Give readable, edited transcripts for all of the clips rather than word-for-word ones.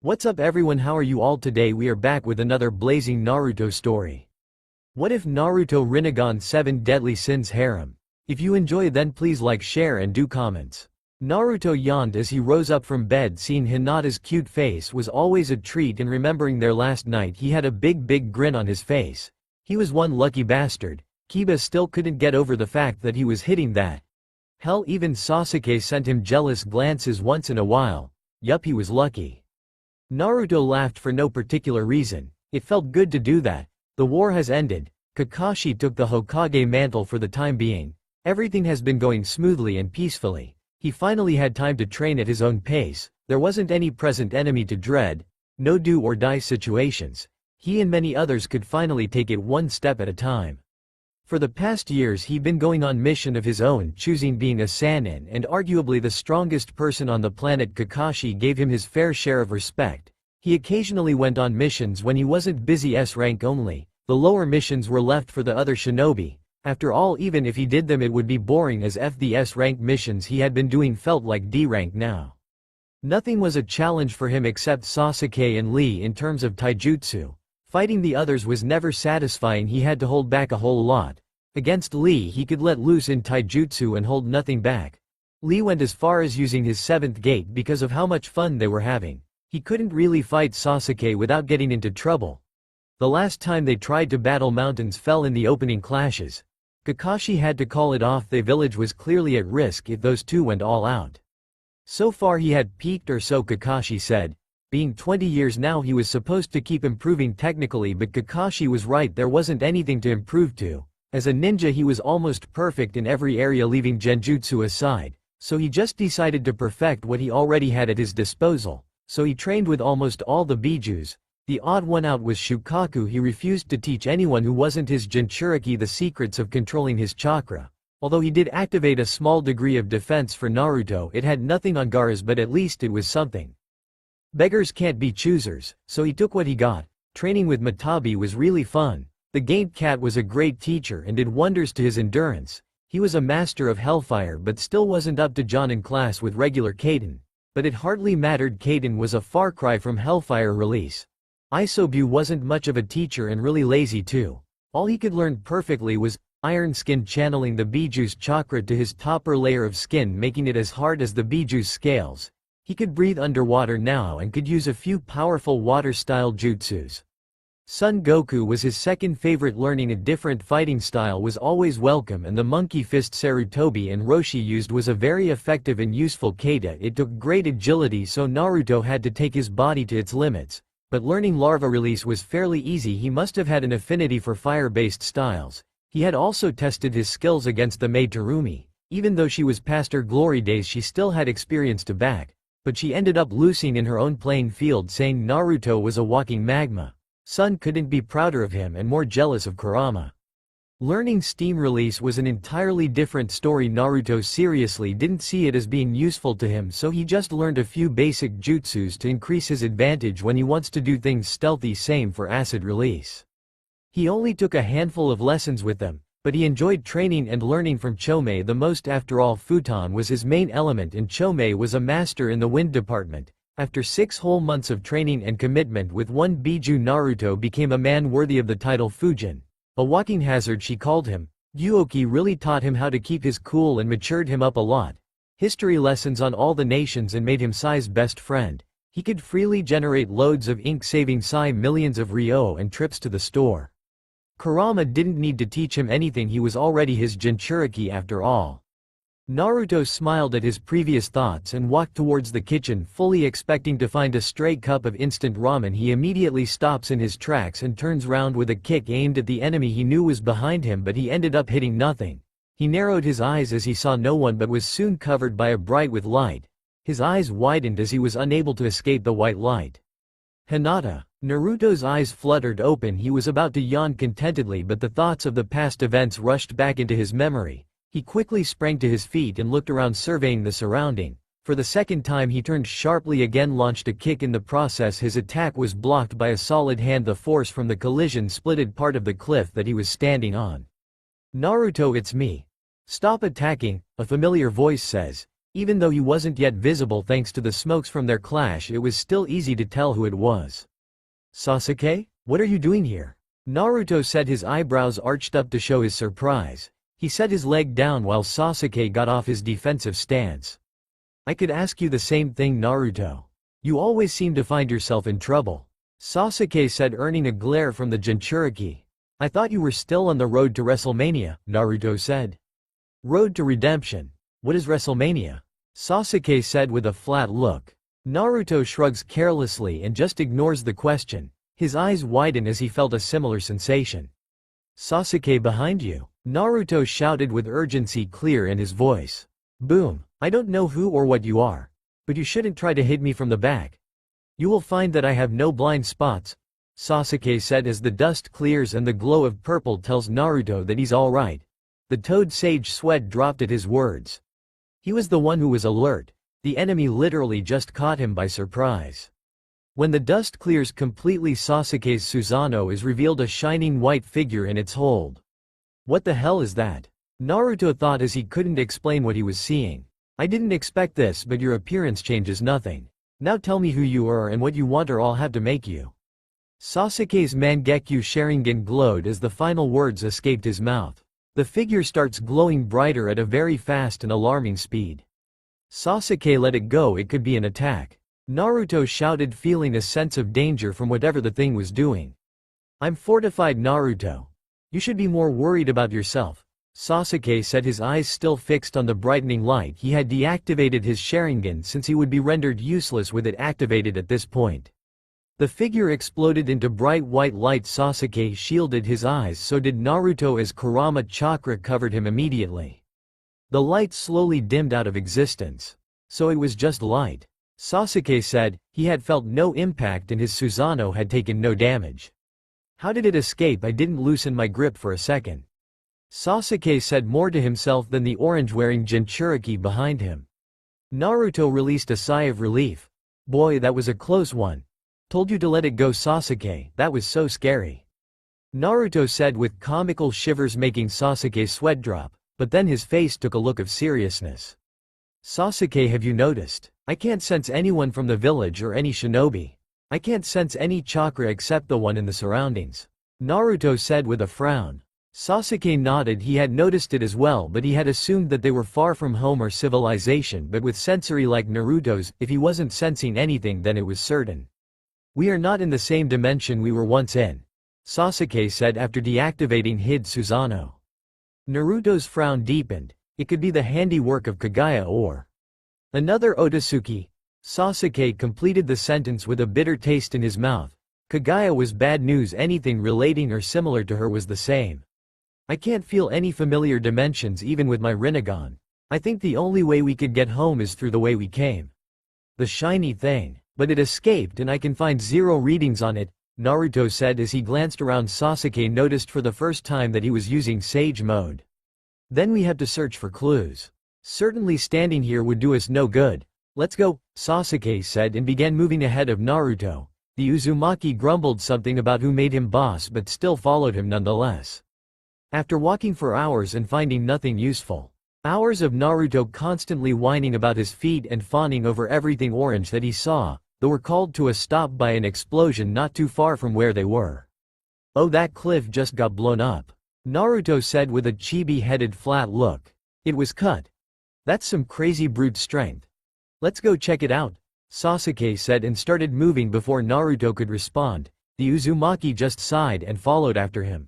What's up everyone, how are you all? Today we are back with another blazing Naruto story. What if Naruto Rinnegan 7 Deadly Sins Harem? If you enjoy then please like, share and do comments. Naruto yawned as he rose up from bed. Seeing Hinata's cute face was always a treat, and remembering their last night he had a big grin on his face. He was one lucky bastard. Kiba still couldn't get over the fact that he was hitting that. Hell, even Sasuke sent him jealous glances once in a while. Yup, he was lucky. Naruto laughed for no particular reason. It felt good to do that. The war has ended. Kakashi took the Hokage mantle for the time being. Everything has been going smoothly and peacefully. He finally had time to train at his own pace. There wasn't any present enemy to dread. No do or die situations. He and many others could finally take it one step at a time. For the past years he'd been going on mission of his own, choosing being a Sannin and arguably the strongest person on the planet. Kakashi gave him his fair share of respect. He occasionally went on missions when he wasn't busy S-rank only. The lower missions were left for the other shinobi. After all, even if he did them it would be boring, as the S-rank missions he had been doing felt like D-rank now. Nothing was a challenge for him except Sasuke and Lee in terms of taijutsu. Fighting the others was never satisfying. He had to hold back a whole lot. Against Lee he could let loose in taijutsu and hold nothing back. Lee went as far as using his 7th gate because of how much fun they were having. He couldn't really fight Sasuke without getting into trouble. The last time they tried to battle mountains fell in the opening clashes. Kakashi had to call it off. The village was clearly at risk if those two went all out. So far he had peaked, or so Kakashi said. Being 20 years now he was supposed to keep improving technically, but Kakashi was right, there wasn't anything to improve to. As a ninja he was almost perfect in every area leaving genjutsu aside, so he just decided to perfect what he already had at his disposal. So he trained with almost all the bijus. The odd one out was Shukaku. He refused to teach anyone who wasn't his Jinchuriki the secrets of controlling his chakra. Although he did activate a small degree of defense for Naruto, it had nothing on Gaara's, but at least it was something. Beggars can't be choosers, so he took what he got. Training with Matabi was really fun. The Gained Cat was a great teacher and did wonders to his endurance. He was a master of Hellfire but still wasn't up to John in class with regular Kaden. But it hardly mattered, Kaden was a far cry from Hellfire release. Isobu wasn't much of a teacher and really lazy too. All he could learn perfectly was Iron Skin, channeling the Biju's chakra to his topper layer of skin, making it as hard as the Biju's scales. He could breathe underwater now and could use a few powerful water-style jutsus. Son Goku was his second favorite. Learning a different fighting style was always welcome, and the monkey fist Sarutobi and Roshi used was a very effective and useful kata. It took great agility, so Naruto had to take his body to its limits. But learning larva release was fairly easy. He must have had an affinity for fire-based styles. He had also tested his skills against the maid Terumi. Even though she was past her glory days she still had experience to back. But she ended up losing in her own playing field, saying Naruto was a walking magma. Son couldn't be prouder of him and more jealous of Kurama. Learning steam release was an entirely different story. Naruto seriously didn't see it as being useful to him, so he just learned a few basic jutsus to increase his advantage when he wants to do things stealthy. Same for acid release. He only took a handful of lessons with them, but he enjoyed training and learning from Chome the most. After all, futon was his main element and Chome was a master in the wind department. After 6 whole months of training and commitment with one biju, Naruto became a man worthy of the title Fujin. A walking hazard she called him. Gyuoki really taught him how to keep his cool and matured him up a lot. History lessons on all the nations and made him Sai's best friend. He could freely generate loads of ink, saving Sai millions of ryo and trips to the store. Kurama didn't need to teach him anything, he was already his Jinchuriki after all. Naruto smiled at his previous thoughts and walked towards the kitchen, fully expecting to find a stray cup of instant ramen. He immediately stops in his tracks and turns round with a kick aimed at the enemy he knew was behind him, but he ended up hitting nothing. He narrowed his eyes as he saw no one, but was soon covered by a bright with light. His eyes widened as he was unable to escape the white light. Hinata. Naruto's eyes fluttered open. He was about to yawn contentedly, but the thoughts of the past events rushed back into his memory. He quickly sprang to his feet and looked around, surveying the surrounding. For the second time he turned sharply again, launched a kick. In the process his attack was blocked by a solid hand. The force from the collision splitted part of the cliff that he was standing on. Naruto, it's me. Stop attacking, a familiar voice says. Even though he wasn't yet visible thanks to the smokes from their clash, it was still easy to tell who it was. Sasuke? What are you doing here? Naruto said, his eyebrows arched up to show his surprise. He set his leg down while Sasuke got off his defensive stance. I could ask you the same thing, Naruto. You always seem to find yourself in trouble. Sasuke said, earning a glare from the Jinchuriki. I thought you were still on the road to WrestleMania, Naruto said. Road to redemption. What is WrestleMania? Sasuke said with a flat look. Naruto shrugs carelessly and just ignores the question. His eyes widen as he felt a similar sensation. Sasuke, behind you. Naruto shouted with urgency clear in his voice. Boom. I don't know who or what you are, but you shouldn't try to hit me from the back. You will find that I have no blind spots, Sasuke said as the dust clears and the glow of purple tells Naruto that he's alright. The Toad Sage sweat dropped at his words. He was the one who was alert. The enemy literally just caught him by surprise. When the dust clears completely, Sasuke's Susanoo is revealed, a shining white figure in its hold. What the hell is that? Naruto thought as he couldn't explain what he was seeing. I didn't expect this, but your appearance changes nothing. Now tell me who you are and what you want, or I'll have to make you. Sasuke's Mangekyo Sharingan glowed as the final words escaped his mouth. The figure starts glowing brighter at a very fast and alarming speed. Sasuke let it go, it could be an attack. Naruto shouted, feeling a sense of danger from whatever the thing was doing. I'm fortified, Naruto. You should be more worried about yourself. Sasuke said, his eyes still fixed on the brightening light. He had deactivated his Sharingan since he would be rendered useless with it activated at this point. The figure exploded into bright white light. Sasuke shielded his eyes, so did Naruto, as Kurama chakra covered him immediately. The light slowly dimmed out of existence. So it was just light. Sasuke said. He had felt no impact and his Susanoo had taken no damage. How did it escape? I didn't loosen my grip for a second. Sasuke said, more to himself than the orange-wearing Jinchuriki behind him. Naruto released a sigh of relief. Boy, that was a close one. Told you to let it go, Sasuke, that was so scary. Naruto said with comical shivers, making Sasuke sweat drop, but then his face took a look of seriousness. Sasuke, have you noticed? I can't sense anyone from the village or any shinobi. I can't sense any chakra except the one in the surroundings. Naruto said with a frown. Sasuke nodded. He had noticed it as well, but he had assumed that they were far from home or civilization, but with sensory like Naruto's, if he wasn't sensing anything then it was certain. We are not in the same dimension we were once in, Sasuke said after deactivating hid Susanoo. Naruto's frown deepened. It could be the handiwork of Kagaya or another Otsutsuki. Sasuke completed the sentence with a bitter taste in his mouth. Kagaya was bad news. Anything relating or similar to her was the same. I can't feel any familiar dimensions even with my Rinnegan. I think the only way we could get home is through the way we came. The shiny thing. But it escaped and I can find 0 readings on it, Naruto said as he glanced around. Sasuke noticed for the first time that he was using Sage mode. Then we have to search for clues. Certainly standing here would do us no good. Let's go, Sasuke said and began moving ahead of Naruto. The Uzumaki grumbled something about who made him boss but still followed him nonetheless. After walking for hours and finding nothing useful. Hours of Naruto constantly whining about his feet and fawning over everything orange that he saw, they were called to a stop by an explosion not too far from where they were. Oh, that cliff just got blown up, Naruto said with a chibi-headed flat look. It was cut. That's some crazy brute strength. Let's go check it out, Sasuke said and started moving before Naruto could respond. The Uzumaki just sighed and followed after him.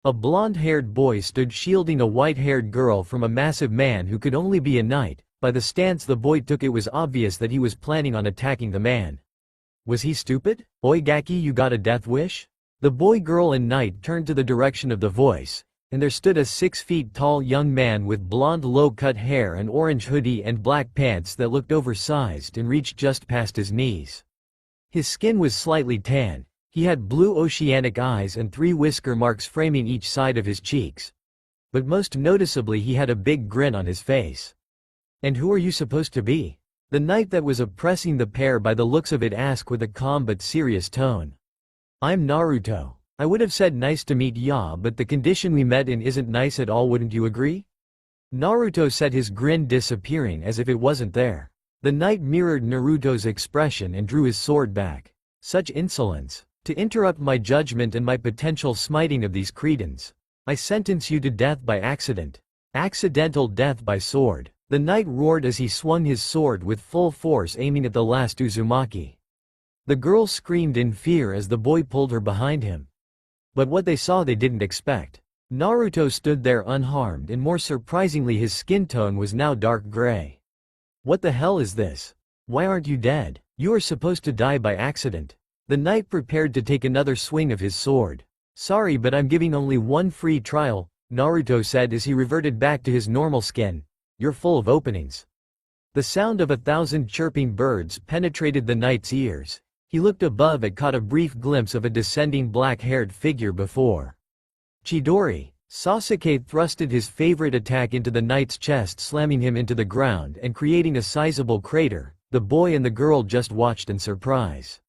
A blonde-haired boy stood shielding a white-haired girl from a massive man who could only be a knight. By the stance the boy took, it was obvious that he was planning on attacking the man. Was he stupid? Oigaki, you got a death wish? The boy, girl and knight turned to the direction of the voice, and there stood a 6 feet tall young man with blonde low-cut hair, an orange hoodie and black pants that looked oversized and reached just past his knees. His skin was slightly tan. He had blue oceanic eyes and 3 whisker marks framing each side of his cheeks. But most noticeably he had a big grin on his face. And who are you supposed to be? The knight that was oppressing the pair by the looks of it asked with a calm but serious tone. I'm Naruto. I would have said nice to meet ya, but the condition we met in isn't nice at all, wouldn't you agree? Naruto said, his grin disappearing as if it wasn't there. The knight mirrored Naruto's expression and drew his sword back. Such insolence! To interrupt my judgment and my potential smiting of these cretins. I sentence you to death by accident. Accidental death by sword. The knight roared as he swung his sword with full force, aiming at the last Uzumaki. The girl screamed in fear as the boy pulled her behind him. But what they saw they didn't expect. Naruto stood there unharmed, and more surprisingly his skin tone was now dark gray. What the hell is this? Why aren't you dead? You are supposed to die by accident. The knight prepared to take another swing of his sword. Sorry, but I'm giving only one free trial, Naruto said as he reverted back to his normal skin. You're full of openings. The sound of 1,000 chirping birds penetrated the knight's ears. He looked above and caught a brief glimpse of a descending black-haired figure before Chidori. Sasuke thrusted his favorite attack into the knight's chest, slamming him into the ground and creating a sizable crater. The boy and the girl just watched in surprise.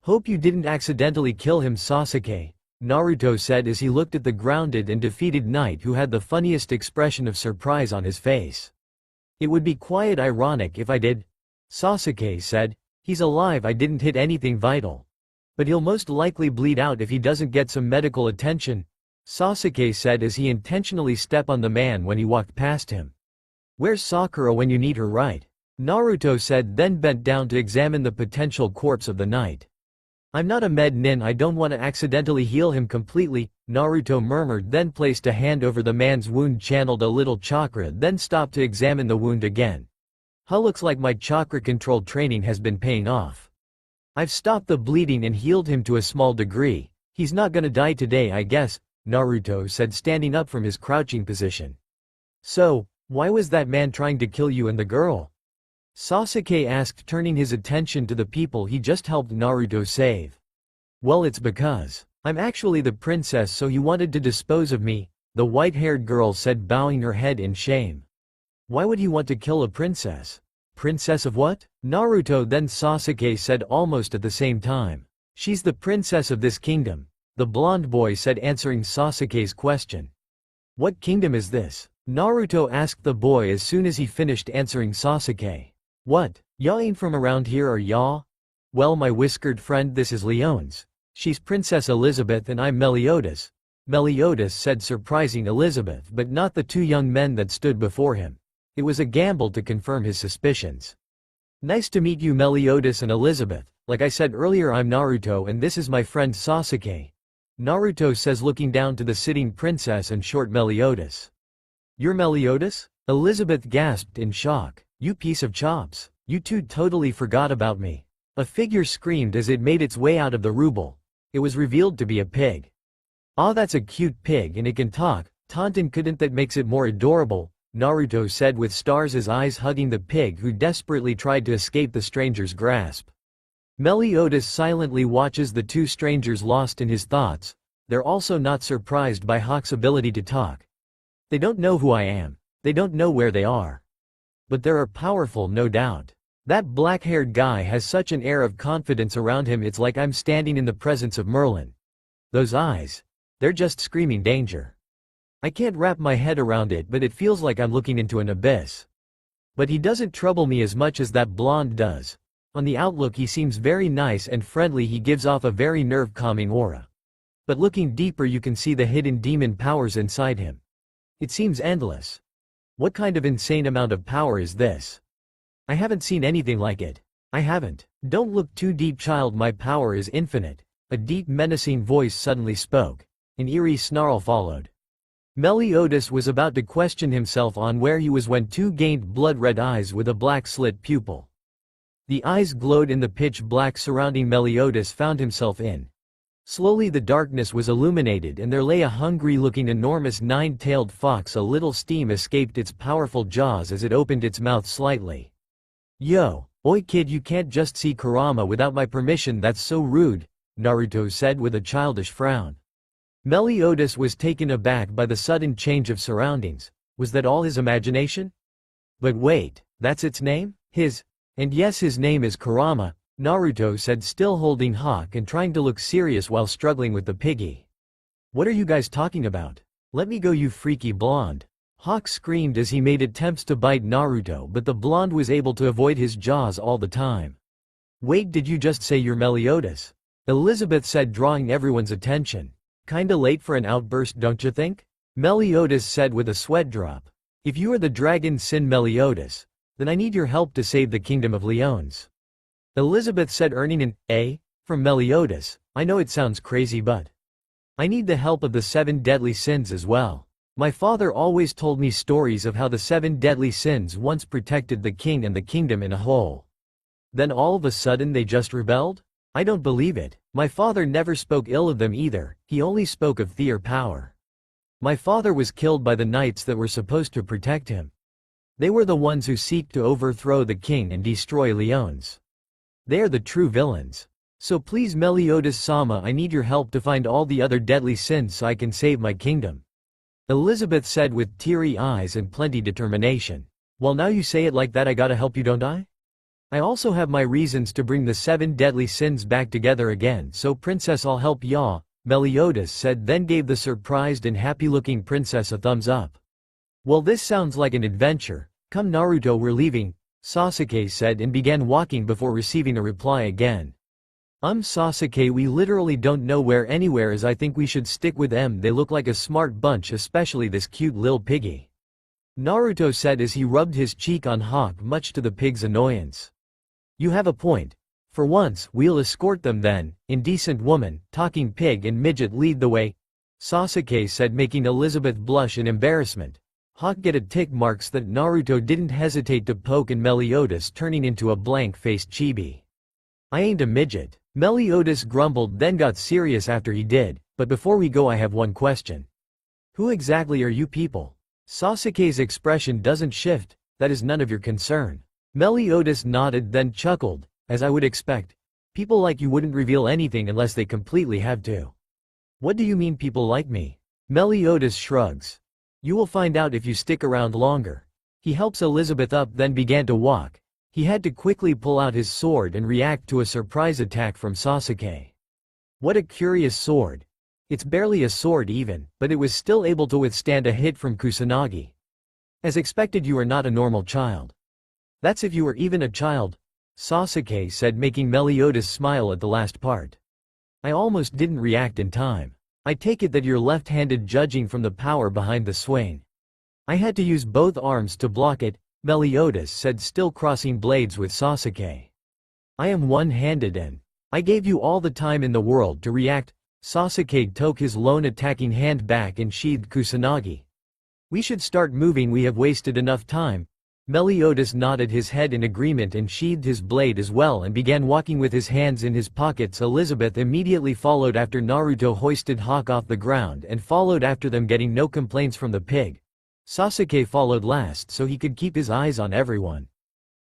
Hope you didn't accidentally kill him, Sasuke, Naruto said as he looked at the grounded and defeated knight who had the funniest expression of surprise on his face. It would be quite ironic if I did, Sasuke said. He's alive, I didn't hit anything vital. But he'll most likely bleed out if he doesn't get some medical attention, Sasuke said as he intentionally stepped on the man when he walked past him. Where's Sakura when you need her, right? Naruto said, then bent down to examine the potential corpse of the knight. I'm not a med nin, I don't want to accidentally heal him completely, Naruto murmured, then placed a hand over the man's wound, channeled a little chakra, then stopped to examine the wound again. Looks like my chakra control training has been paying off. I've stopped the bleeding and healed him to a small degree. He's not gonna die today, I guess, Naruto said, standing up from his crouching position. So, why was that man trying to kill you and the girl? Sasuke asked, turning his attention to the people he just helped Naruto save. Well, it's because I'm actually the princess, so he wanted to dispose of me, the white-haired girl said, bowing her head in shame. Why would he want to kill a princess? Princess of what? Naruto then Sasuke said almost at the same time. She's the princess of this kingdom, the blonde boy said, answering Sasuke's question. What kingdom is this? Naruto asked the boy as soon as he finished answering Sasuke. What? Y'all ain't from around here, are y'all? Well, my whiskered friend, this is Leone's. She's Princess Elizabeth and I'm Meliodas. Meliodas said, surprising Elizabeth but not the two young men that stood before him. It was a gamble to confirm his suspicions. Nice to meet you, Meliodas and Elizabeth. Like I said earlier, I'm Naruto and this is my friend Sasuke. Naruto says, looking down to the sitting princess and short Meliodas. You're Meliodas? Elizabeth gasped in shock. You piece of chops. You two totally forgot about me. A figure screamed as it made its way out of the ruble. It was revealed to be a pig. Ah, that's a cute pig and it can talk. Taunton couldn't that makes it more adorable, Naruto said with Stars' eyes hugging the pig who desperately tried to escape the stranger's grasp. Meliodas silently watches the two strangers lost in his thoughts. They're also not surprised by Hawk's ability to talk. They don't know who I am. They don't know where they are. But they are powerful, no doubt. That black-haired guy has such an air of confidence around him, it's like I'm standing in the presence of Merlin. Those eyes. They're just screaming danger. I can't wrap my head around it, but it feels like I'm looking into an abyss. But he doesn't trouble me as much as that blonde does. On the outlook he seems very nice and friendly, he gives off a very nerve-calming aura. But looking deeper you can see the hidden demon powers inside him. It seems endless. What kind of insane amount of power is this? I haven't seen anything like it. I haven't. Don't look too deep, child, my power is infinite. A deep menacing voice suddenly spoke. An eerie snarl followed. Meliodas was about to question himself on where he was when two gained blood-red eyes with a black slit pupil. The eyes glowed in the pitch black surrounding Meliodas found himself in. Slowly the darkness was illuminated and there lay a hungry-looking enormous nine-tailed fox. A little steam escaped its powerful jaws as it opened its mouth slightly. Yo, oi kid, you can't just see Kurama without my permission, that's so rude, Naruto said with a childish frown. Meliodas was taken aback by the sudden change of surroundings. Was that all his imagination? But wait, that's its name? And yes, his name is Kurama, Naruto said, still holding Hawk and trying to look serious while struggling with the piggy. What are you guys talking about? Let me go, you freaky blonde. Hawk screamed as he made attempts to bite Naruto, but the blonde was able to avoid his jaws all the time. Wait, did you just say you're Meliodas? Elizabeth said, drawing everyone's attention. Kinda late for an outburst, don't you think? Meliodas said with a sweat drop. If you are the dragon Sin Meliodas, then I need your help to save the kingdom of Leones. Elizabeth said, earning an A from Meliodas. I know it sounds crazy, but I need the help of the 7 deadly sins as well. My father always told me stories of how the 7 deadly sins once protected the king and the kingdom in a whole. Then all of a sudden they just rebelled? I don't believe it. My father never spoke ill of them either, he only spoke of their power. My father was killed by the knights that were supposed to protect him. They were the ones who seek to overthrow the king and destroy Leones. They are the true villains. So please Meliodas-sama, I need your help to find all the other deadly sins so I can save my kingdom. Elizabeth said with teary eyes and plenty determination. Well, now you say it like that, I gotta help you, don't I? I also have my reasons to bring the 7 deadly sins back together again, so princess, I'll help ya, Meliodas said, then gave the surprised and happy-looking princess a thumbs up. Well, this sounds like an adventure. Come Naruto, we're leaving, Sasuke said and began walking before receiving a reply again. Sasuke, we literally don't know where anywhere is. I think we should stick with them. They look like a smart bunch, especially this cute lil piggy. Naruto said as he rubbed his cheek on Hawk, much to the pig's annoyance. You have a point. For once, we'll escort them then. Indecent woman, talking pig and midget, lead the way, Sasuke said, making Elizabeth blush in embarrassment. Hawk get a tick marks that Naruto didn't hesitate to poke, and Meliodas turning into a blank-faced chibi. I ain't a midget. Meliodas grumbled, then got serious after he did. But before we go, I have one question. Who exactly are you people? Sasuke's expression doesn't shift. That is none of your concern. Meliodas nodded, then chuckled, as I would expect. People like you wouldn't reveal anything unless they completely have to. What do you mean people like me? Meliodas shrugs. You will find out if you stick around longer. He helps Elizabeth up, then began to walk. He had to quickly pull out his sword and react to a surprise attack from Sasuke. What a curious sword. It's barely a sword even, but it was still able to withstand a hit from Kusanagi. As expected, you are not a normal child. That's if you were even a child, Sasuke said, making Meliodas smile at the last part. I almost didn't react in time. I take it that you're left-handed, judging from the power behind the swing. I had to use both arms to block it, Meliodas said, still crossing blades with Sasuke. I am one-handed and I gave you all the time in the world to react. Sasuke took his lone attacking hand back and sheathed Kusanagi. We should start moving, we have wasted enough time. Meliodas nodded his head in agreement and sheathed his blade as well and began walking with his hands in his pockets. Elizabeth immediately followed after Naruto hoisted Hawk off the ground and followed after them, getting no complaints from the pig. Sasuke followed last so he could keep his eyes on everyone.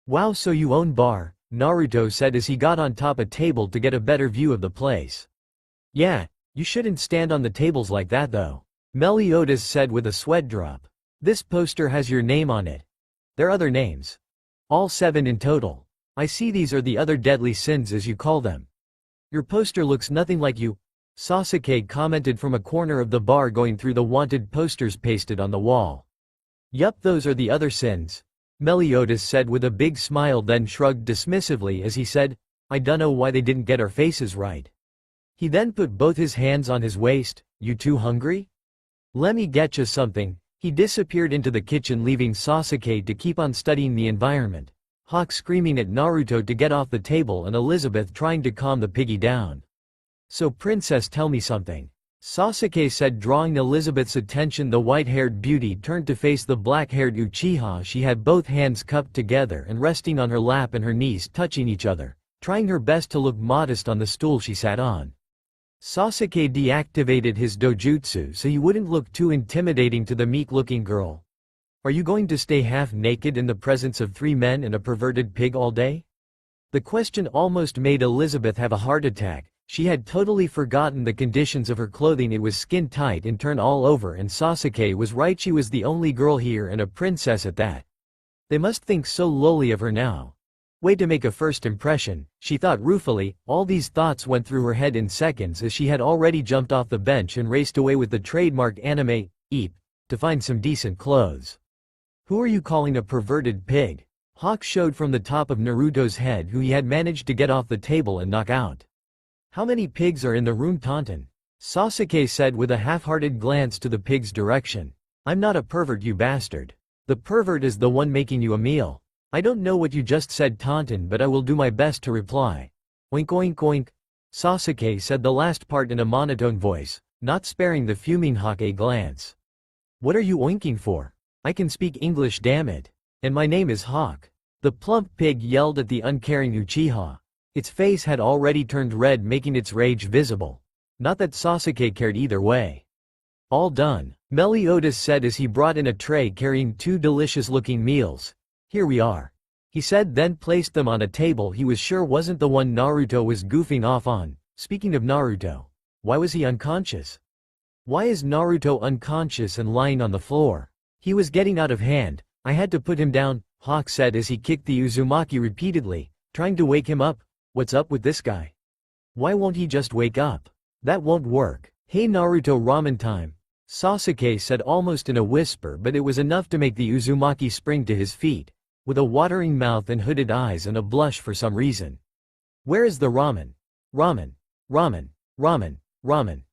Wow, so you own bar, Naruto said as he got on top a table to get a better view of the place. Yeah, you shouldn't stand on the tables like that though, Meliodas said with a sweat drop. This poster has your name on it. There are other names. All 7 in total. I see these are the other deadly sins as you call them. Your poster looks nothing like you, Sasuke commented from a corner of the bar, going through the wanted posters pasted on the wall. Yup, those are the other sins, Meliodas said with a big smile, then shrugged dismissively as he said, I dunno why they didn't get our faces right. He then put both his hands on his waist. You too hungry? Lemme getcha something. He disappeared into the kitchen, leaving Sasuke to keep on studying the environment. Hawk screaming at Naruto to get off the table and Elizabeth trying to calm the piggy down. So princess, tell me something, Sasuke said, drawing Elizabeth's attention. The white-haired beauty turned to face the black-haired Uchiha. She had both hands cupped together and resting on her lap and her knees touching each other, trying her best to look modest on the stool she sat on. Sasuke deactivated his dojutsu so he wouldn't look too intimidating to the meek-looking girl. Are you going to stay half-naked in the presence of 3 men and a perverted pig all day? The question almost made Elizabeth have a heart attack. She had totally forgotten the conditions of her clothing. It was skin-tight and turned all over, and Sasuke was right, she was the only girl here and a princess at that. They must think so lowly of her now. Way to make a first impression, she thought ruefully. All these thoughts went through her head in seconds as she had already jumped off the bench and raced away with the trademark anime, eep, to find some decent clothes. Who are you calling a perverted pig? Hawk showed from the top of Naruto's head who he had managed to get off the table and knock out. How many pigs are in the room, Taunton? Sasuke said with a half-hearted glance to the pig's direction. I'm not a pervert, you bastard. The pervert is the one making you a meal. I don't know what you just said, Taunton, but I will do my best to reply. Oink oink oink. Sasuke said the last part in a monotone voice, not sparing the fuming Hawk a glance. What are you oinking for? I can speak English, damn it. And my name is Hawk. The plump pig yelled at the uncaring Uchiha. Its face had already turned red, making its rage visible. Not that Sasuke cared either way. All done, Meliodas said as he brought in a tray carrying 2 delicious-looking meals. Here we are, he said, then placed them on a table he was sure wasn't the one Naruto was goofing off on. Speaking of Naruto, why was he unconscious? Why is Naruto unconscious and lying on the floor? He was getting out of hand. I had to put him down, Hawk said as he kicked the Uzumaki repeatedly, trying to wake him up. What's up with this guy? Why won't he just wake up? That won't work. Hey Naruto, ramen time, Sasuke said almost in a whisper, but it was enough to make the Uzumaki spring to his feet, with a watering mouth and hooded eyes and a blush for some reason. Where is the ramen? Ramen. Ramen. Ramen. Ramen.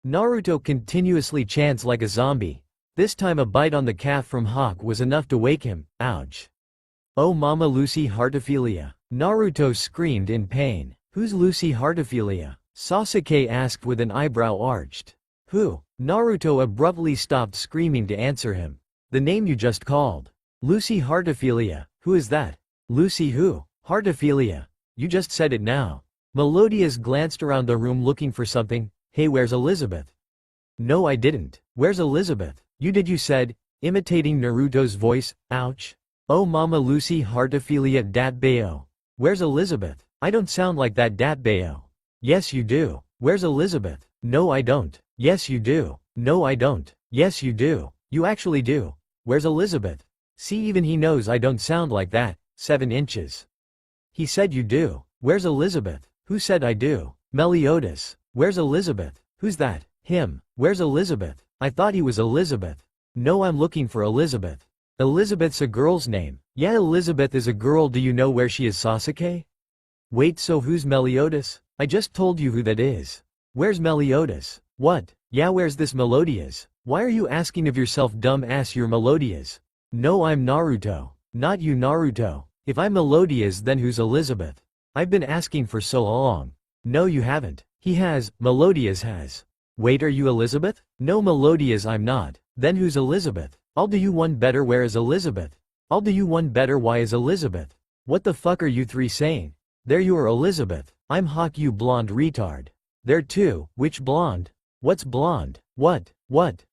Naruto continuously chants like a zombie. This time a bite on the calf from Hawk was enough to wake him. Ouch. Oh Mama Lucy Heartophilia. Naruto screamed in pain. Who's Lucy Heartophilia? Sasuke asked with an eyebrow arched. Who? Naruto abruptly stopped screaming to answer him. The name you just called. Lucy Heartophilia. Who is that? Lucy who? Heartophilia. You just said it now. Melodius glanced around the room looking for something. Hey, where's Elizabeth? No, I didn't. Where's Elizabeth? You did, you said, imitating Naruto's voice. Ouch. Oh Mama Lucy Heartophilia Datbayo. Where's Elizabeth? I don't sound like that, Datbayo. Yes you do. Where's Elizabeth? No I don't. Yes you do. No I don't. Yes you do. You actually do. Where's Elizabeth? See, even he knows I don't sound like that. 7 inches. He said you do. Where's Elizabeth? Who said I do? Meliodas. Where's Elizabeth? Who's that? Him. Where's Elizabeth? I thought he was Elizabeth. No, I'm looking for Elizabeth. Elizabeth's a girl's name. Yeah, Elizabeth is a girl. Do you know where she is, Sasuke? Wait, so who's Meliodas? I just told you who that is. Where's Meliodas? What? Yeah, where's this Melodias? Why are you asking of yourself, dumb ass? You're Melodias. No, I'm Naruto. Not you, Naruto. If I'm Melodias, then who's Elizabeth? I've been asking for so long. No, you haven't. He has. Melodias has. Wait, are you Elizabeth? No, Melodias, I'm not. Then who's Elizabeth? I'll do you one better. Where is Elizabeth? I'll do you one better. Why is Elizabeth? What the fuck are you three saying? There you are, Elizabeth. I'm Hawk, you blonde retard. There too. Which blonde? What's blonde? What?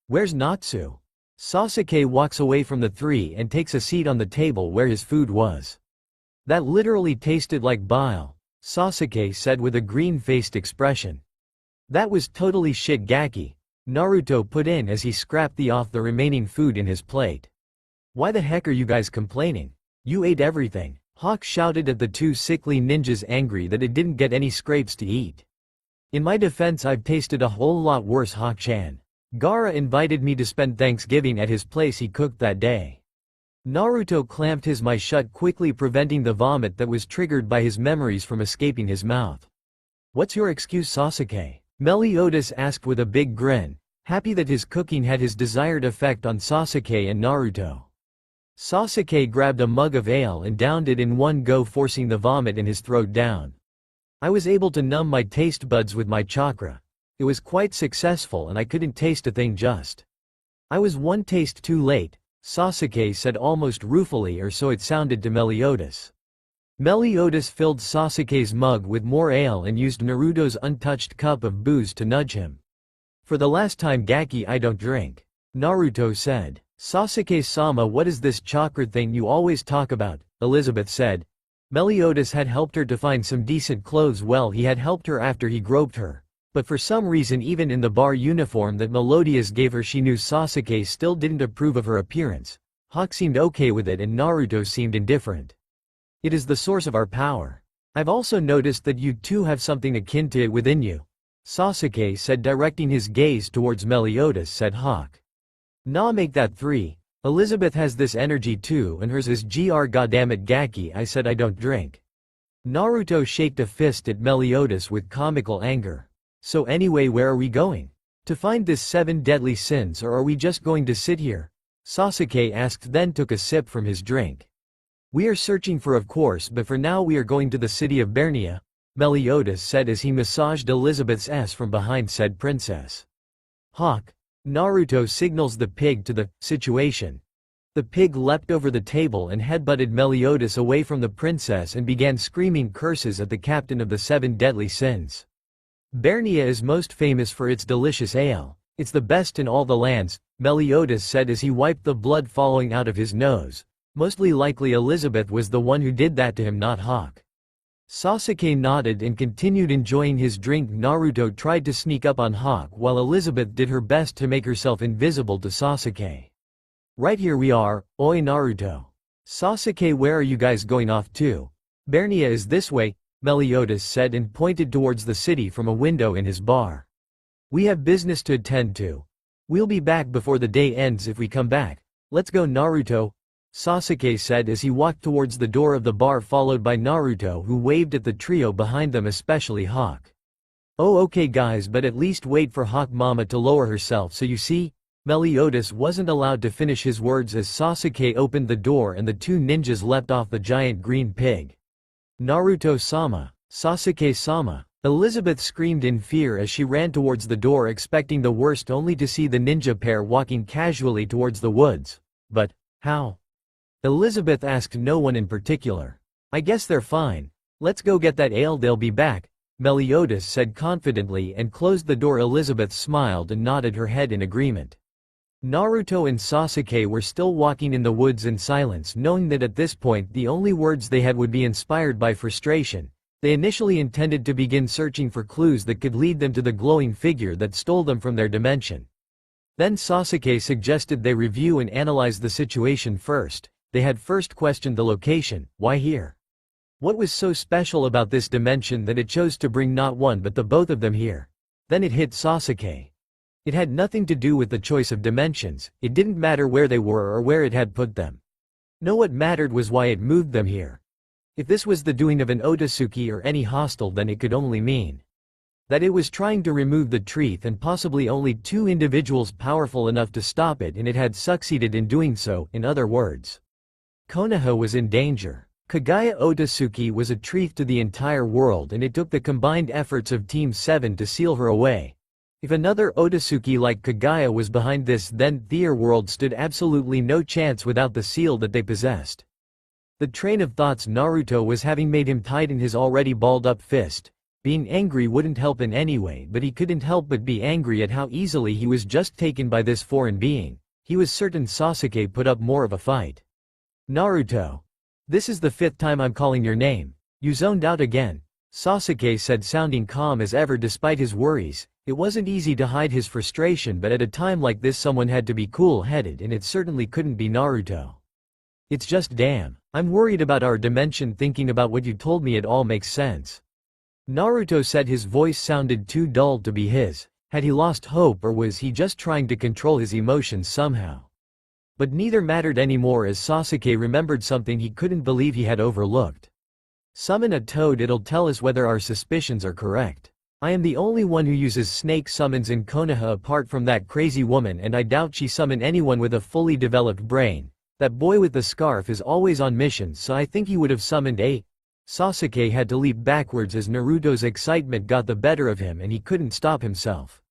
Where's Natsu? Sasuke walks away from the three and takes a seat on the table where his food was. That literally tasted like bile, Sasuke said with a green-faced expression. That was totally shit, Gaki, Naruto put in as he scrapped off the remaining food in his plate. Why the heck are you guys complaining? You ate everything. Hawk shouted at the 2 sickly ninjas, angry that it didn't get any scrapes to eat. In my defense, I've tasted a whole lot worse, Hawk-chan. Gaara invited me to spend Thanksgiving at his place he cooked that day. Naruto clamped his mouth shut, quickly preventing the vomit that was triggered by his memories from escaping his mouth. What's your excuse, Sasuke? Meliodas asked with a big grin, happy that his cooking had his desired effect on Sasuke and Naruto. Sasuke grabbed a mug of ale and downed it in one go, forcing the vomit in his throat down. I was able to numb my taste buds with my chakra. It was quite successful and I couldn't taste a thing. Just. I was one taste too late, Sasuke said almost ruefully, or so it sounded to Meliodas. Meliodas filled Sasuke's mug with more ale and used Naruto's untouched cup of booze to nudge him. For the last time, Gaki, I don't drink, Naruto said. Sasuke-sama, what is this chakra thing you always talk about? Elizabeth said. Meliodas had helped her to find some decent clothes. Well, he had helped her after he groped her. But for some reason, even in the bar uniform that Melodius gave her, she knew Sasuke still didn't approve of her appearance. Hawk seemed okay with it and Naruto seemed indifferent. It is the source of our power. I've also noticed that you too have something akin to it within you, Sasuke said, directing his gaze towards Meliodas, said Hawk. Nah, make that 3. Elizabeth has this energy too and hers is gr goddammit Gaki, I said I don't drink. Naruto shaked a fist at Meliodas with comical anger. So anyway, where are we going? To find this 7 deadly sins, or are we just going to sit here? Sasuke asked, then took a sip from his drink. We are searching for, of course, but for now we are going to the city of Bernia, Meliodas said as he massaged Elizabeth's ass from behind said princess. Hawk. Naruto signals the pig to the situation. The pig leapt over the table and headbutted Meliodas away from the princess and began screaming curses at the captain of the 7 deadly sins. Bernia is most famous for its delicious ale. It's the best in all the lands, Meliodas said as he wiped the blood falling out of his nose. Mostly likely Elizabeth was the one who did that to him, not Hawk. Sasuke nodded and continued enjoying his drink. Naruto tried to sneak up on Hawk while Elizabeth did her best to make herself invisible to Sasuke. Right here we are, oi Naruto. Sasuke, where are you guys going off to? Bernia is this way, Meliodas said and pointed towards the city from a window in his bar. We have business to attend to. We'll be back before the day ends if we come back. Let's go Naruto, Sasuke said as he walked towards the door of the bar followed by Naruto, who waved at the trio behind them, especially Hawk. Oh okay guys, but at least wait for Hawk Mama to lower herself. So you see, Meliodas wasn't allowed to finish his words as Sasuke opened the door and the 2 ninjas leapt off the giant green pig. Naruto-sama, Sasuke-sama. Elizabeth screamed in fear as she ran towards the door, expecting the worst only to see the ninja pair walking casually towards the woods. But, how? Elizabeth asked no one in particular. I guess they're fine. Let's go get that ale, they'll be back, Meliodas said confidently and closed the door. Elizabeth smiled and nodded her head in agreement. Naruto and Sasuke were still walking in the woods in silence, knowing that at this point the only words they had would be inspired by frustration. They initially intended to begin searching for clues that could lead them to the glowing figure that stole them from their dimension. Then Sasuke suggested they review and analyze the situation first. They had first questioned the location. Why here? What was so special about this dimension that it chose to bring not one but the both of them here? Then it hit Sasuke. It had nothing to do with the choice of dimensions. It didn't matter where they were or where it had put them. No, what mattered was why it moved them here. If this was the doing of an Otsutsuki or any hostile, then it could only mean that it was trying to remove the truth, and possibly only 2 individuals powerful enough to stop it, and it had succeeded in doing so. In other words, Konoha was in danger. Kagaya Otsutsuki was a threat to the entire world, and it took the combined efforts of Team 7 to seal her away. If another Otsutsuki like Kagaya was behind this, then their world stood absolutely no chance without the seal that they possessed. The train of thoughts Naruto was having made him tighten his already balled up fist. Being angry wouldn't help in any way, but he couldn't help but be angry at how easily he was just taken by this foreign being. He was certain Sasuke put up more of a fight. Naruto. This is the 5th time I'm calling your name. You zoned out again, Sasuke said, sounding calm as ever despite his worries. It wasn't easy to hide his frustration, but at a time like this someone had to be cool-headed, and it certainly couldn't be Naruto. It's just damn. I'm worried about our dimension. Thinking about what you told me, it all makes sense. Naruto said. His voice sounded too dull to be his. Had he lost hope, or was he just trying to control his emotions somehow? But neither mattered anymore as Sasuke remembered something he couldn't believe he had overlooked. Summon a toad, it'll tell us whether our suspicions are correct. I am the only one who uses snake summons in Konoha apart from that crazy woman, and I doubt she summoned anyone with a fully developed brain. That boy with the scarf is always on missions, so I think he would have summoned a... Sasuke had to leap backwards as Naruto's excitement got the better of him and he couldn't stop himself.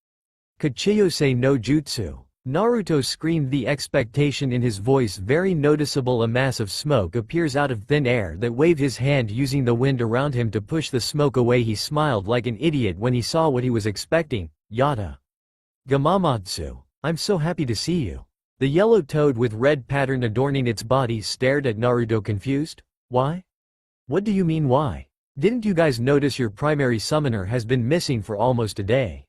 Kachiyose no jutsu. Naruto screamed, the expectation in his voice very noticeable. A mass of smoke appears out of thin air that waved his hand using the wind around him to push the smoke away. He smiled like an idiot when he saw what he was expecting. Yata. Gamamatsu. I'm so happy to see you. The yellow toad with red pattern adorning its body stared at Naruto confused. Why? What do you mean why? Didn't you guys notice your primary summoner has been missing for almost a day?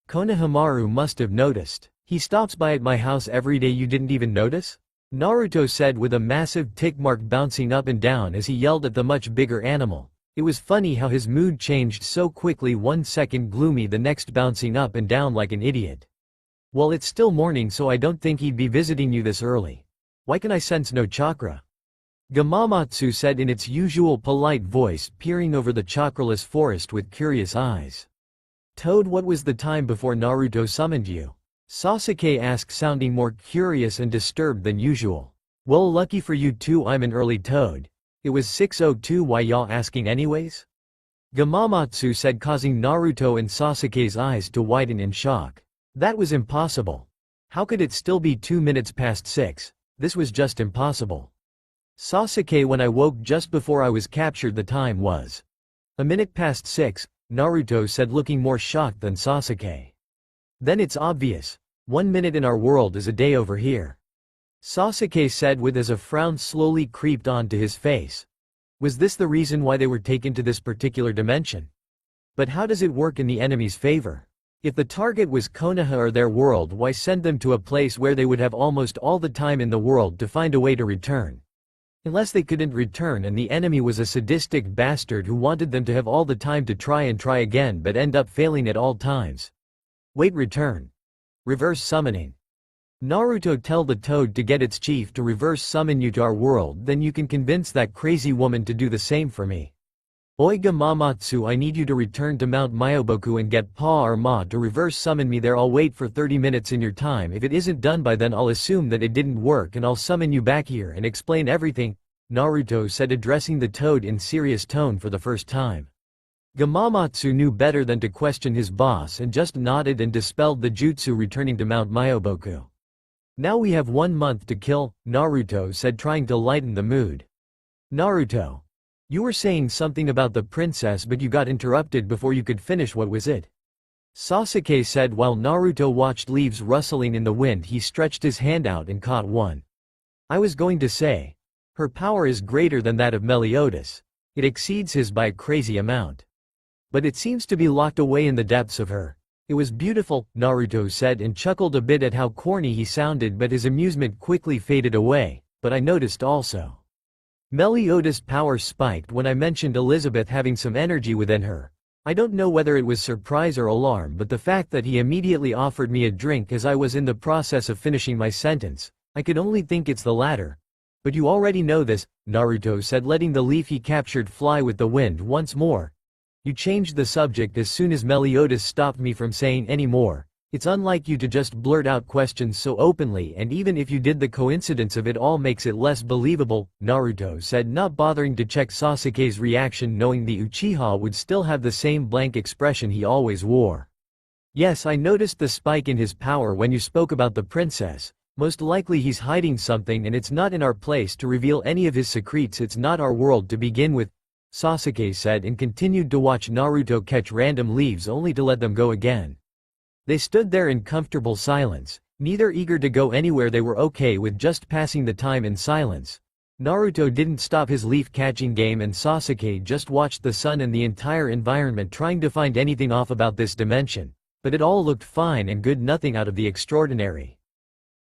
Konohamaru must have noticed. He stops by at my house every day. You didn't even notice? Naruto said with a massive tick mark bouncing up and down as he yelled at the much bigger animal. It was funny how his mood changed so quickly, 1 second gloomy, the next bouncing up and down like an idiot. Well, it's still morning, so I don't think he'd be visiting you this early. Why can I sense no chakra? Gamamatsu said in its usual polite voice, peering over the chakraless forest with curious eyes. Toad, what was the time before Naruto summoned you? Sasuke asked, sounding more curious and disturbed than usual. Well, lucky for you too, I'm an early Toad. It was 6:02. Why y'all asking anyways? Gamamatsu said, causing Naruto and Sasuke's eyes to widen in shock. That was impossible. How could it still be 2 minutes past 6? This was just impossible. Sasuke, when I woke just before I was captured, the time was a minute past 6, Naruto said, looking more shocked than Sasuke. Then it's obvious. 1 minute in our world is a day over here. Sasuke said with as a frown slowly creeped onto his face. Was this the reason why they were taken to this particular dimension? But how does it work in the enemy's favor? If the target was Konoha or their world, why send them to a place where they would have almost all the time in the world to find a way to return? Unless they couldn't return and the enemy was a sadistic bastard who wanted them to have all the time to try and try again but end up failing at all times. Wait, return. Reverse summoning. Naruto, tell the Toad to get its chief to reverse summon you to our world, then you can convince that crazy woman to do the same for me. Oi Gamamatsu, I need you to return to Mount Myoboku and get Pa or Ma to reverse summon me there. I'll wait for 30 minutes in your time. If it isn't done by then, I'll assume that it didn't work and I'll summon you back here and explain everything, Naruto said, addressing the Toad in serious tone for the first time. Gamamatsu knew better than to question his boss and just nodded and dispelled the jutsu, returning to Mount Myoboku. Now we have 1 month to kill, Naruto said, trying to lighten the mood. Naruto. You were saying something about the princess, but you got interrupted before you could finish. What was it? Sasuke said while Naruto watched leaves rustling in the wind. He stretched his hand out and caught one. I was going to say. Her power is greater than that of Meliodas. It exceeds his by a crazy amount. But it seems to be locked away in the depths of her. It was beautiful, Naruto said and chuckled a bit at how corny he sounded, but his amusement quickly faded away. But I noticed also. Meliodas' power spiked when I mentioned Elizabeth having some energy within her. I don't know whether it was surprise or alarm, but the fact that he immediately offered me a drink as I was in the process of finishing my sentence, I could only think it's the latter. But you already know this, Naruto said, letting the leaf he captured fly with the wind once more. You changed the subject as soon as Meliodas stopped me from saying any more. It's unlike you to just blurt out questions so openly, and even if you did, the coincidence of it all makes it less believable, Naruto said, not bothering to check Sasuke's reaction, knowing the Uchiha would still have the same blank expression he always wore. Yes, I noticed the spike in his power when you spoke about the princess. Most likely he's hiding something and it's not in our place to reveal any of his secrets. It's not our world to begin with, Sasuke said and continued to watch Naruto catch random leaves only to let them go again. They stood there in comfortable silence, neither eager to go anywhere. They were okay with just passing the time in silence. Naruto didn't stop his leaf-catching game and Sasuke just watched the sun and the entire environment, trying to find anything off about this dimension. But it all looked fine and good, nothing out of the extraordinary.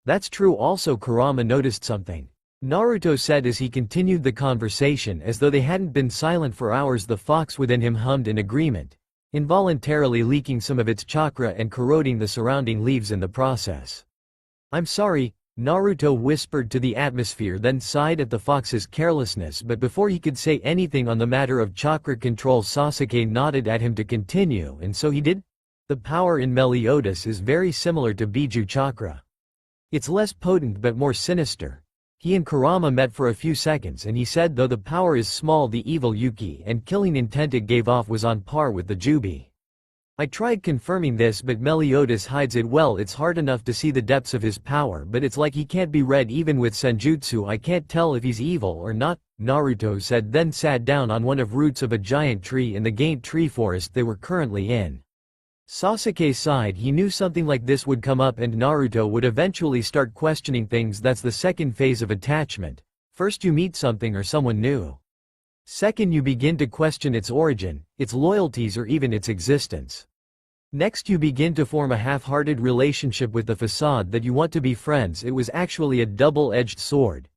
That's true. Also, Kurama noticed something, Naruto said as he continued the conversation as though they hadn't been silent for hours. The fox within him hummed in agreement, involuntarily leaking some of its chakra and corroding the surrounding leaves in the process. I'm sorry, Naruto whispered to the atmosphere, then sighed at the fox's carelessness, but before he could say anything on the matter of chakra control, Sasuke nodded at him to continue, and so he did. The power in Meliodas is very similar to Biju chakra. It's less potent but more sinister. He and Kurama met for a few seconds and he said though the power is small, the evil Yuki and killing intent it gave off was on par with the Jubi. I tried confirming this, but Meliodas hides it well. It's hard enough to see the depths of his power, but it's like he can't be read even with senjutsu. I can't tell if he's evil or not, Naruto said, then sat down on one of roots of a giant tree in the giant tree forest they were currently in. Sasuke sighed. He knew something like this would come up and Naruto would eventually start questioning things. That's the second phase of attachment. First you meet something or someone new. Second you begin to question its origin, its loyalties or even its existence. Next you begin to form a half-hearted relationship with the facade that you want to be friends. It was actually a double-edged sword.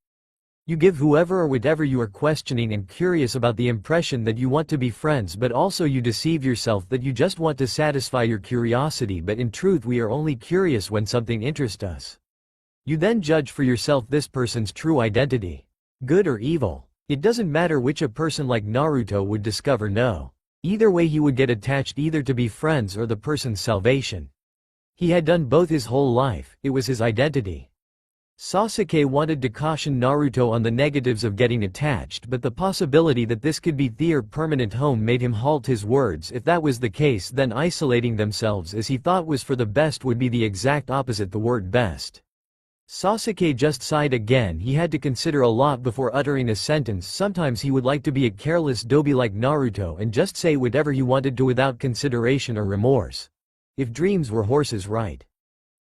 You give whoever or whatever you are questioning and curious about the impression that you want to be friends, but also you deceive yourself that you just want to satisfy your curiosity, but in truth we are only curious when something interests us. You then judge for yourself this person's true identity. Good or evil. It doesn't matter which a person like Naruto would discover. No. Either way he would get attached either to be friends or the person's salvation. He had done both his whole life, it was his identity. Sasuke wanted to caution Naruto on the negatives of getting attached, but the possibility that this could be their permanent home made him halt his words. If that was the case, then isolating themselves as he thought was for the best would be the exact opposite, the word best. Sasuke just sighed again. He had to consider a lot before uttering a sentence. Sometimes he would like to be a careless doby like Naruto and just say whatever he wanted to without consideration or remorse. If dreams were horses, right?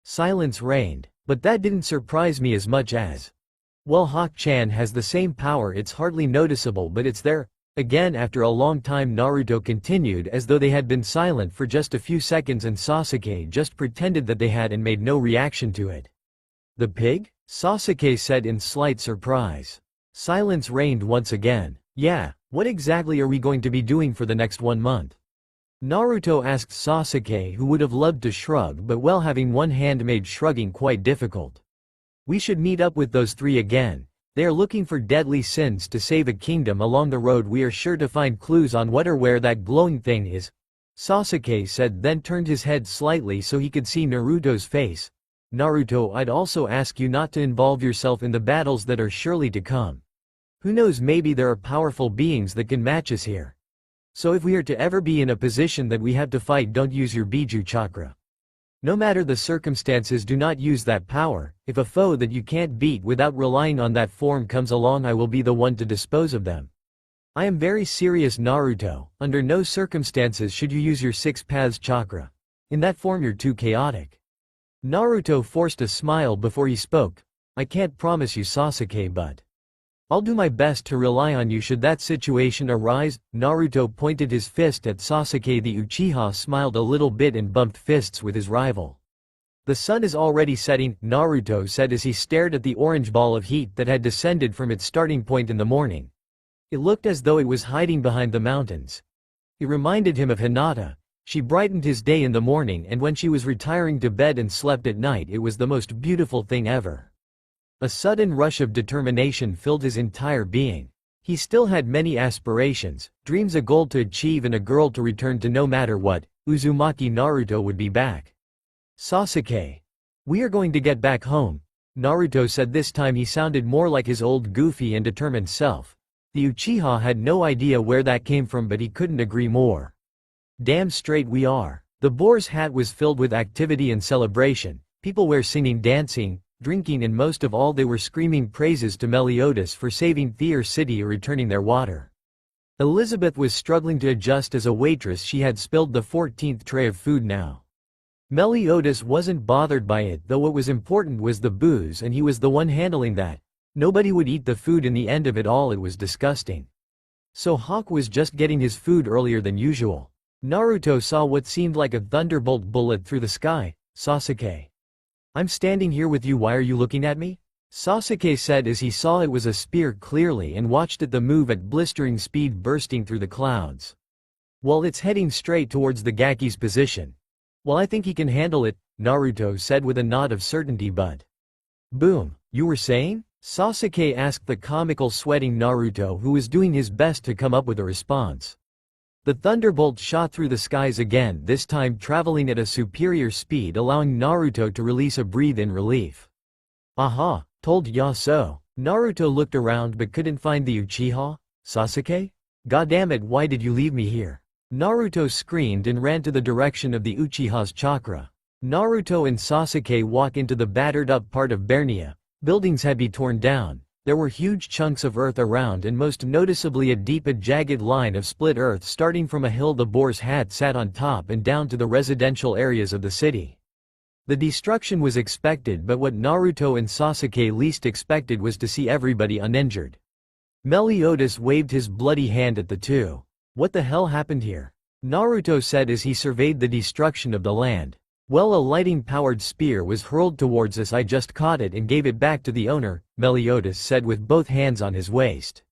Silence reigned, but that didn't surprise me as much as, well, Hawk-chan has the same power. It's hardly noticeable, but it's there. Again after a long time Naruto continued as though they had been silent for just a few seconds and Sasuke just pretended that they had and made no reaction to it. The pig? Sasuke said in slight surprise. Silence reigned once again. Yeah, what exactly are we going to be doing for the next 1 month? Naruto asked Sasuke, who would have loved to shrug, but well, having one hand made shrugging quite difficult. We should meet up with those three again. They are looking for deadly sins to save a kingdom. Along the road we are sure to find clues on what or where that glowing thing is, Sasuke said, then turned his head slightly so he could see Naruto's face. Naruto, I'd also ask you not to involve yourself in the battles that are surely to come. Who knows, maybe there are powerful beings that can match us here. So if we are to ever be in a position that we have to fight, don't use your Biju chakra. No matter the circumstances, do not use that power. If a foe that you can't beat without relying on that form comes along, I will be the one to dispose of them. I am very serious, Naruto. Under no circumstances should you use your 6 paths chakra. In that form you're too chaotic. Naruto forced a smile before he spoke. I can't promise you, Sasuke, but I'll do my best to rely on you should that situation arise. Naruto pointed his fist at Sasuke. The Uchiha smiled a little bit and bumped fists with his rival. The sun is already setting, Naruto said as he stared at the orange ball of heat that had descended from its starting point in the morning. It looked as though it was hiding behind the mountains. It reminded him of Hinata. She brightened his day in the morning, and when she was retiring to bed and slept at night, it was the most beautiful thing ever. A sudden rush of determination filled his entire being. He still had many aspirations, dreams, a goal to achieve and a girl to return to. No matter what, Uzumaki Naruto would be back. Sasuke. We are going to get back home, Naruto said. This time he sounded more like his old goofy and determined self. The Uchiha had no idea where that came from, but he couldn't agree more. Damn straight we are. The boar's hat was filled with activity and celebration. People were singing, dancing, drinking, and most of all they were screaming praises to Meliodas for saving their city or returning their water. Elizabeth was struggling to adjust as a waitress. She had spilled the 14th tray of food now. Meliodas wasn't bothered by it, though what was important was the booze and he was the one handling that. Nobody would eat the food. In the end of it all, it was disgusting. So Hawk was just getting his food earlier than usual. Naruto saw what seemed like a thunderbolt bullet through the sky. Sasuke. I'm standing here with you, why are you looking at me? Sasuke said as he saw it was a spear clearly and watched it move at blistering speed, bursting through the clouds. Well, it's heading straight towards the Gaki's position. Well, I think he can handle it, Naruto said with a nod of certainty. But boom, you were saying? Sasuke asked the comical sweating Naruto, who was doing his best to come up with a response. The thunderbolt shot through the skies again, this time traveling at a superior speed, allowing Naruto to release a breath in relief. Aha, told ya so. Naruto looked around but couldn't find the Uchiha. Sasuke? Goddammit, why did you leave me here? Naruto screamed and ran to the direction of the Uchiha's chakra. Naruto and Sasuke walk into the battered up part of Bernia. Buildings had been torn down. There were huge chunks of earth around, and most noticeably a deep and jagged line of split earth starting from a hill the boar's hat sat on top and down to the residential areas of the city. The destruction was expected, but what Naruto and Sasuke least expected was to see everybody uninjured. Meliodas waved his bloody hand at the two. What the hell happened here? Naruto said as he surveyed the destruction of the land. Well, a lighting-powered spear was hurled towards us. I just caught it and gave it back to the owner, Meliodas said with both hands on his waist.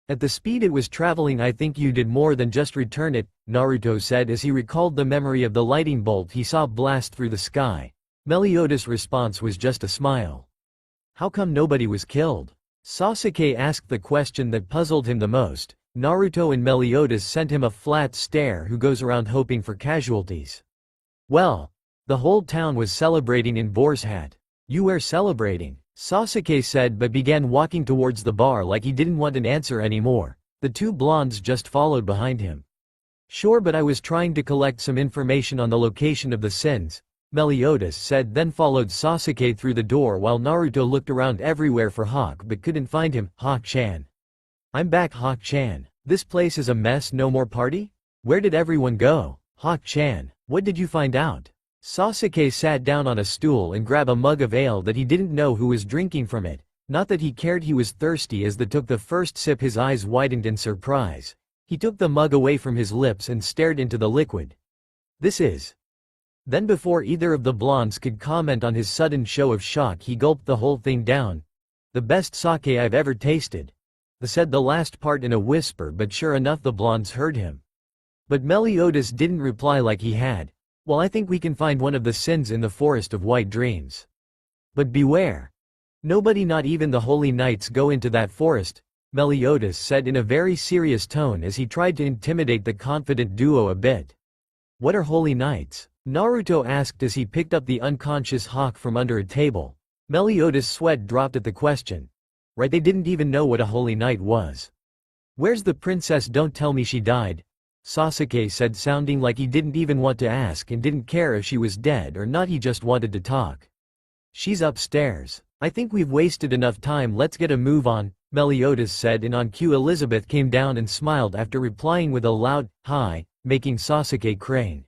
At the speed it was traveling, I think you did more than just return it, Naruto said as he recalled the memory of the lightning bolt he saw blast through the sky. Meliodas' response was just a smile. How come nobody was killed? Sasuke asked the question that puzzled him the most. Naruto and Meliodas sent him a flat stare. Who goes around hoping for casualties? Well, the whole town was celebrating in Boar's Hat. You were celebrating, Sasuke said but began walking towards the bar like he didn't want an answer anymore. The two blondes just followed behind him. Sure, but I was trying to collect some information on the location of the sins, Meliodas said, then followed Sasuke through the door while Naruto looked around everywhere for Hawk but couldn't find him. Hawk-chan. I'm back, Hawk-chan. This place is a mess. No more party? Where did everyone go? Hawk-chan, what did you find out? Sasuke sat down on a stool and grabbed a mug of ale that he didn't know who was drinking from it. Not that he cared, he was thirsty. As they took the first sip his eyes widened in surprise. He took the mug away from his lips and stared into the liquid. This is... Then before either of the blondes could comment on his sudden show of shock, he gulped the whole thing down. The best sake I've ever tasted. He said the last part in a whisper, but sure enough the blondes heard him. But Meliodas didn't reply like he had. Well, I think we can find one of the sins in the forest of white dreams. But beware. Nobody, not even the holy knights, go into that forest, Meliodas said in a very serious tone as he tried to intimidate the confident duo a bit. What are holy knights? Naruto asked as he picked up the unconscious Hawk from under a table. Meliodas' sweat dropped at the question. Right, they didn't even know what a holy knight was. Where's the princess? Don't tell me she died, Sasuke said, sounding like he didn't even want to ask and didn't care if she was dead or not, he just wanted to talk. She's upstairs. I think we've wasted enough time, let's get a move on, Meliodas said, and on cue Elizabeth came down and smiled after replying with a loud, hi, making Sasuke crane.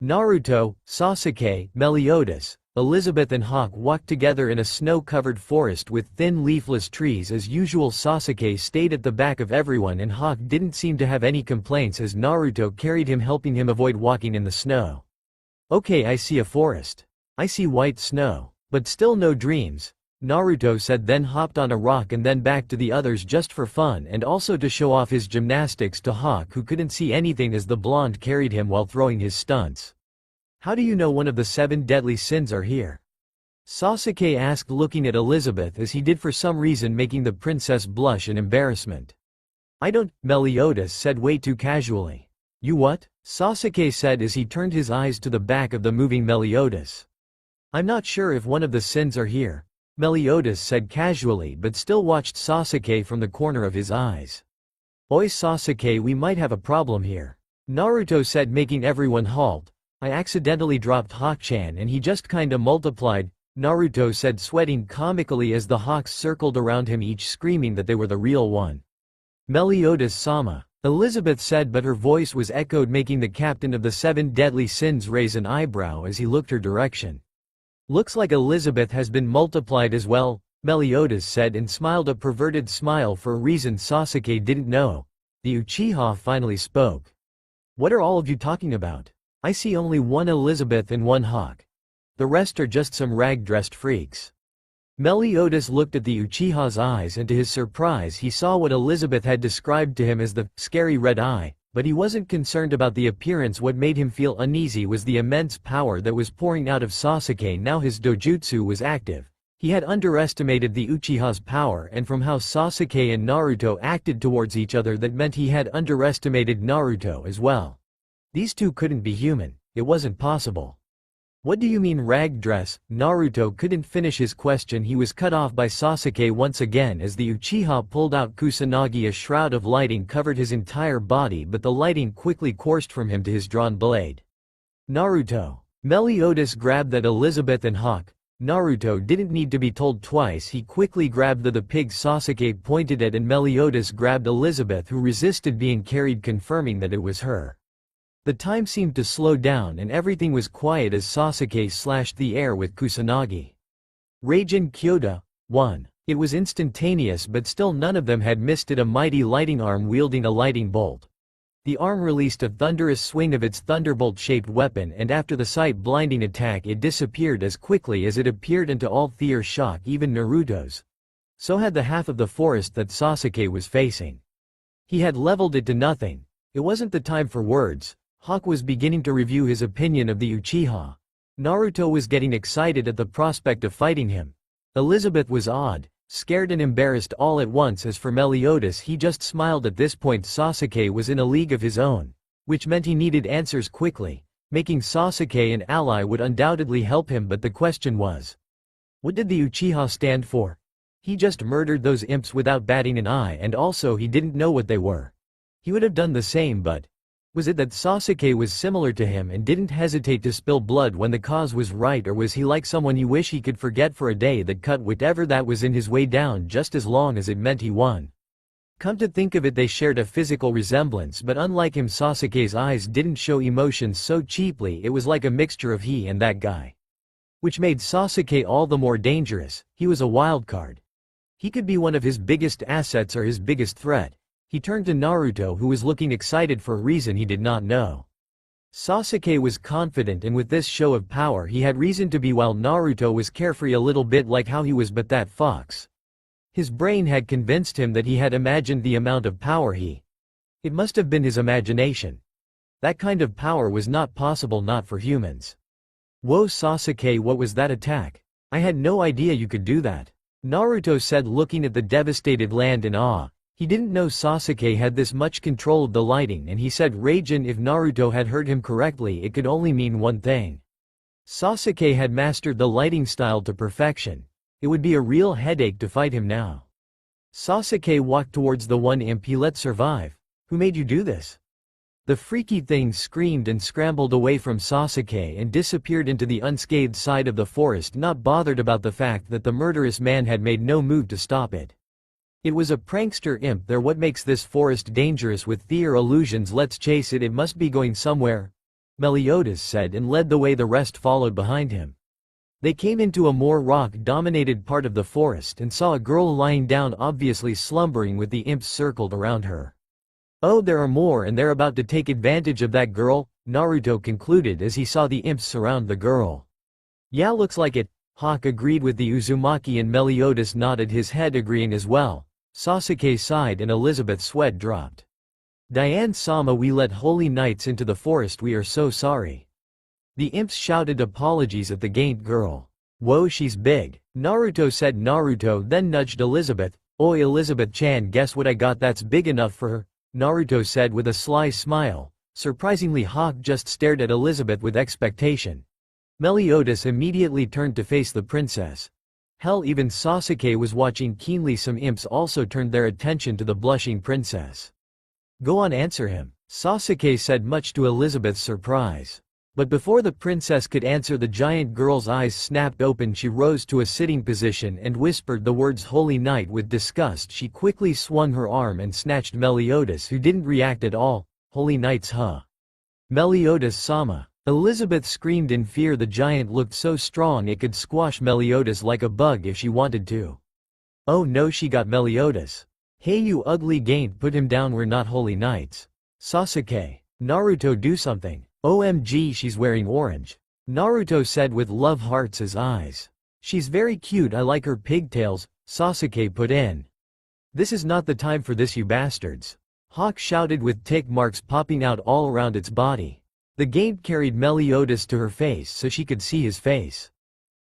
Naruto, Sasuke, Meliodas, Elizabeth and Hawk walked together in a snow-covered forest with thin leafless trees. As usual, Sasuke stayed at the back of everyone and Hawk didn't seem to have any complaints as Naruto carried him, helping him avoid walking in the snow. Okay, I see a forest. I see white snow. But still no dreams, Naruto said, then hopped on a rock and then back to the others just for fun and also to show off his gymnastics to Hawk, who couldn't see anything as the blonde carried him while throwing his stunts. How do you know one of the 7 deadly sins are here? Sasuke asked, looking at Elizabeth as he did for some reason, making the princess blush in embarrassment. I don't, Meliodas said way too casually. You what? Sasuke said as he turned his eyes to the back of the moving Meliodas. I'm not sure if one of the sins are here, Meliodas said casually, but still watched Sasuke from the corner of his eyes. Oi Sasuke, we might have a problem here, Naruto said, making everyone halt. I accidentally dropped Hawk-chan and he just kinda multiplied, Naruto said, sweating comically as the hawks circled around him, each screaming that they were the real one. Meliodas-sama, Elizabeth said, but her voice was echoed, making the captain of the 7 deadly sins raise an eyebrow as he looked her direction. Looks like Elizabeth has been multiplied as well, Meliodas said, and smiled a perverted smile for a reason Sasuke didn't know. The Uchiha finally spoke. What are all of you talking about? I see only one Elizabeth and one Hawk. The rest are just some rag-dressed freaks. Meliodas looked at the Uchiha's eyes and to his surprise he saw what Elizabeth had described to him as the scary red eye, but he wasn't concerned about the appearance. What made him feel uneasy was the immense power that was pouring out of Sasuke now his dojutsu was active. He had underestimated the Uchiha's power, and from how Sasuke and Naruto acted towards each other, that meant he had underestimated Naruto as well. These two couldn't be human, it wasn't possible. What do you mean rag dress? Naruto couldn't finish his question. He was cut off by Sasuke once again as the Uchiha pulled out Kusanagi. A shroud of lighting covered his entire body, but the lighting quickly coursed from him to his drawn blade. Naruto. Meliodas grabbed that Elizabeth and Hawk. Naruto didn't need to be told twice. He quickly grabbed the pig Sasuke pointed at, and Meliodas grabbed Elizabeth, who resisted being carried, confirming that it was her. The time seemed to slow down and everything was quiet as Sasuke slashed the air with Kusanagi. Raijin Kyoto 1. It was instantaneous, but still none of them had missed it. A mighty lighting arm wielding a lighting bolt. The arm released a thunderous swing of its thunderbolt-shaped weapon, and after the sight-blinding attack it disappeared as quickly as it appeared, and to all Thea's shock, even Naruto's. So had the half of the forest that Sasuke was facing. He had leveled it to nothing. It wasn't the time for words. Hawk was beginning to review his opinion of the Uchiha. Naruto was getting excited at the prospect of fighting him. Elizabeth was awed, scared and embarrassed all at once. As for Meliodas, he just smiled. At this point Sasuke was in a league of his own, which meant he needed answers quickly. Making Sasuke an ally would undoubtedly help him, but the question was, what did the Uchiha stand for? He just murdered those imps without batting an eye, and also he didn't know what they were. He would have done the same, but was it that Sasuke was similar to him and didn't hesitate to spill blood when the cause was right, or was he like someone he wished he could forget for a day that cut whatever that was in his way down just as long as it meant he won? Come to think of it, they shared a physical resemblance, but unlike him, Sasuke's eyes didn't show emotions so cheaply. It was like a mixture of he and that guy, which made Sasuke all the more dangerous. He was a wild card. He could be one of his biggest assets or his biggest threat. He turned to Naruto, who was looking excited for a reason he did not know. Sasuke was confident, and with this show of power he had reason to be, while Naruto was carefree, a little bit like how he was but that fox. His brain had convinced him that he had imagined the amount of power It must have been his imagination. That kind of power was not possible, not for humans. Whoa Sasuke, what was that attack? I had no idea you could do that, Naruto said, looking at the devastated land in awe. He didn't know Sasuke had this much control of the lighting, and he said Raijin. If Naruto had heard him correctly, it could only mean one thing. Sasuke had mastered the lighting style to perfection. It would be a real headache to fight him now. Sasuke walked towards the one imp he let survive. Who made you do this? The freaky thing screamed and scrambled away from Sasuke and disappeared into the unscathed side of the forest, not bothered about the fact that the murderous man had made no move to stop it. It was a prankster imp there. What makes this forest dangerous with their illusions? Let's chase it, it must be going somewhere, Meliodas said, and led the way. The rest followed behind him. They came into a more rock-dominated part of the forest and saw a girl lying down, obviously slumbering, with the imps circled around her. Oh, there are more, and they're about to take advantage of that girl, Naruto concluded as he saw the imps surround the girl. Yeah, looks like it, Hawk agreed with the Uzumaki, and Meliodas nodded his head, agreeing as well. Sasuke sighed and Elizabeth's sweat dropped. Diane-sama, we let holy knights into the forest, we are so sorry. The imps shouted apologies at the gained girl. Whoa, she's big, Naruto said. Naruto then nudged Elizabeth. Oi Elizabeth-chan, guess what I got that's big enough for her, Naruto said with a sly smile. Surprisingly, Hawk just stared at Elizabeth with expectation. Meliodas immediately turned to face the princess. Hell, even Sasuke was watching keenly. Some imps also turned their attention to the blushing princess. Go on, answer him, Sasuke said, much to Elizabeth's surprise. But before the princess could answer, the giant girl's eyes snapped open. She rose to a sitting position and whispered the words Holy Knight with disgust. She quickly swung her arm and snatched Meliodas, who didn't react at all. Holy Knights, huh? Meliodas-sama. Elizabeth screamed in fear. The giant looked so strong it could squash Meliodas like a bug if she wanted to. Oh no, she got Meliodas. Hey you ugly gaint, put him down, we're not holy knights. Sasuke. Naruto, do something. OMG, she's wearing orange, Naruto said with love hearts as eyes. She's very cute, I like her pigtails, Sasuke put in. This is not the time for this, you bastards, Hawk shouted with tick marks popping out all around its body. The gaint carried Meliodas to her face so she could see his face.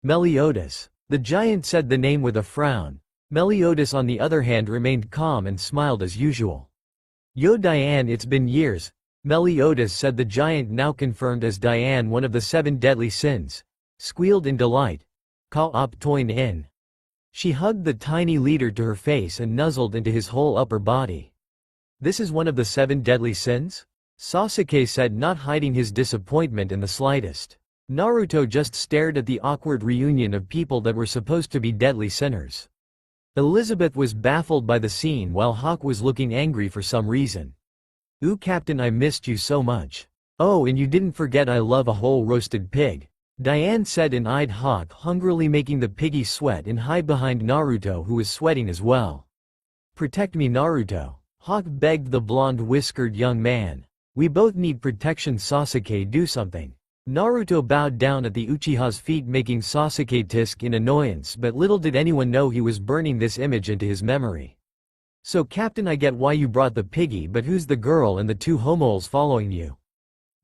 Meliodas. The giant said the name with a frown. Meliodas on the other hand remained calm and smiled as usual. Yo Diane, it's been years, Meliodas said. The giant, now confirmed as Diane, one of the 7 deadly sins, squealed in delight. Ka op toin in. She hugged the tiny leader to her face and nuzzled into his whole upper body. This is one of the 7 deadly sins? Sasuke said, not hiding his disappointment in the slightest. Naruto just stared at the awkward reunion of people that were supposed to be deadly sinners. Elizabeth was baffled by the scene while Hawk was looking angry for some reason. Ooh Captain, I missed you so much. Oh, and you didn't forget I love a whole roasted pig, Diane said and eyed Hawk hungrily, making the piggy sweat and hide behind Naruto, who was sweating as well. Protect me Naruto, Hawk begged the blonde-whiskered young man. We both need protection, Sasuke, do something. Naruto bowed down at the Uchiha's feet, making Sasuke tisk in annoyance, but little did anyone know he was burning this image into his memory. So Captain, I get why you brought the piggy, but who's the girl and the two homoles following you?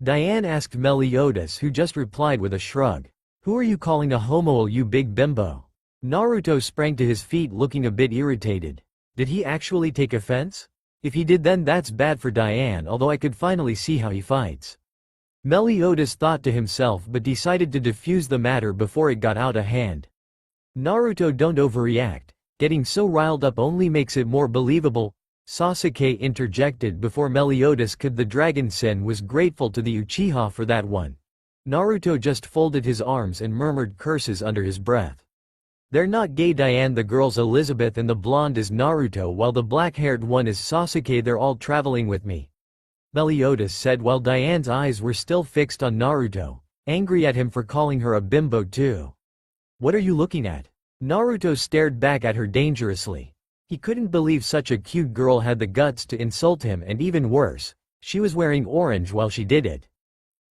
Diane asked Meliodas, who just replied with a shrug. Who are you calling a homole, you big bimbo? Naruto sprang to his feet looking a bit irritated. Did he actually take offense? If he did, then that's bad for Diane, although I could finally see how he fights. Meliodas thought to himself, but decided to defuse the matter before it got out of hand. Naruto, don't overreact. Getting so riled up only makes it more believable, Sasuke interjected before Meliodas could. The Dragon Sin was grateful to the Uchiha for that one. Naruto just folded his arms and murmured curses under his breath. They're not gay, Diane. The girl's Elizabeth and the blonde is Naruto, while the black-haired one is Sasuke. They're all traveling with me, Meliodas said while Diane's eyes were still fixed on Naruto, angry at him for calling her a bimbo too. What are you looking at? Naruto stared back at her dangerously. He couldn't believe such a cute girl had the guts to insult him, and even worse, she was wearing orange while she did it.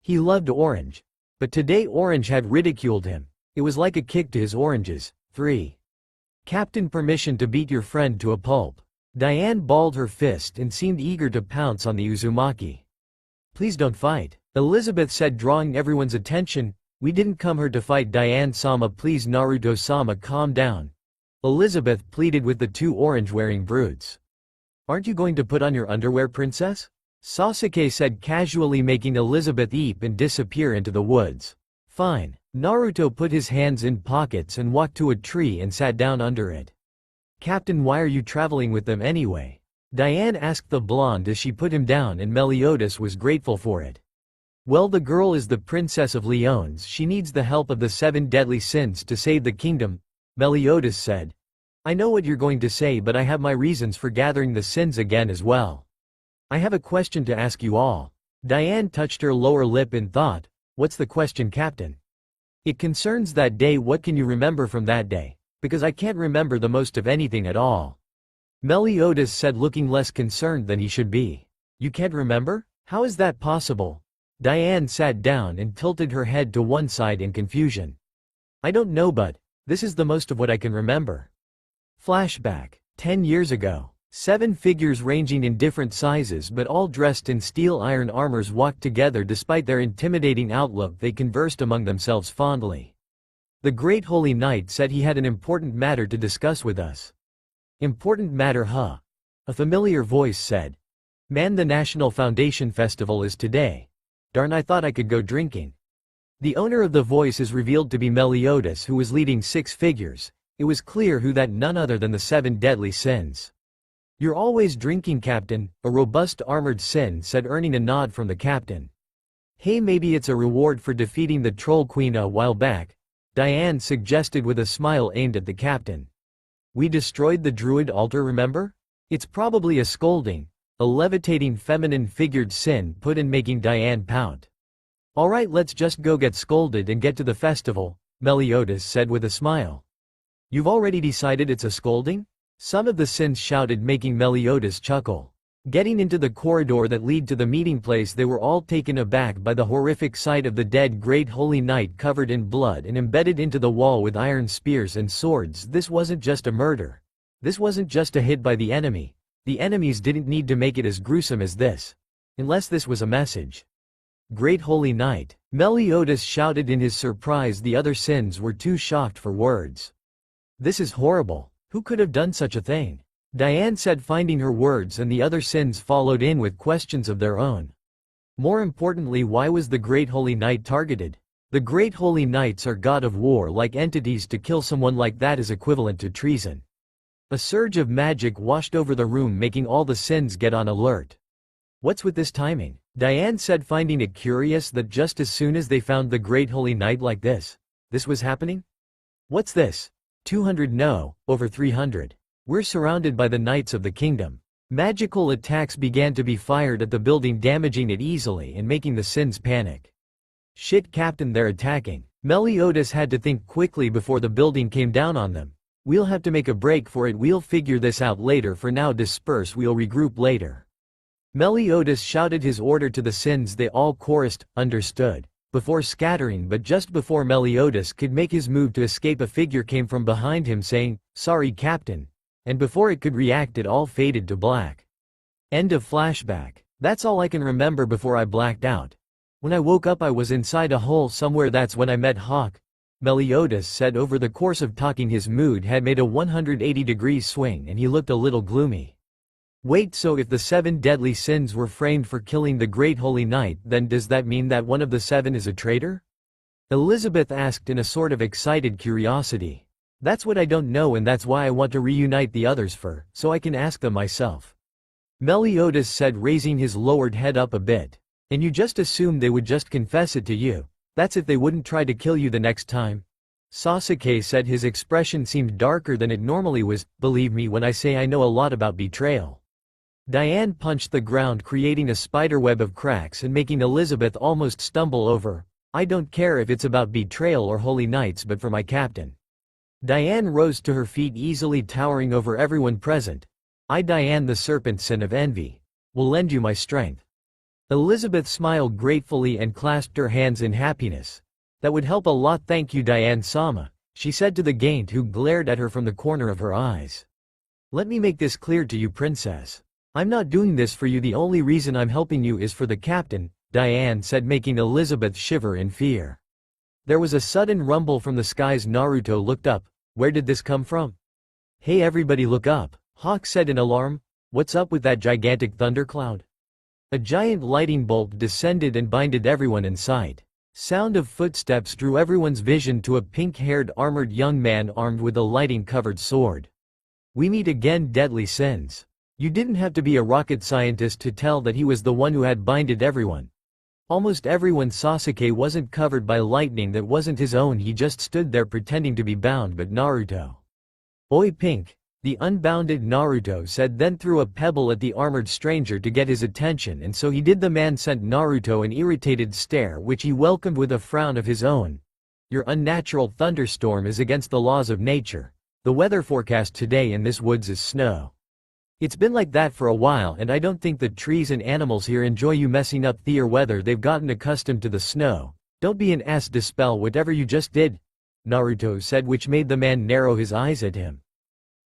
He loved orange. But today orange had ridiculed him. It was like a kick to his oranges. 3. Captain, permission to beat your friend to a pulp. Diane balled her fist and seemed eager to pounce on the Uzumaki. Please don't fight, Elizabeth said, drawing everyone's attention. We didn't come here to fight, Diane-sama. Please, Naruto-sama, calm down, Elizabeth pleaded with the two orange-wearing brutes. Aren't you going to put on your underwear, princess? Sasuke said casually, making Elizabeth eep and disappear into the woods. Fine. Naruto put his hands in pockets and walked to a tree and sat down under it. Captain, why are you traveling with them anyway? Diane asked the blonde as she put him down, and Meliodas was grateful for it. Well, the girl is the Princess of Leones. She needs the help of the 7 deadly sins to save the kingdom, Meliodas said. I know what you're going to say, but I have my reasons for gathering the sins again as well. I have a question to ask you all. Diane touched her lower lip in thought. What's the question, Captain? It concerns that day. What can you remember from that day? Because I can't remember the most of anything at all, Meliodas said, looking less concerned than he should be. You can't remember? How is that possible? Diane sat down and tilted her head to one side in confusion. I don't know, but this is the most of what I can remember. Flashback. 10 years ago. 7 figures ranging in different sizes but all dressed in steel iron armors walked together. Despite their intimidating outlook, they conversed among themselves fondly. The Great Holy Knight said he had an important matter to discuss with us. Important matter, huh? A familiar voice said. Man, the National Foundation Festival is today. Darn, I thought I could go drinking. The owner of the voice is revealed to be Meliodas, who was leading 6 figures. It was clear who that, none other than the 7 deadly sins. You're always drinking, Captain, a robust armored sin said, earning a nod from the captain. Hey, maybe it's a reward for defeating the Troll Queen a while back, Diane suggested with a smile aimed at the captain. We destroyed the druid altar, remember? It's probably a scolding, a levitating feminine figured sin put in, making Diane pout. Alright, let's just go get scolded and get to the festival, Meliodas said with a smile. You've already decided it's a scolding? Some of the sins shouted, making Meliodas chuckle. Getting into the corridor that led to the meeting place, they were all taken aback by the horrific sight of the dead Great Holy Knight covered in blood and embedded into the wall with iron spears and swords. This wasn't just a murder. This wasn't just a hit by the enemy. The enemies didn't need to make it as gruesome as this. Unless this was a message. Great Holy Knight, Meliodas shouted in his surprise. The other sins were too shocked for words. This is horrible. Who could have done such a thing? Diane said, finding her words, and the other sins followed in with questions of their own. More importantly, why was the Great Holy Knight targeted? The Great Holy Knights are god of war-like entities. To kill someone like that is equivalent to treason. A surge of magic washed over the room, making all the sins get on alert. What's with this timing? Diane said, finding it curious that just as soon as they found the Great Holy Knight like this was happening? What's this? 200? No, over 300. We're surrounded by the Knights of the Kingdom. Magical attacks began to be fired at the building, damaging it easily and making the sins panic. Shit, Captain, they're attacking. Meliodas had to think quickly before the building came down on them. We'll have to make a break for it. We'll figure this out later. For now disperse, we'll regroup later. Meliodas shouted his order to the Sins. They all chorused, understood, before scattering. But just before Meliodas could make his move to escape, a figure came from behind him saying, "Sorry, Captain." And before it could react, it all faded to black. End of flashback. That's all I can remember before I blacked out. When I woke up I was inside a hole somewhere. That's when I met Hawk. Meliodas said. Over the course of talking his mood had made a 180-degree swing and he looked a little gloomy. Wait, so if the 7 deadly sins were framed for killing the great holy knight, then does that mean that one of the 7 is a traitor? Elizabeth asked in a sort of excited curiosity. That's what I don't know, and that's why I want to reunite the others so I can ask them myself. Meliodas said, raising his lowered head up a bit. And you just assumed they would just confess it to you? That's if they wouldn't try to kill you the next time? Sasuke said. His expression seemed darker than it normally was. Believe me when I say I know a lot about betrayal. Diane punched the ground, creating a spiderweb of cracks and making Elizabeth almost stumble over. I don't care if it's about betrayal or holy knights, but for my captain. Diane rose to her feet, easily towering over everyone present. I, Diane, the serpent sin of envy, will lend you my strength. Elizabeth smiled gratefully and clasped her hands in happiness. That would help a lot. Thank you, Diane-sama, she said to the Gaint, who glared at her from the corner of her eyes. Let me make this clear to you, princess. I'm not doing this for you. The only reason I'm helping you is for the captain, Diane said, making Elizabeth shiver in fear. There was a sudden rumble from the skies. Naruto looked up. Where did this come from? Hey everybody, look up, Hawk said in alarm. What's up with that gigantic thundercloud? A giant lightning bolt descended and blinded everyone in sight. Sound of footsteps drew everyone's vision to a pink-haired armored young man armed with a lightning-covered sword. We meet again, deadly sins. You didn't have to be a rocket scientist to tell that he was the one who had blinded everyone. Almost everyone. Sasuke wasn't covered by lightning that wasn't his own. He just stood there pretending to be bound. But Naruto. Oi, Pink, the unbounded Naruto said, then threw a pebble at the armored stranger to get his attention, and so he did. The man sent Naruto an irritated stare which he welcomed with a frown of his own. Your unnatural thunderstorm is against the laws of nature. The weather forecast today in this woods is snow. It's been like that for a while, and I don't think the trees and animals here enjoy you messing up their weather. They've gotten accustomed to the snow. Don't be an ass. Dispel whatever you just did, Naruto said, which made the man narrow his eyes at him.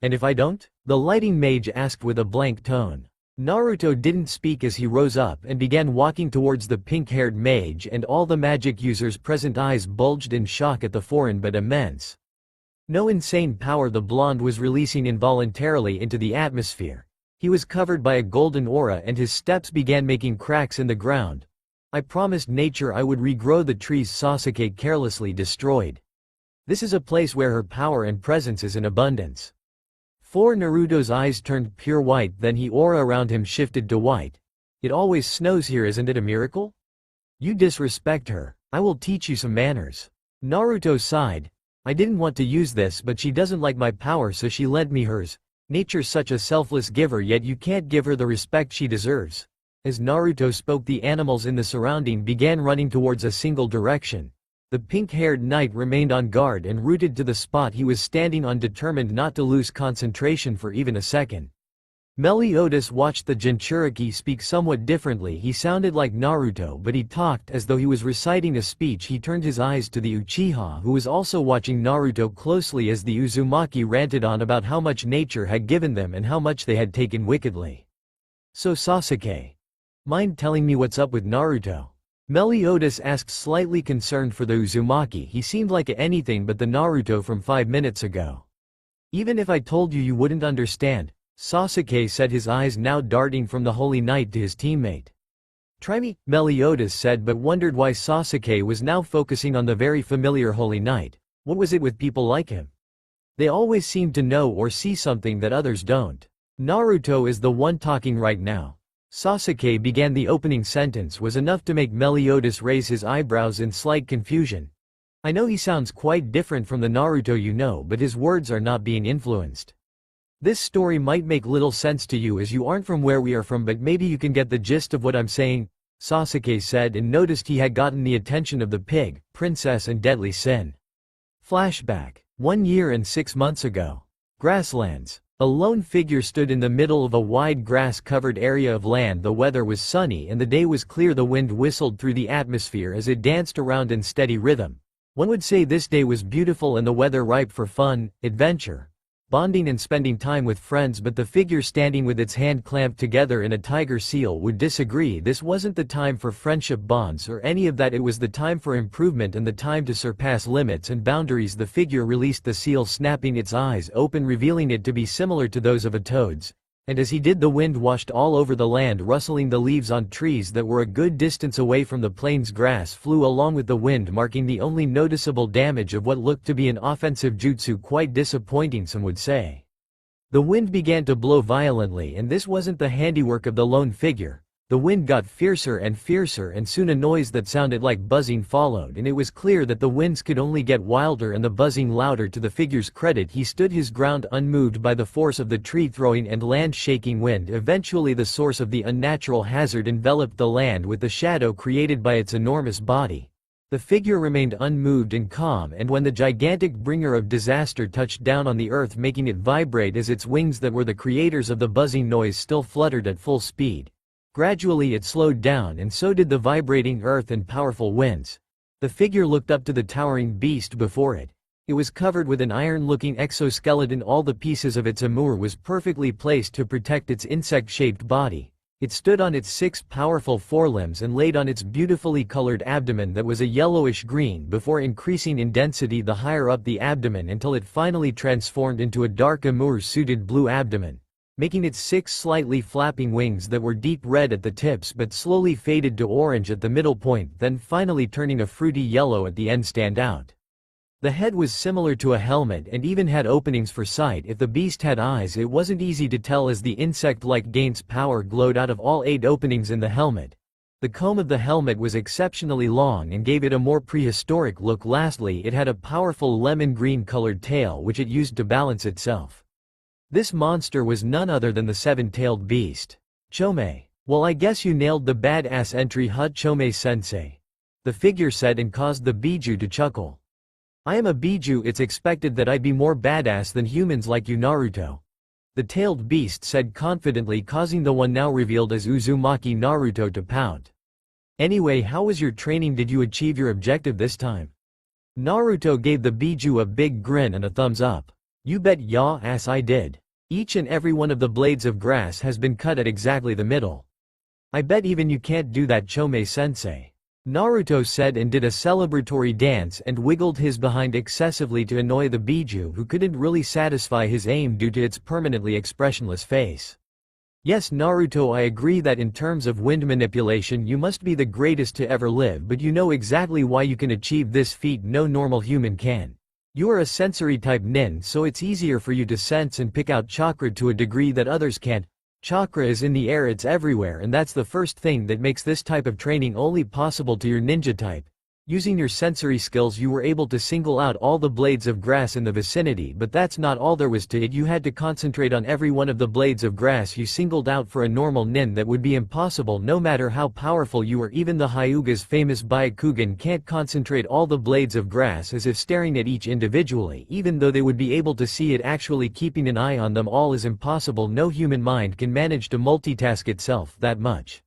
And if I don't? The lighting mage asked with a blank tone. Naruto didn't speak as he rose up and began walking towards the pink-haired mage, and all the magic users' present eyes bulged in shock at the foreign but immense. No insane power the blonde was releasing involuntarily into the atmosphere. He was covered by a golden aura and his steps began making cracks in the ground. I promised nature I would regrow the trees. Sasuke carelessly destroyed. This is a place where her power and presence is in abundance. Naruto's eyes turned pure white, then the aura around him shifted to white. It always snows here, isn't it a miracle? You disrespect her. I will teach you some manners. Naruto sighed. I didn't want to use this, but she doesn't like my power, so she lent me hers. Nature's such a selfless giver, yet you can't give her the respect she deserves. As Naruto spoke, the animals in the surrounding began running towards a single direction. The pink-haired knight remained on guard and rooted to the spot he was standing on, determined not to lose concentration for even a second. Meliodas watched the Jinchuriki speak somewhat differently. He sounded like Naruto, but he talked as though he was reciting a speech. He turned his eyes to the Uchiha, who was also watching Naruto closely as the Uzumaki ranted on about how much nature had given them and how much they had taken wickedly. So Sasuke, mind telling me what's up with Naruto? Meliodas asked, slightly concerned for the Uzumaki. He seemed like anything but the Naruto from 5 minutes ago. Even if I told you, you wouldn't understand, Sasuke said, his eyes now darting from the holy knight to his teammate. Try me, Meliodas said, but wondered why Sasuke was now focusing on the very familiar holy knight. What was it with people like him? They always seem to know or see something that others don't. Naruto is the one talking right now. Sasuke began. The opening sentence was enough to make Meliodas raise his eyebrows in slight confusion. I know he sounds quite different from the Naruto you know, but his words are not being influenced. This story might make little sense to you as you aren't from where we are from, but maybe you can get the gist of what I'm saying, Sasuke said, and noticed he had gotten the attention of the pig, princess and deadly sin. Flashback. 1 year and 6 months ago. Grasslands. A lone figure stood in the middle of a wide grass-covered area of land. The weather was sunny and the day was clear. The wind whistled through the atmosphere as it danced around in steady rhythm. One would say this day was beautiful and the weather ripe for fun, adventure, bonding and spending time with friends, but the figure standing with its hand clamped together in a tiger seal would disagree. This wasn't the time for friendship bonds or any of that. It was the time for improvement and the time to surpass limits and boundaries. The figure released the seal, snapping its eyes open, revealing it to be similar to those of a toad's. And as he did, the wind washed all over the land, rustling the leaves on trees that were a good distance away from the plains. Grass flew along with the wind, marking the only noticeable damage of what looked to be an offensive jutsu. Quite disappointing, some would say. The wind began to blow violently, and this wasn't the handiwork of the lone figure. The wind got fiercer, and soon a noise that sounded like buzzing followed, and it was clear that the winds could only get wilder and the buzzing louder. To the figure's credit, he stood his ground, unmoved by the force of the tree-throwing and land-shaking wind. Eventually the source of the unnatural hazard enveloped the land with the shadow created by its enormous body. The figure remained unmoved and calm, and when the gigantic bringer of disaster touched down on the earth, making it vibrate as its wings that were the creators of the buzzing noise still fluttered at full speed. Gradually it slowed down, and so did the vibrating earth and powerful winds. The figure looked up to the towering beast before it. It was covered with an iron-looking exoskeleton. All the pieces of its armor was perfectly placed to protect its insect-shaped body. It stood on its 6 powerful forelimbs and laid on its beautifully colored abdomen that was a yellowish green before increasing in density the higher up the abdomen until it finally transformed into a dark armor-suited blue abdomen, making its 6 slightly flapping wings that were deep red at the tips but slowly faded to orange at the middle point, then finally turning a fruity yellow at the end stand out. The head was similar to a helmet and even had openings for sight. If the beast had eyes, it wasn't easy to tell as the insect-like gains power glowed out of all 8 openings in the helmet. The comb of the helmet was exceptionally long and gave it a more prehistoric look. Lastly, it had a powerful lemon-green colored tail which it used to balance itself. This monster was none other than the 7-tailed beast. Chome. Well, I guess you nailed the badass entry, Chome-sensei. The figure said, and caused the Biju to chuckle. I am a Biju, it's expected that I'd be more badass than humans like you, Naruto. The tailed beast said confidently, causing the one now revealed as Uzumaki Naruto to pout. Anyway, how was your training? Did you achieve your objective this time? Naruto gave the Biju a big grin and a thumbs up. You bet ya ass I did. Each and every one of the blades of grass has been cut at exactly the middle. I bet even you can't do that, Chome-sensei. Naruto said, and did a celebratory dance and wiggled his behind excessively to annoy the Biju, who couldn't really satisfy his aim due to its permanently expressionless face. Yes, Naruto, I agree that in terms of wind manipulation you must be the greatest to ever live, but you know exactly why you can achieve this feat no normal human can. You are a sensory-type nin, so it's easier for you to sense and pick out chakra to a degree that others can't. Chakra is in the air, it's everywhere, and that's the first thing that makes this type of training only possible to your ninja type. Using your sensory skills you were able to single out all the blades of grass in the vicinity, but that's not all there was to it. You had to concentrate on every one of the blades of grass you singled out. For a normal nin that would be impossible no matter how powerful you are. Even the Hyuga's famous Byakugan can't concentrate all the blades of grass as if staring at each individually, even though they would be able to see it. Actually keeping an eye on them all is impossible. No human mind can manage to multitask itself that much.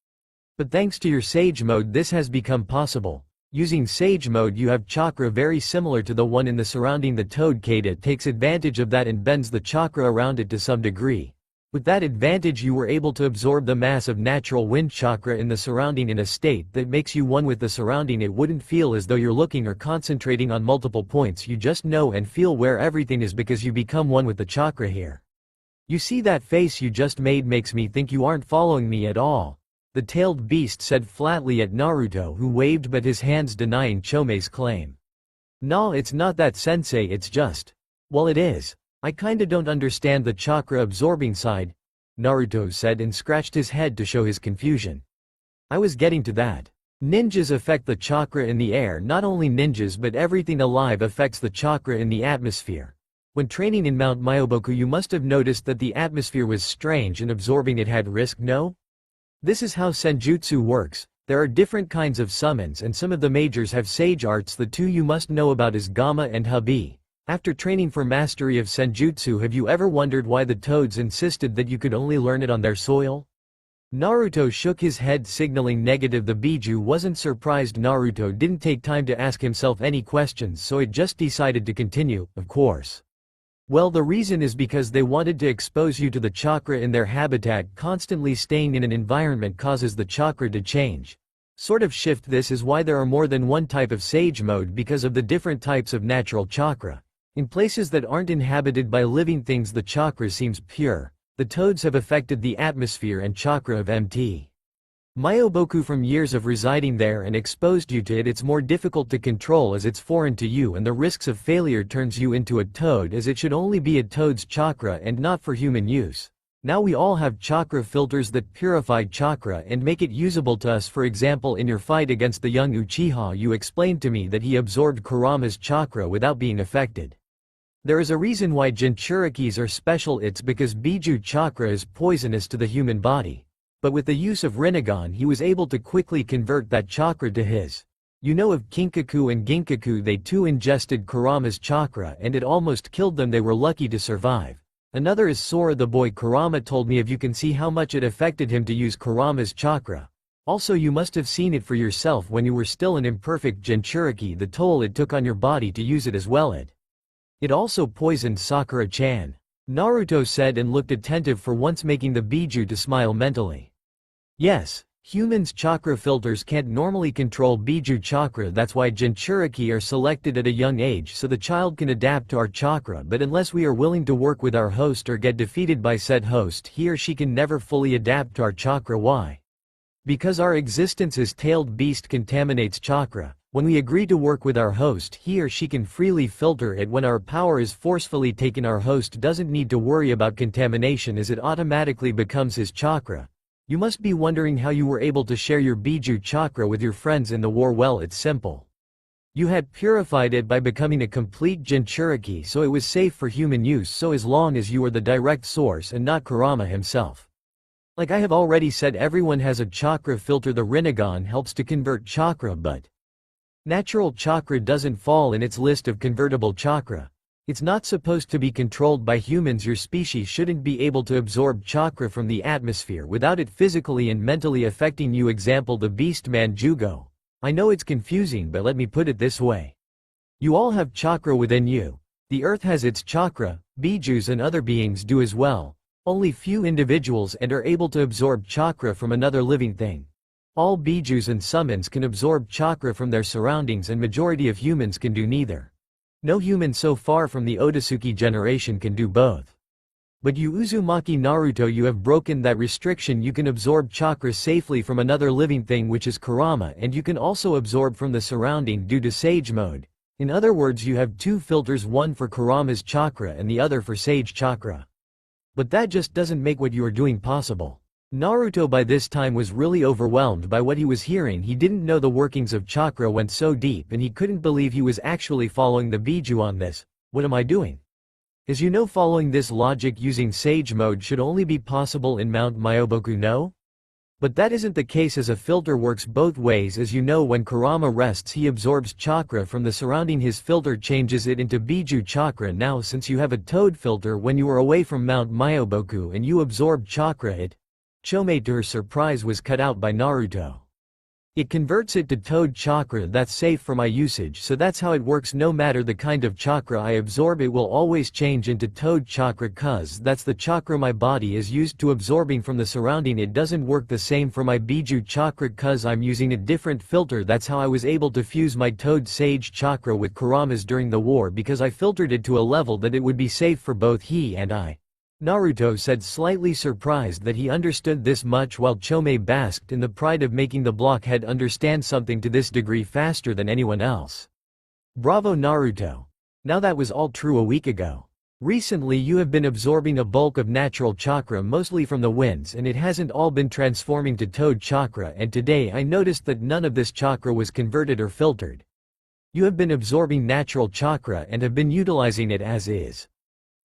But thanks to your Sage mode this has become possible. Using Sage mode you have chakra very similar to the one in the surrounding the toad. Kada takes advantage of that and bends the chakra around it to some degree. With that advantage you were able to absorb the mass of natural wind chakra in the surrounding in a state that makes you one with the surrounding. It wouldn't feel as though you're looking or concentrating on multiple points, you just know and feel where everything is because you become one with the chakra here. You see that face you just made makes me think you aren't following me at all. The tailed beast said flatly at Naruto, who waved but his hands denying Chome's claim. Nah, it's not that, sensei, it's just… well, it is. I kinda don't understand the chakra absorbing side, Naruto said and scratched his head to show his confusion. I was getting to that. Ninjas affect the chakra in the air. Not only ninjas but everything alive affects the chakra in the atmosphere. When training in Mount Myoboku you must have noticed that the atmosphere was strange and absorbing it had risk, no? This is how senjutsu works. There are different kinds of summons and some of the majors have sage arts. The two you must know about is Gamma and Habi. After training for mastery of senjutsu, have you ever wondered why the toads insisted that you could only learn it on their soil? Naruto shook his head, signaling negative. The Biju wasn't surprised. Naruto didn't take time to ask himself any questions, so it just decided to continue, of course. Well, the reason is because they wanted to expose you to the chakra in their habitat. Constantly staying in an environment causes the chakra to change. Sort of shift. This is why there are more than one type of sage mode, because of the different types of natural chakra. In places that aren't inhabited by living things, the chakra seems pure. The toads have affected the atmosphere and chakra of Mt. Myoboku from years of residing there and exposed you to it. It's more difficult to control as it's foreign to you, and the risks of failure turns you into a toad, as it should only be a toad's chakra and not for human use. Now we all have chakra filters that purify chakra and make it usable to us. For example, in your fight against the young Uchiha, you explained to me that he absorbed Kurama's chakra without being affected. There is a reason why Jinchurikis are special. It's because Biju chakra is poisonous to the human body. But with the use of Rinnegan, he was able to quickly convert that chakra to his. You know of Kinkaku and Ginkaku, they too ingested Kurama's chakra and it almost killed them. They were lucky to survive. Another is Sora the boy Kurama told me of. You can see how much it affected him to use Kurama's chakra. Also, you must have seen it for yourself when you were still an imperfect Jinchuriki, the toll it took on your body to use it as well. It also poisoned Sakura-chan. Naruto said and looked attentive for once, making the Biju to smile mentally. Yes, humans' chakra filters can't normally control Biju chakra. That's why Jinchuriki are selected at a young age, so the child can adapt to our chakra. But unless we are willing to work with our host or get defeated by said host, he or she can never fully adapt to our chakra. Why? Because our existence as tailed beast contaminates chakra. When we agree to work with our host, he or she can freely filter it. When our power is forcefully taken, our host doesn't need to worry about contamination, as it automatically becomes his chakra. You must be wondering how you were able to share your Biju chakra with your friends in the war. Well, it's simple. You had purified it by becoming a complete Jinchuriki, so it was safe for human use, so as long as you are the direct source and not Kurama himself. Like I have already said, everyone has a chakra filter. The Rinnegan helps to convert chakra, but natural chakra doesn't fall in its list of convertible chakra. It's not supposed to be controlled by humans. Your species shouldn't be able to absorb chakra from the atmosphere without it physically and mentally affecting you. Example, the Beastman Jugo. I know it's confusing, but let me put it this way. You all have chakra within you. The earth has its chakra, Bijus and other beings do as well. Only few individuals and are able to absorb chakra from another living thing. All Bijus and summons can absorb chakra from their surroundings, and majority of humans can do neither. No human so far from the Otsutsuki generation can do both. But you Uzumaki Naruto, you have broken that restriction. You can absorb chakra safely from another living thing, which is Kurama, and you can also absorb from the surrounding due to Sage mode. In other words, you have two filters, one for Kurama's chakra and the other for Sage chakra. But that just doesn't make what you are doing possible. Naruto by this time was really overwhelmed by what he was hearing. He didn't know the workings of chakra went so deep, and he couldn't believe he was actually following the Biju on this. What am I doing? As you know, following this logic using Sage mode should only be possible in Mount Myoboku, no? But that isn't the case, as a filter works both ways. As you know, when Kurama rests, he absorbs chakra from the surrounding. His filter changes it into Biju chakra. Now, since you have a toad filter, when you are away from Mount Myoboku and you absorb chakra, it Chome, to her surprise, was cut out by Naruto. It converts it to toad chakra. That's safe for my usage, so that's how it works. No matter the kind of chakra I absorb, it will always change into toad chakra, cause that's the chakra my body is used to absorbing from the surrounding. It doesn't work the same for my Biju chakra cause I'm using a different filter. That's how I was able to fuse my toad Sage chakra with Kurama's during the war, because I filtered it to a level that it would be safe for both he and I. Naruto said, slightly surprised that he understood this much, while Chome basked in the pride of making the blockhead understand something to this degree faster than anyone else. Bravo, Naruto. Now that was all true a week ago. Recently you have been absorbing a bulk of natural chakra, mostly from the winds, and it hasn't all been transforming to toad chakra, and today I noticed that none of this chakra was converted or filtered. You have been absorbing natural chakra and have been utilizing it as is.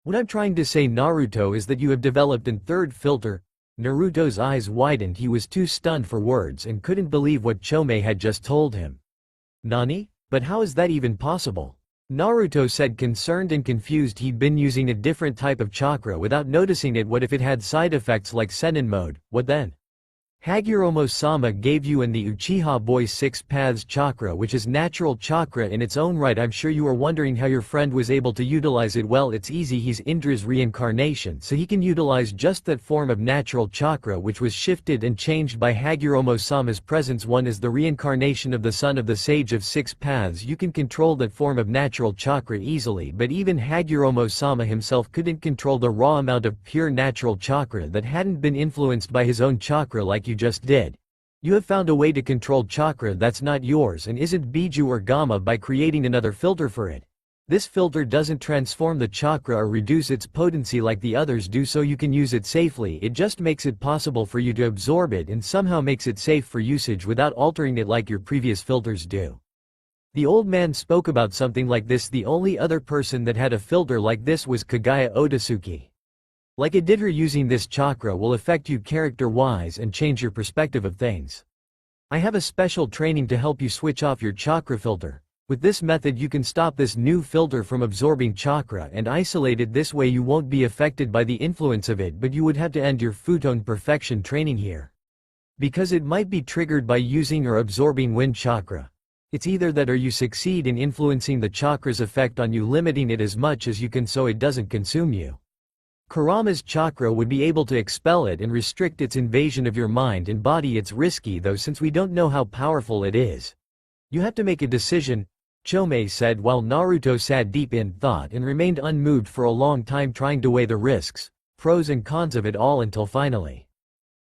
What I'm trying to say, Naruto, is that you have developed a third filter. Naruto's eyes widened. He was too stunned for words and couldn't believe what Chome had just told him. Nani? But how is that even possible? Naruto said, concerned and confused. He'd been using a different type of chakra without noticing it. What if it had side effects like Senin mode? What then? Hagoromo-sama gave you and the Uchiha boy 6 paths chakra, which is natural chakra in its own right. I'm sure you are wondering how your friend was able to utilize it. Well, it's easy. He's Indra's reincarnation, so he can utilize just that form of natural chakra which was shifted and changed by Hagoromo-sama's presence. One is the reincarnation of the son of the sage of 6 paths. You can control that form of natural chakra easily, but even Hagoromo-sama himself couldn't control the raw amount of pure natural chakra that hadn't been influenced by his own chakra like you just did. You have found a way to control chakra that's not yours and isn't Biju or Gamma by creating another filter for it. This filter doesn't transform the chakra or reduce its potency like the others do, so you can use it safely. It just makes it possible for you to absorb it and somehow makes it safe for usage without altering it like your previous filters do. The old man spoke about something like this. The only other person that had a filter like this was Kagaya Otatsuki. Like it did her. Using this chakra will affect you character-wise and change your perspective of things. I have a special training to help you switch off your chakra filter. With this method you can stop this new filter from absorbing chakra and isolate it. This way you won't be affected by the influence of it, but you would have to end your Futon perfection training here, because it might be triggered by using or absorbing wind chakra. It's either that or you succeed in influencing the chakra's effect on you, limiting it as much as you can so it doesn't consume you. Kurama's chakra would be able to expel it and restrict its invasion of your mind and body. It's risky though, since we don't know how powerful it is. You have to make a decision, Chomei said while Naruto sat deep in thought and remained unmoved for a long time, trying to weigh the risks, pros and cons of it all until finally.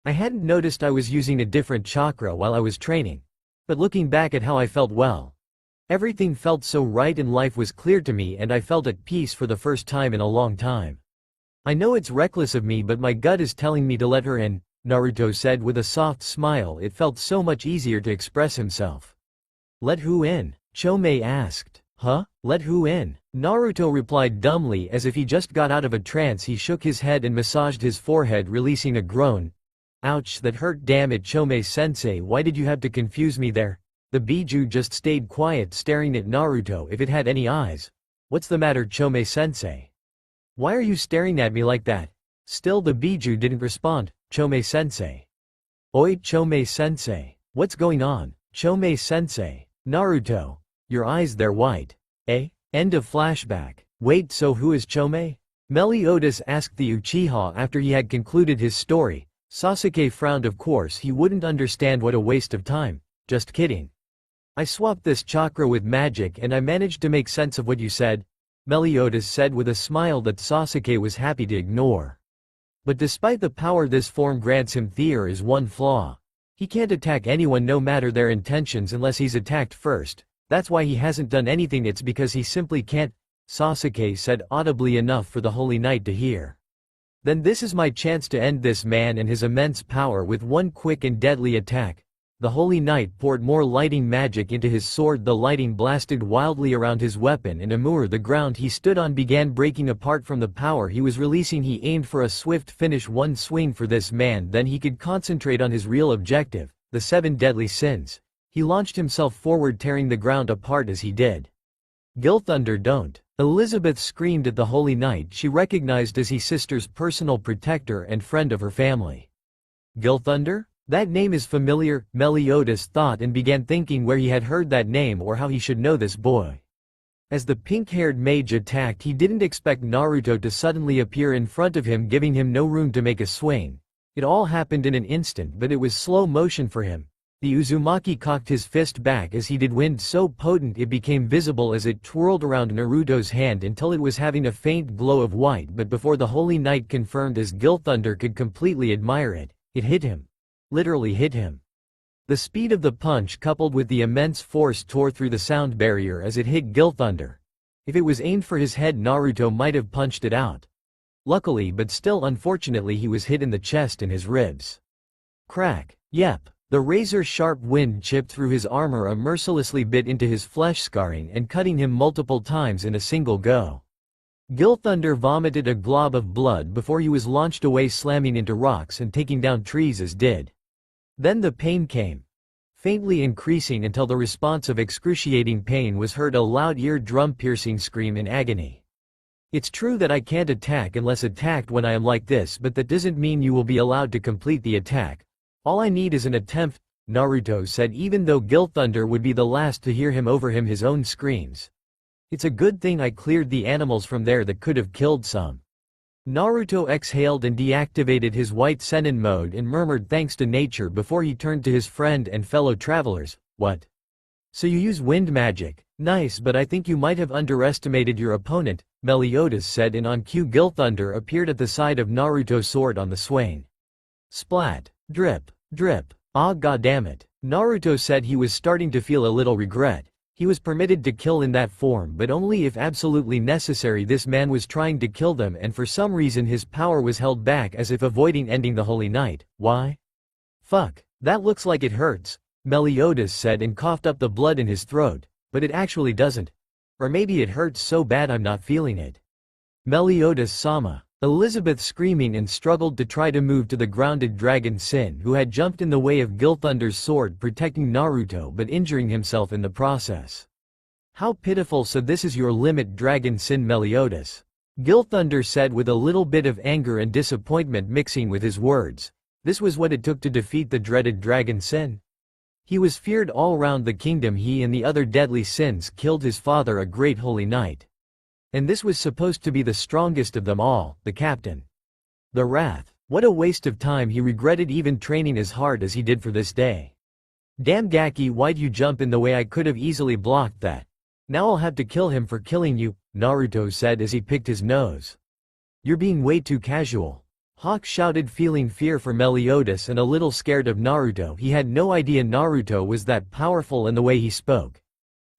I hadn't noticed I was using a different chakra while I was training. But looking back at how I felt, well, everything felt so right and life was clear to me and I felt at peace for the first time in a long time. I know it's reckless of me, but my gut is telling me to let her in, Naruto said with a soft smile. It felt so much easier to express himself. Let who in? Chomei asked. Huh? Let who in? Naruto replied dumbly as if he just got out of a trance. He shook his head and massaged his forehead, releasing a groan. Ouch, that hurt. Damn it, Chomei-sensei, why did you have to confuse me there? The Biju just stayed quiet, staring at Naruto if it had any eyes. What's the matter, Chomei-sensei? Why are you staring at me like that? Still the Biju didn't respond. Chomei-sensei. Oi, Chomei-sensei. What's going on? Chomei-sensei. Naruto. Your eyes, they're white. Eh? End of flashback. Wait, so who is Chomei? Meliodas asked the Uchiha after he had concluded his story. Sasuke frowned. Of course he wouldn't understand. What a waste of time. Just kidding. I swapped this chakra with magic and I managed to make sense of what you said, Meliodas said with a smile that Sasuke was happy to ignore. But despite the power this form grants him, there is one flaw. He can't attack anyone no matter their intentions unless he's attacked first. That's why he hasn't done anything. It's because he simply can't, Sasuke said audibly enough for the Holy Knight to hear. Then this is my chance to end this man and his immense power with one quick and deadly attack. The Holy Knight poured more lighting magic into his sword. The lighting blasted wildly around his weapon and the ground he stood on began breaking apart from the power he was releasing. He aimed for a swift finish, one swing for this man, then he could concentrate on his real objective, the 7 deadly sins. He launched himself forward, tearing the ground apart as he did. Gilthunder, don't! Elizabeth screamed at the Holy Knight. She recognized as his sister's personal protector and friend of her family. Gilthunder? That name is familiar, Meliodas thought, and began thinking where he had heard that name or how he should know this boy. As the pink-haired mage attacked, he didn't expect Naruto to suddenly appear in front of him, giving him no room to make a swing. It all happened in an instant, but it was slow motion for him. The Uzumaki cocked his fist back as he did, wind so potent it became visible as it twirled around Naruto's hand until it was having a faint glow of white. But before the Holy Knight confirmed as Gilthunder could completely admire it, it hit him. Literally hit him. The speed of the punch coupled with the immense force tore through the sound barrier as it hit Gilthunder. If it was aimed for his head, Naruto might have punched it out. Luckily, but still unfortunately, he was hit in the chest and his ribs. Crack. Yep. The razor-sharp wind chipped through his armor and mercilessly bit into his flesh, scarring and cutting him multiple times in a single go. Gilthunder vomited a glob of blood before he was launched away, slamming into rocks and taking down trees as did. Then the pain came. faintly increasing until the response of excruciating pain was heard, a loud ear-drum-piercing scream in agony. It's true that I can't attack unless attacked when I am like this, but that doesn't mean you will be allowed to complete the attack. All I need is an attempt, Naruto said, even though Gilthunder would be the last to hear him over his own screams. It's a good thing I cleared the animals from there that could have killed some. Naruto exhaled and deactivated his white Sennin mode and murmured thanks to nature before he turned to his friend and fellow travelers. What? So you use wind magic? Nice, but I think you might have underestimated your opponent, Meliodas said, and on cue Gilthunder appeared at the side of Naruto's sword on the swain. Splat. Drip. Drip. Ah, goddammit. Naruto said he was starting to feel a little regret. He was permitted to kill in that form, but only if absolutely necessary. This man was trying to kill them, and for some reason his power was held back, as if avoiding ending the holy night. Why? Fuck. That looks like it hurts, Meliodas said and coughed up the blood in his throat. But it actually doesn't. Or maybe it hurts so bad I'm not feeling it. Meliodas-sama. Elizabeth screaming and struggled to try to move to the grounded Dragon Sin, who had jumped in the way of Gilthunder's sword, protecting Naruto but injuring himself in the process. How pitiful. So this is your limit, Dragon Sin, Meliodas. Gilthunder said with a little bit of anger and disappointment mixing with his words. This was what it took to defeat the dreaded Dragon Sin? He was feared all round the kingdom. He and the other deadly sins killed his father, a great holy knight. And this was supposed to be the strongest of them all, the captain. The wrath. What a waste of time. He regretted even training as hard as he did for this day. Damn Gaki, why'd you jump in the way? I could have easily blocked that. Now I'll have to kill him for killing you, Naruto said as he picked his nose. You're being way too casual. Hawk shouted, feeling fear for Meliodas and a little scared of Naruto. He had no idea Naruto was that powerful, and the way he spoke,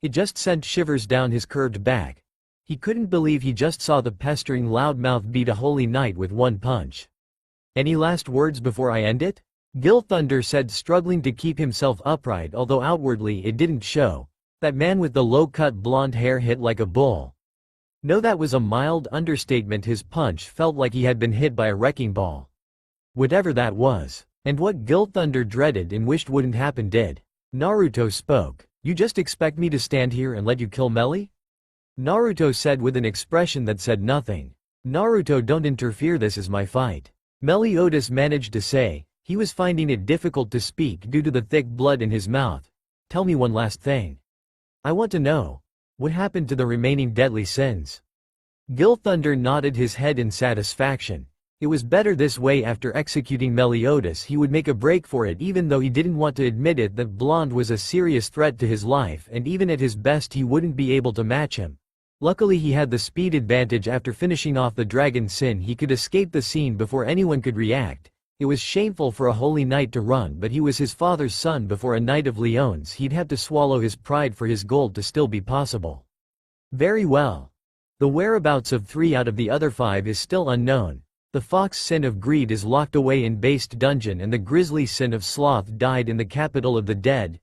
it just sent shivers down his curved back. He couldn't believe he just saw the pestering loudmouth beat a holy knight with one punch. Any last words before I end it? Gilthunder said, struggling to keep himself upright, although outwardly it didn't show. That man with the low-cut blonde hair hit like a bull. No, that was a mild understatement. His punch felt like he had been hit by a wrecking ball. Whatever that was. And what Gilthunder dreaded and wished wouldn't happen did. Naruto spoke. You just expect me to stand here and let you kill Meli? Naruto said with an expression that said nothing. Naruto, don't interfere, this is my fight. Meliodas managed to say. He was finding it difficult to speak due to the thick blood in his mouth. Tell me one last thing. I want to know. What happened to the remaining deadly sins? Gilthunder nodded his head in satisfaction. It was better this way. After executing Meliodas, he would make a break for it, even though he didn't want to admit it, that Blonde was a serious threat to his life, and even at his best he wouldn't be able to match him. Luckily he had the speed advantage. After finishing off the Dragon Sin, he could escape the scene before anyone could react. It was shameful for a holy knight to run, but he was his father's son. Before a knight of Leones, he'd have to swallow his pride for his gold to still be possible. Very well. The whereabouts of 3 out of the other 5 is still unknown. The Fox Sin of Greed is locked away in Based Dungeon, and the Grizzly Sin of Sloth died in the capital of the dead.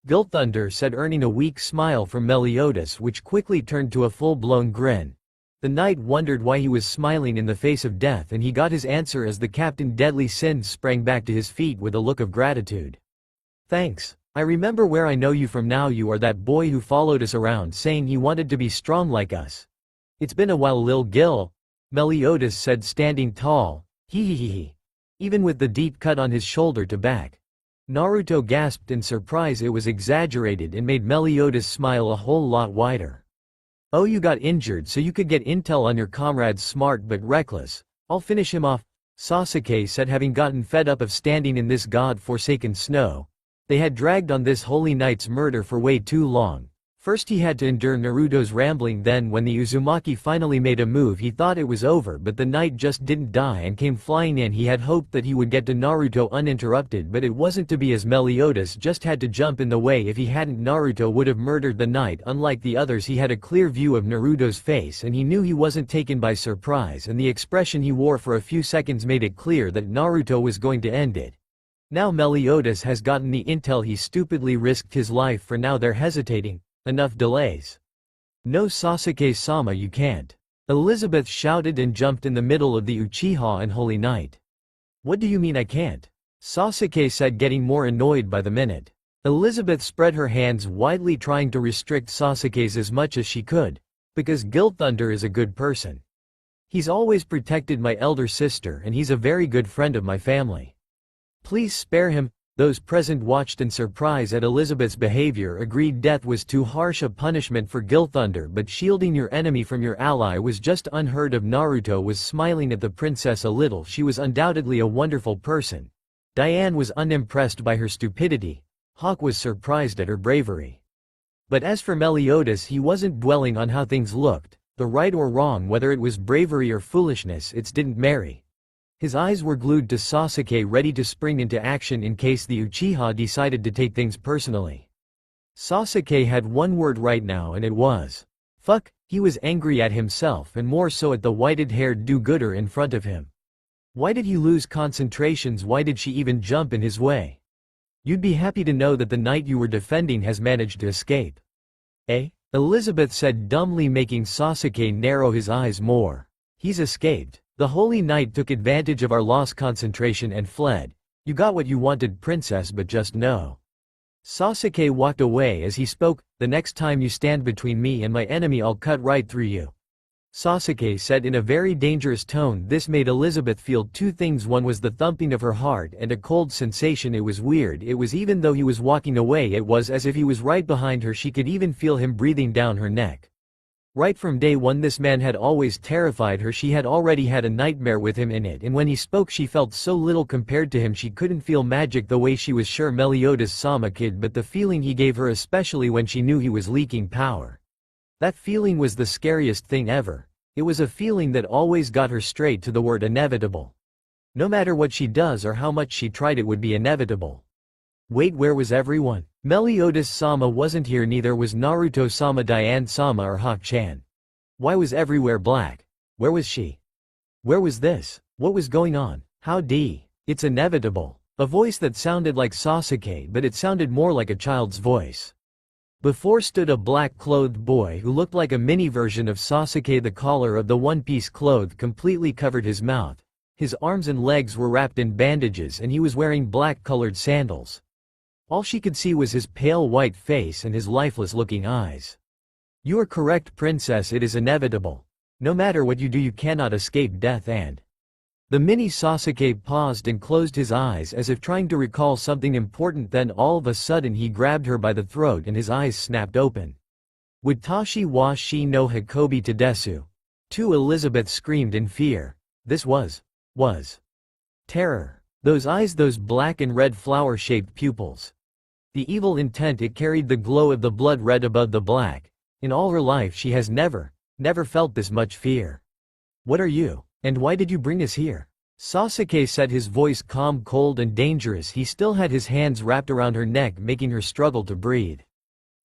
Gilthunder said, earning a weak smile from Meliodas, which quickly turned to a full-blown grin. The knight wondered why he was smiling in the face of death, and he got his answer as the captain Deadly Sin sprang back to his feet with a look of gratitude. Thanks. I remember where I know you from now. You are that boy who followed us around saying he wanted to be strong like us. It's been a while, Lil Gil, Meliodas said, standing tall. Hee. Even with the deep cut on his shoulder to back. Naruto gasped in surprise. It was exaggerated and made Meliodas smile a whole lot wider. Oh, you got injured so you could get intel on your comrades. Smart but reckless. I'll finish him off, Sasuke said, having gotten fed up of standing in this god-forsaken snow. They had dragged on this holy knight's murder for way too long. First he had to endure Naruto's rambling, then when the Uzumaki finally made a move he thought it was over, but the knight just didn't die and came flying in. He had hoped that he would get to Naruto uninterrupted, but it wasn't to be, as Meliodas just had to jump in the way. If he hadn't, Naruto would have murdered the knight. Unlike the others, he had a clear view of Naruto's face and he knew he wasn't taken by surprise, and the expression he wore for a few seconds made it clear that Naruto was going to end it. Now Meliodas has gotten the intel he stupidly risked his life for. Now they're hesitating. Enough delays. No, Sasuke-sama, you can't. Elizabeth shouted and jumped in the middle of the Uchiha and Holy Knight. What do you mean I can't? Sasuke said, getting more annoyed by the minute. Elizabeth spread her hands widely trying to restrict Sasuke's as much as she could. Because Guild Thunder is a good person. He's always protected my elder sister and he's a very good friend of my family. Please spare him. Those present watched in surprise at Elizabeth's behavior agreed death was too harsh a punishment for Guild Thunder, but shielding your enemy from your ally was just unheard of. Naruto was smiling at the princess a little. She was undoubtedly a wonderful person. Diane was unimpressed by her stupidity. Hawk was surprised at her bravery. But as for Meliodas, he wasn't dwelling on how things looked, the right or wrong, whether it was bravery or foolishness, it didn't matter. His eyes were glued to Sasuke, ready to spring into action in case the Uchiha decided to take things personally. Sasuke had one word right now and it was fuck. He was angry at himself and more so at the whited-haired do-gooder in front of him. Why did he lose concentrations? Why did she even jump in his way? You'd be happy to know that the knight you were defending has managed to escape. Eh? Elizabeth said dumbly, making Sasuke narrow his eyes more. He's escaped. The Holy Knight took advantage of our lost concentration and fled. You got what you wanted, princess, but just know. Sasuke walked away as he spoke. The next time you stand between me and my enemy, I'll cut right through you. Sasuke said in a very dangerous tone. This made Elizabeth feel two things. One was the thumping of her heart and a cold sensation. It was weird. It was even though he was walking away, it was as if he was right behind her. She could even feel him breathing down her neck. Right from day one this man had always terrified her. She had already had a nightmare with him in it, and when he spoke she felt so little compared to him. She couldn't feel magic the way she was sure Meliodas-sama could, but the feeling he gave her, especially when she knew he was leaking power. That feeling was the scariest thing ever. It was a feeling that always got her straight to the word inevitable. No matter what she does or how much she tried, it would be inevitable. Wait, where was everyone? Meliodas-sama wasn't here, neither was Naruto-sama, Diane-sama, or Hawk-chan. Why was everywhere black? Where was she? Where was this? What was going on? How It's inevitable. A voice that sounded like Sasuke, but it sounded more like a child's voice. Before stood a black-clothed boy who looked like a mini version of Sasuke. The collar of the one-piece cloth completely covered his mouth. His arms and legs were wrapped in bandages and he was wearing black-colored sandals. All she could see was his pale white face and his lifeless-looking eyes. You are correct, princess, it is inevitable. No matter what you do, you cannot escape death. And the mini Sasuke paused and closed his eyes as if trying to recall something important. Then all of a sudden he grabbed her by the throat and his eyes snapped open. Watashi wa shi no Hikobi Tadesu. Too, Elizabeth screamed in fear. This was terror. Those eyes, those black and red flower-shaped pupils. The evil intent it carried, the glow of the blood red above the black. In all her life she has never felt this much fear. What are you? And why did you bring us here? Sasuke said, his voice calm, cold and dangerous. He still had his hands wrapped around her neck, making her struggle to breathe.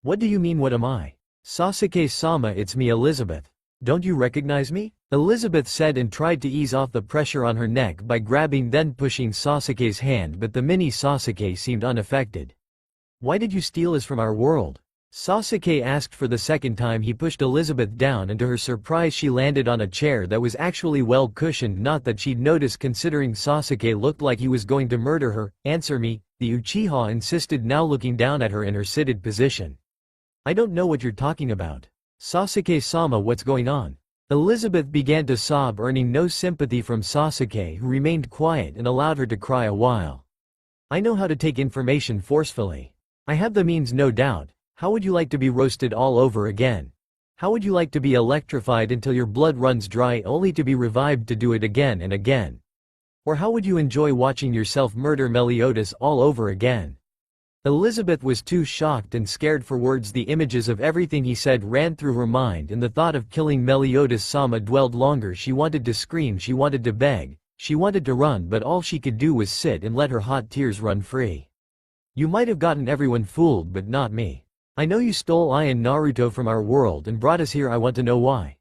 What do you mean, what am I? Sasuke-sama, it's me, Elizabeth. Don't you recognize me? Elizabeth said and tried to ease off the pressure on her neck by grabbing then pushing Sasuke's hand, but the mini Sasuke seemed unaffected. Why did you steal us from our world? Sasuke asked for the second time. He pushed Elizabeth down and to her surprise she landed on a chair that was actually well cushioned, not that she'd noticed considering Sasuke looked like he was going to murder her. Answer me, the Uchiha insisted, now looking down at her in her seated position. I don't know what you're talking about. Sasuke-sama, what's going on? Elizabeth began to sob, earning no sympathy from Sasuke, who remained quiet and allowed her to cry a while. I know how to take information forcefully. I have the means, no doubt. How would you like to be roasted all over again? How would you like to be electrified until your blood runs dry only to be revived to do it again and again? Or how would you enjoy watching yourself murder Meliodas all over again? Elizabeth was too shocked and scared for words. The images of everything he said ran through her mind, and the thought of killing Meliodas-sama dwelled longer. She wanted to scream, she wanted to beg, she wanted to run, but all she could do was sit and let her hot tears run free. You might have gotten everyone fooled, but not me. I know you stole I and Naruto from our world and brought us here. I want to know why.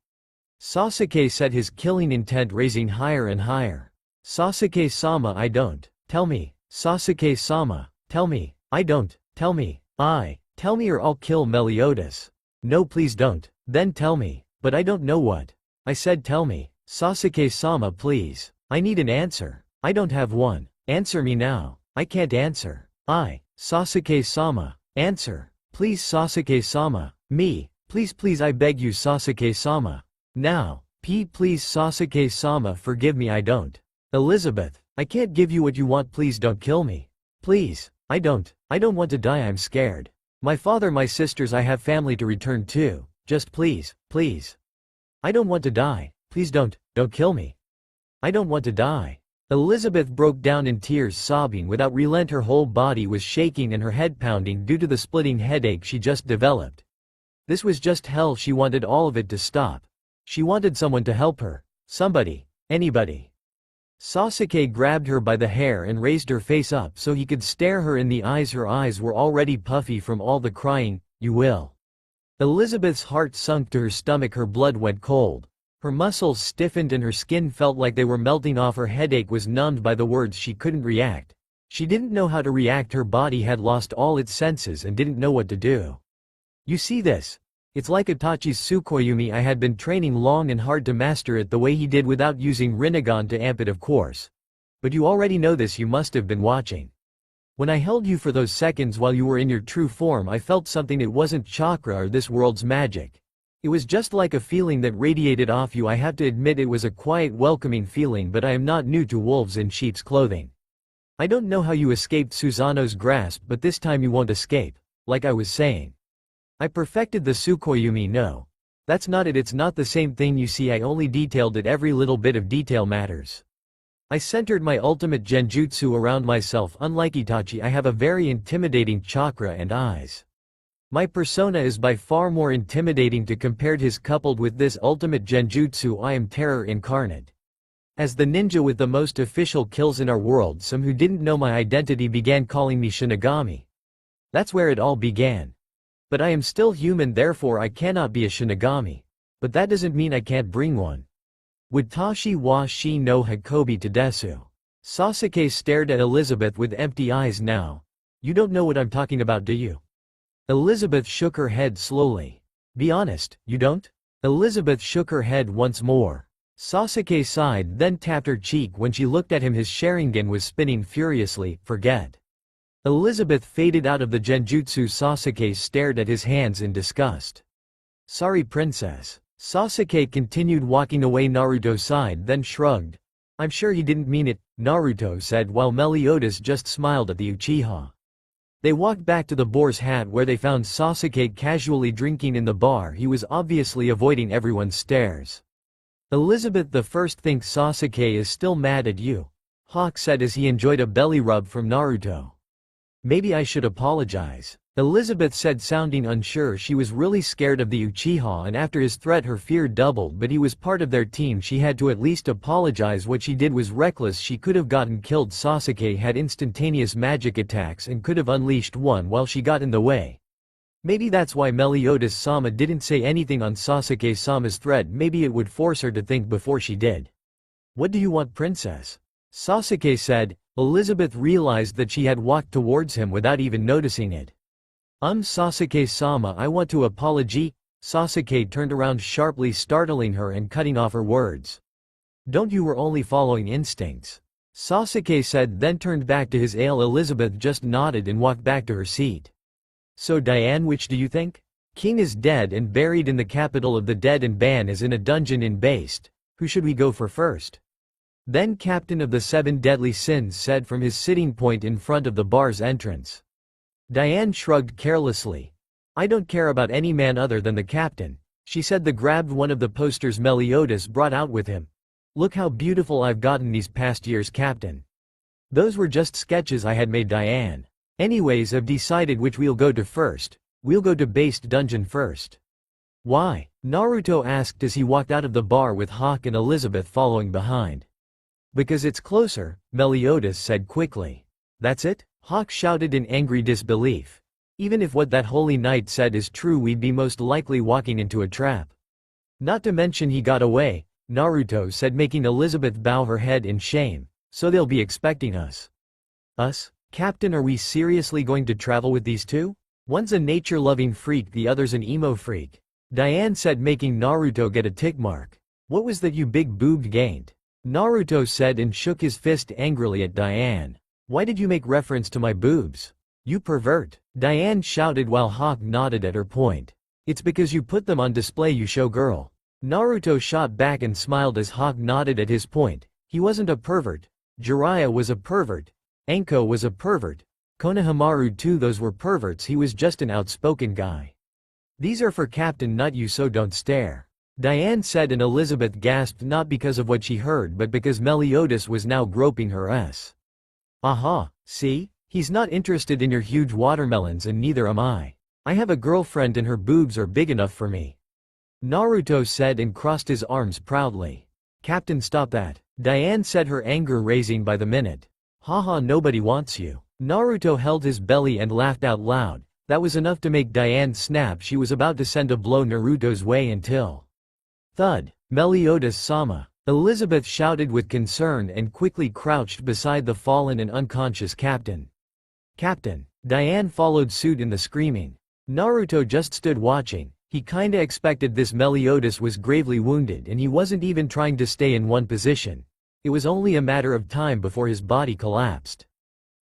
Sasuke said, his killing intent raising higher and higher. Sasuke-sama, I don't. Tell me. Sasuke-sama, tell me. I don't. Tell me. Tell me or I'll kill Meliodas. No, please don't. Then tell me. But I don't know what. I said tell me. Sasuke-sama, please. I need an answer. I don't have one. Answer me now. I can't answer. Sasuke-sama. Answer. Please Sasuke-sama. Me. Please I beg you Sasuke-sama. Now. Please Sasuke-sama forgive me I don't. Elizabeth. I can't give you what you want please don't kill me. Please. I don't want to die I'm scared. My father my sisters I have family to return to. Just please. I don't want to die. Please don't kill me. I don't want to die. Elizabeth broke down in tears sobbing without relent her whole body was shaking and her head pounding due to the splitting headache she just developed. This was just hell she wanted all of it to stop. She wanted someone to help her. Somebody. Anybody. Sasuke grabbed her by the hair and raised her face up so he could stare her in the eyes. Her eyes were already puffy from all the crying. You will. Elizabeth's heart sunk to her stomach her blood went cold. Her muscles stiffened and her skin felt like they were melting off her headache was numbed by the words she couldn't react. She didn't know how to react her body had lost all its senses and didn't know what to do. You see this? It's like Itachi's Tsukuyomi I had been training long and hard to master it the way he did without using Rinnegan to amp it of course. But you already know this you must have been watching. When I held you for those seconds while you were in your true form I felt something it wasn't chakra or this world's magic. It was just like a feeling that radiated off you I have to admit it was a quiet welcoming feeling but I am not new to wolves in sheep's clothing. I don't know how you escaped Susanoo's grasp but this time you won't escape, like I was saying. I perfected the Tsukuyomi no. That's not it it's not the same thing you see I only detailed it every little bit of detail matters. I centered my ultimate genjutsu around myself unlike Itachi I have a very intimidating chakra and eyes. My persona is by far more intimidating to compared his coupled with this ultimate genjutsu I am terror incarnate. As the ninja with the most official kills in our world some who didn't know my identity began calling me Shinigami. That's where it all began. But I am still human therefore I cannot be a Shinigami. But that doesn't mean I can't bring one. Watashi wa shi no Hakobi Tadesu. Sasuke stared at Elizabeth with empty eyes now. You don't know what I'm talking about do you? Elizabeth shook her head slowly. Be honest, you don't? Elizabeth shook her head once more. Sasuke sighed then tapped her cheek when she looked at him his Sharingan was spinning furiously, forget. Elizabeth faded out of the genjutsu Sasuke stared at his hands in disgust. Sorry princess. Sasuke continued walking away Naruto sighed then shrugged. I'm sure he didn't mean it, Naruto said while Meliodas just smiled at the Uchiha. They walked back to the boar's hat where they found Sasuke casually drinking in the bar he was obviously avoiding everyone's stares. Elizabeth the first thinks Sasuke is still mad at you. Hawk said as he enjoyed a belly rub from Naruto. Maybe I should apologize. Elizabeth said sounding unsure she was really scared of the Uchiha and after his threat her fear doubled but he was part of their team she had to at least apologize what she did was reckless she could have gotten killed Sasuke had instantaneous magic attacks and could have unleashed one while she got in the way. Maybe that's why Meliodas-sama didn't say anything on Sasuke-sama's threat maybe it would force her to think before she did. What do you want princess? Sasuke said. Elizabeth realized that she had walked towards him without even noticing it. Sasuke-sama I want to apology. Sasuke turned around sharply startling her and cutting off her words. Don't you were only following instincts. Sasuke said then turned back to his ale Elizabeth just nodded and walked back to her seat. So Diane which do you think? King is dead and buried in the capital of the dead and Ban is in a dungeon in Based. Who should we go for first? Then Captain of the Seven Deadly Sins said from his sitting point in front of the bar's entrance. Diane shrugged carelessly. I don't care about any man other than the captain. She said the grabbed one of the posters Meliodas brought out with him. Look how beautiful I've gotten these past years captain. Those were just sketches I had made Diane. Anyways I've decided which we'll go to first. We'll go to Based Dungeon first. Why? Naruto asked as he walked out of the bar with Hawk and Elizabeth following behind. Because it's closer, Meliodas said quickly. That's it? Hawk shouted in angry disbelief. Even if what that holy knight said is true we'd be most likely walking into a trap. Not to mention he got away, Naruto said making Elizabeth bow her head in shame. So they'll be expecting us. Us? Captain are we seriously going to travel with these two? One's a nature-loving freak the other's an emo freak. Diane said making Naruto get a tick mark. What was that you big boobed gained? Naruto said and shook his fist angrily at Diane. Why did you make reference to my boobs? You pervert. Diane shouted while Hawk nodded at her point. It's because you put them on display, you showgirl. Naruto shot back and smiled as Hawk nodded at his point. He wasn't a pervert. Jiraiya was a pervert. Anko was a pervert. Konohamaru too, those were perverts. He was just an outspoken guy. These are for Captain, not you, so don't stare. Diane said, and Elizabeth gasped, not because of what she heard but because Meliodas was now groping her ass. Aha, see? He's not interested in your huge watermelons and neither am I. I have a girlfriend and her boobs are big enough for me. Naruto said and crossed his arms proudly. Captain, stop that. Diane said, her anger raising by the minute. Haha, nobody wants you. Naruto held his belly and laughed out loud. That was enough to make Diane snap. She was about to send a blow Naruto's way until... Thud. Meliodas-sama. Elizabeth shouted with concern and quickly crouched beside the fallen and unconscious captain. Captain. Diane followed suit in the screaming. Naruto just stood watching. He kinda expected this. Meliodas was gravely wounded and he wasn't even trying to stay in one position. It was only a matter of time before his body collapsed.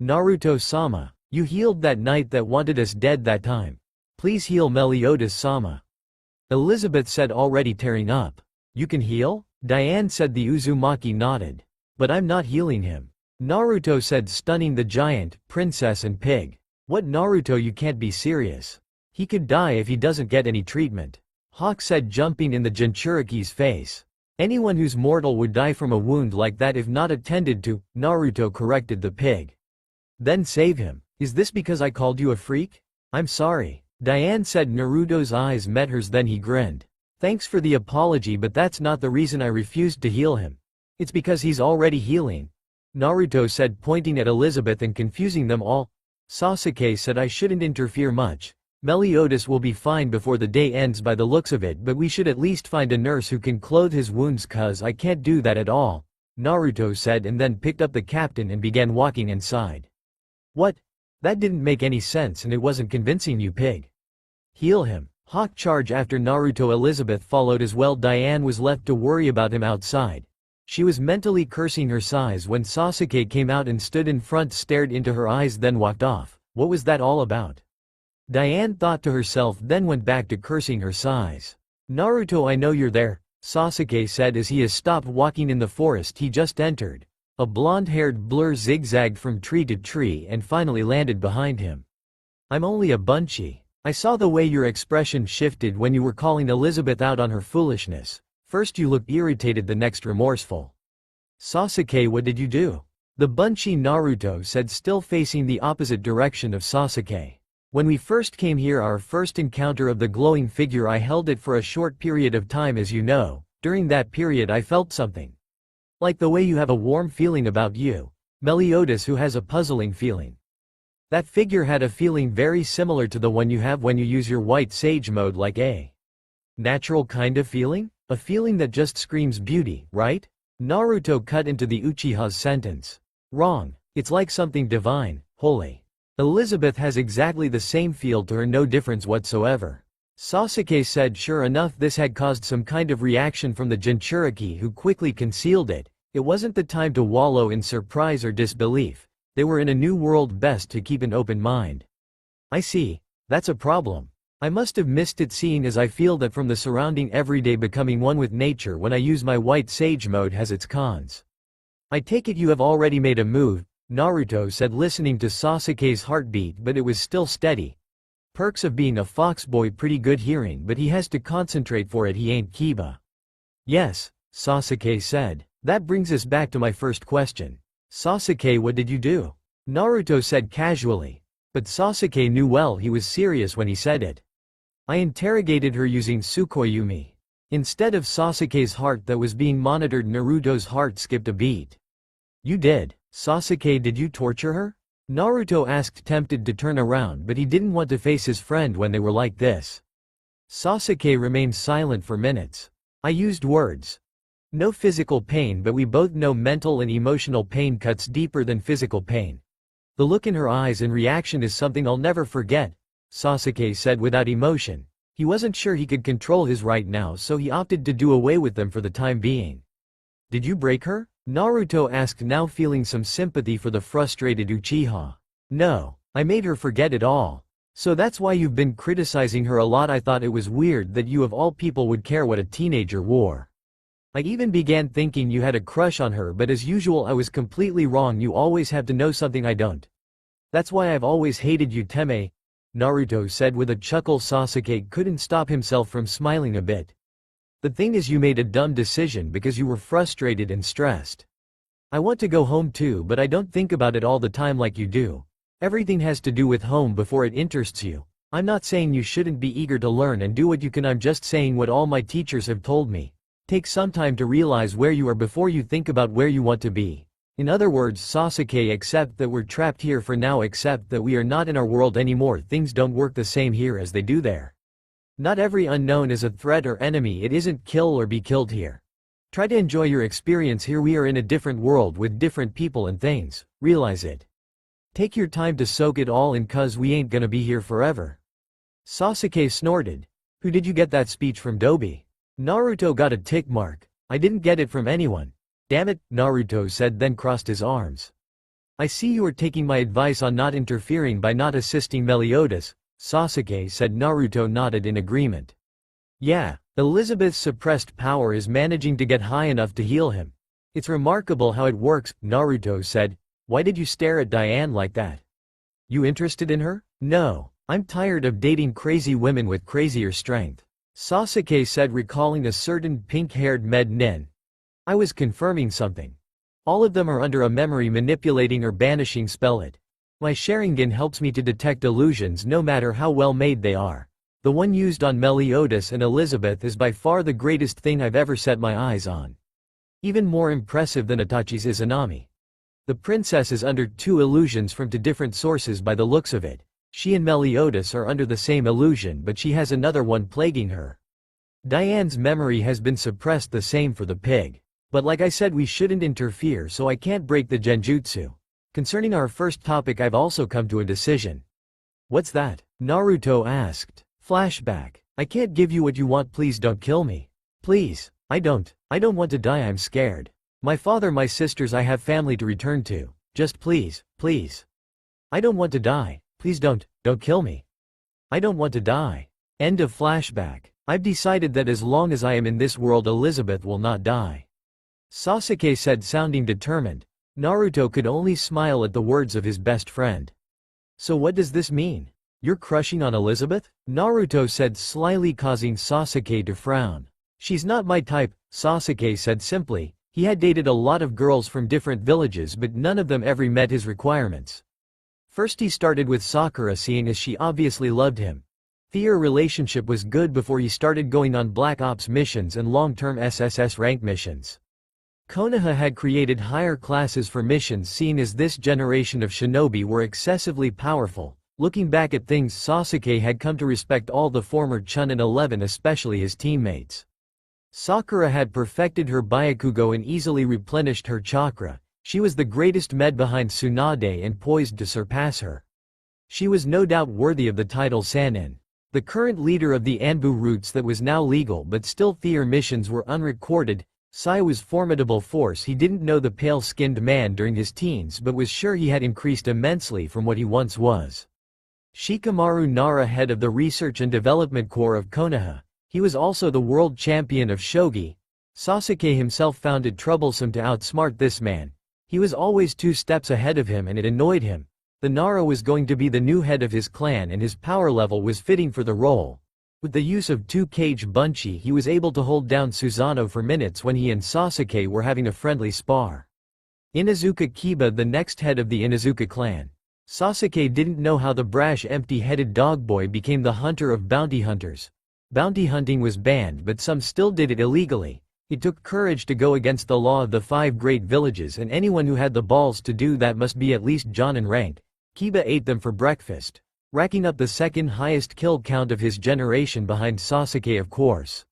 Naruto-sama. You healed that knight that wanted us dead that time. Please heal Meliodas-sama. Elizabeth said, already tearing up. You can heal? Diane said. The Uzumaki nodded. But I'm not healing him. Naruto said, stunning the giant, princess and pig. What, Naruto, you can't be serious. He could die if he doesn't get any treatment. Hawk said, jumping in the Jinchuriki's face. Anyone who's mortal would die from a wound like that if not attended to, Naruto corrected the pig. Then save him. Is this because I called you a freak? I'm sorry. Diane said. Naruto's eyes met hers, then he grinned. Thanks for the apology, but that's not the reason I refused to heal him. It's because he's already healing. Naruto said, pointing at Elizabeth and confusing them all. Sasuke said, I shouldn't interfere much. Meliodas will be fine before the day ends by the looks of it, but we should at least find a nurse who can clothe his wounds, cuz I can't do that at all. Naruto said, and then picked up the captain and began walking inside. What? That didn't make any sense and it wasn't convincing, you pig. Heal him. Hawk charged after Naruto. Elizabeth followed as well. Diane was left to worry about him outside. She was mentally cursing her size when Sasuke came out and stood in front, stared into her eyes, then walked off. What was that all about? Diane thought to herself, then went back to cursing her size. Naruto, I know you're there, Sasuke said as he stopped walking in the forest he just entered. A blonde-haired blur zigzagged from tree to tree and finally landed behind him. I'm only a Bunchy. I saw the way your expression shifted when you were calling Elizabeth out on her foolishness. First you looked irritated, the next remorseful. Sasuke, what did you do? The Bunchy, Naruto said, still facing the opposite direction of Sasuke. When we first came here, our first encounter of the glowing figure, I held it for a short period of time, as you know. During that period I felt something. Like the way you have a warm feeling about you, Meliodas, who has a puzzling feeling. That figure had a feeling very similar to the one you have when you use your white sage mode, like a natural kind of feeling? A feeling that just screams beauty, right? Naruto cut into the Uchiha's sentence. Wrong. It's like something divine, holy. Elizabeth has exactly the same feel to her, no difference whatsoever. Sasuke said. Sure enough, this had caused some kind of reaction from the Jinchuriki, who quickly concealed it. It wasn't the time to wallow in surprise or disbelief. They were in a new world, best to keep an open mind. I see. That's a problem. I must have missed it, seeing as I feel that from the surrounding everyday becoming one with nature when I use my white sage mode has its cons. I take it you have already made a move, Naruto said, listening to Sasuke's heartbeat, but it was still steady. Perks of being a fox boy: pretty good hearing, but he has to concentrate for it, he ain't Kiba. Yes, Sasuke said. That brings us back to my first question. Sasuke, what did you do? Naruto said casually. But Sasuke knew well he was serious when he said it. I interrogated her using Tsukuyomi. Instead of Sasuke's heart that was being monitored, Naruto's heart skipped a beat. You did. Sasuke, did you torture her? Naruto asked, tempted to turn around, but he didn't want to face his friend when they were like this. Sasuke remained silent for minutes. I used words. No physical pain, but we both know mental and emotional pain cuts deeper than physical pain. The look in her eyes and reaction is something I'll never forget, Sasuke said without emotion. He wasn't sure he could control his right now, so he opted to do away with them for the time being. Did you break her? Naruto asked, now feeling some sympathy for the frustrated Uchiha. No. I made her forget it all. So that's why you've been criticizing her a lot. I thought it was weird that you of all people would care what a teenager wore. I even began thinking you had a crush on her, but as usual I was completely wrong. You always have to know something I don't. That's why I've always hated you, Teme," Naruto said with a chuckle. Sasuke couldn't stop himself from smiling a bit. "The thing is, you made a dumb decision because you were frustrated and stressed. I want to go home too, but I don't think about it all the time like you do. Everything has to do with home before it interests you. I'm not saying you shouldn't be eager to learn and do what you can. I'm just saying what all my teachers have told me. Take some time to realize where you are before you think about where you want to be. In other words, Sasuke, accept that we're trapped here for now. Accept that we are not in our world anymore. Things don't work the same here as they do there. Not every unknown is a threat or enemy. It isn't kill or be killed here. Try to enjoy your experience here. We are in a different world with different people and things. Realize it. Take your time to soak it all in, cause we ain't gonna be here forever." Sasuke snorted. "Who did you get that speech from, Dobi?" Naruto got a tick mark. "I didn't get it from anyone." "Damn it," Naruto said, then crossed his arms. "I see you are taking my advice on not interfering by not assisting Meliodas," Sasuke said. Naruto nodded in agreement. "Yeah, Elizabeth's suppressed power is managing to get high enough to heal him. It's remarkable how it works," Naruto said. "Why did you stare at Diane like that? You interested in her?" "No, I'm tired of dating crazy women with crazier strength," Sasuke said, recalling a certain pink-haired med nin. "I was confirming something. All of them are under a memory manipulating or banishing spell. My Sharingan helps me to detect illusions no matter how well made they are. The one used on Meliodas and Elizabeth is by far the greatest thing I've ever set my eyes on. Even more impressive than Itachi's Izanami. The princess is under 2 illusions from 2 different sources by the looks of it. She and Meliodas are under the same illusion, but she has another one plaguing her. Diane's memory has been suppressed, the same for the pig. But like I said, we shouldn't interfere, so I can't break the genjutsu. Concerning our first topic, I've also come to a decision." "What's that?" Naruto asked. Flashback. "I can't give you what you want. Please don't kill me. Please. I don't want to die. I'm scared. My father, my sisters, I have family to return to. Just please, please. I don't want to die. Please don't kill me. I don't want to die." End of flashback. "I've decided that as long as I am in this world, Elizabeth will not die," Sasuke said, sounding determined. Naruto could only smile at the words of his best friend. "So what does this mean? You're crushing on Elizabeth?" Naruto said slyly, causing Sasuke to frown. "She's not my type," Sasuke said simply. He had dated a lot of girls from different villages, but none of them ever met his requirements. First he started with Sakura, seeing as she obviously loved him. Their relationship was good before he started going on Black Ops missions and long-term SSS rank missions. Konoha had created higher classes for missions, seeing as this generation of shinobi were excessively powerful. Looking back at things, Sasuke had come to respect all the former Chunin 11, especially his teammates. Sakura had perfected her Byakugo and easily replenished her chakra. She was the greatest med behind Tsunade and poised to surpass her. She was no doubt worthy of the title Sannin. The current leader of the Anbu routes that was now legal, but still their missions were unrecorded. Sai was formidable force. He didn't know the pale-skinned man during his teens, but was sure he had increased immensely from what he once was. Shikamaru Nara, head of the Research and Development Corps of Konoha. He was also the world champion of shogi. Sasuke himself found it troublesome to outsmart this man. He was always 2 steps ahead of him and it annoyed him. The Nara was going to be the new head of his clan and his power level was fitting for the role. With the use of 2-Kage Bunchi, he was able to hold down Susanoo for minutes when he and Sasuke were having a friendly spar. Inuzuka Kiba, the next head of the Inuzuka clan. Sasuke didn't know how the brash, empty-headed dogboy became the hunter of bounty hunters. Bounty hunting was banned, but some still did it illegally. It took courage to go against the law of the 5 great villages, and anyone who had the balls to do that must be at least Jonin rank. Kiba ate them for breakfast, racking up the 2nd highest kill count of his generation behind Sasuke, of course.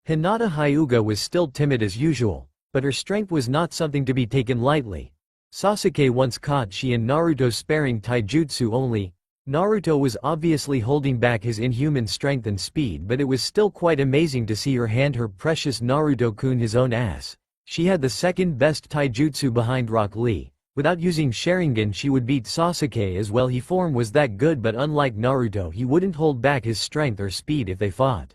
Hinata Hyuga was still timid as usual, but her strength was not something to be taken lightly. Sasuke once caught she and Naruto sparring taijutsu only. Naruto was obviously holding back his inhuman strength and speed, but it was still quite amazing to see her hand her precious Naruto-kun his own ass. She had the 2nd best taijutsu behind Rock Lee. Without using Sharingan she would beat Sasuke as well. His form was that good, but unlike Naruto he wouldn't hold back his strength or speed if they fought.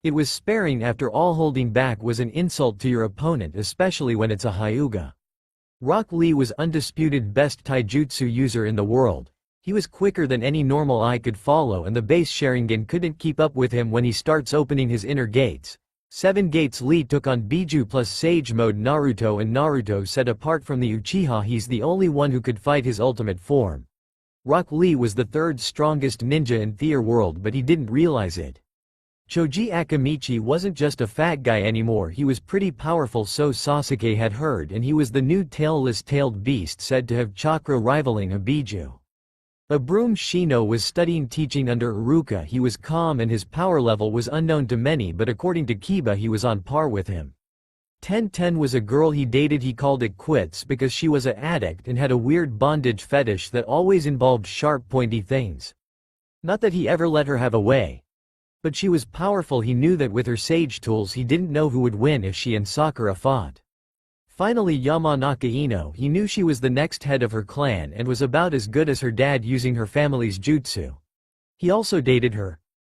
It was sparing. After all, holding back was an insult to your opponent, especially when it's a Hyuga. Rock Lee was undisputed best taijutsu user in the world. He was quicker than any normal eye could follow, and the base Sharingan couldn't keep up with him when he starts opening his inner gates. 7 gates. Lee took on Biju plus Sage mode Naruto, and Naruto said apart from the Uchiha he's the only one who could fight his ultimate form. Rock Lee was the 3rd strongest ninja in their world, but he didn't realize it. Choji Akamichi wasn't just a fat guy anymore, he was pretty powerful, so Sasuke had heard, and he was the new tailed beast said to have chakra rivaling a Biju. Abroom Shino was studying teaching under Iruka. He was calm and his power level was unknown to many, but according to Kiba he was on par with him. 1010 was a girl he dated. He called it quits because she was an addict and had a weird bondage fetish that always involved sharp pointy things. Not that he ever let her have a way. But she was powerful. He knew that with her sage tools he didn't know who would win if she and Sakura fought. Finally, Yamanaka Ino, he knew she was the next head of her clan and was about as good as her dad using her family's jutsu. He also dated her.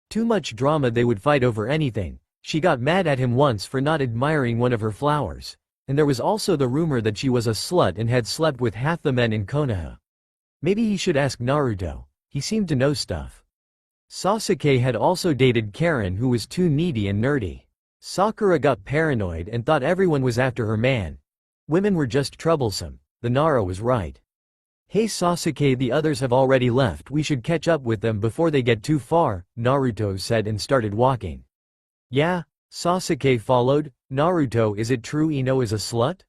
Too much drama, they would fight over anything. She got mad at him once for not admiring one of her flowers. And there was also the rumor that she was a slut and had slept with half the men in Konoha. Maybe he should ask Naruto. He seemed to know stuff. Sasuke had also dated Karen, who was too needy and nerdy. Sakura got paranoid and thought everyone was after her man. Women were just troublesome. The Nara was right. Hey Sasuke, the others have already left, we should catch up with them before they get too far, Naruto said and started walking. Yeah, Sasuke followed. Naruto, is it true Ino is a slut?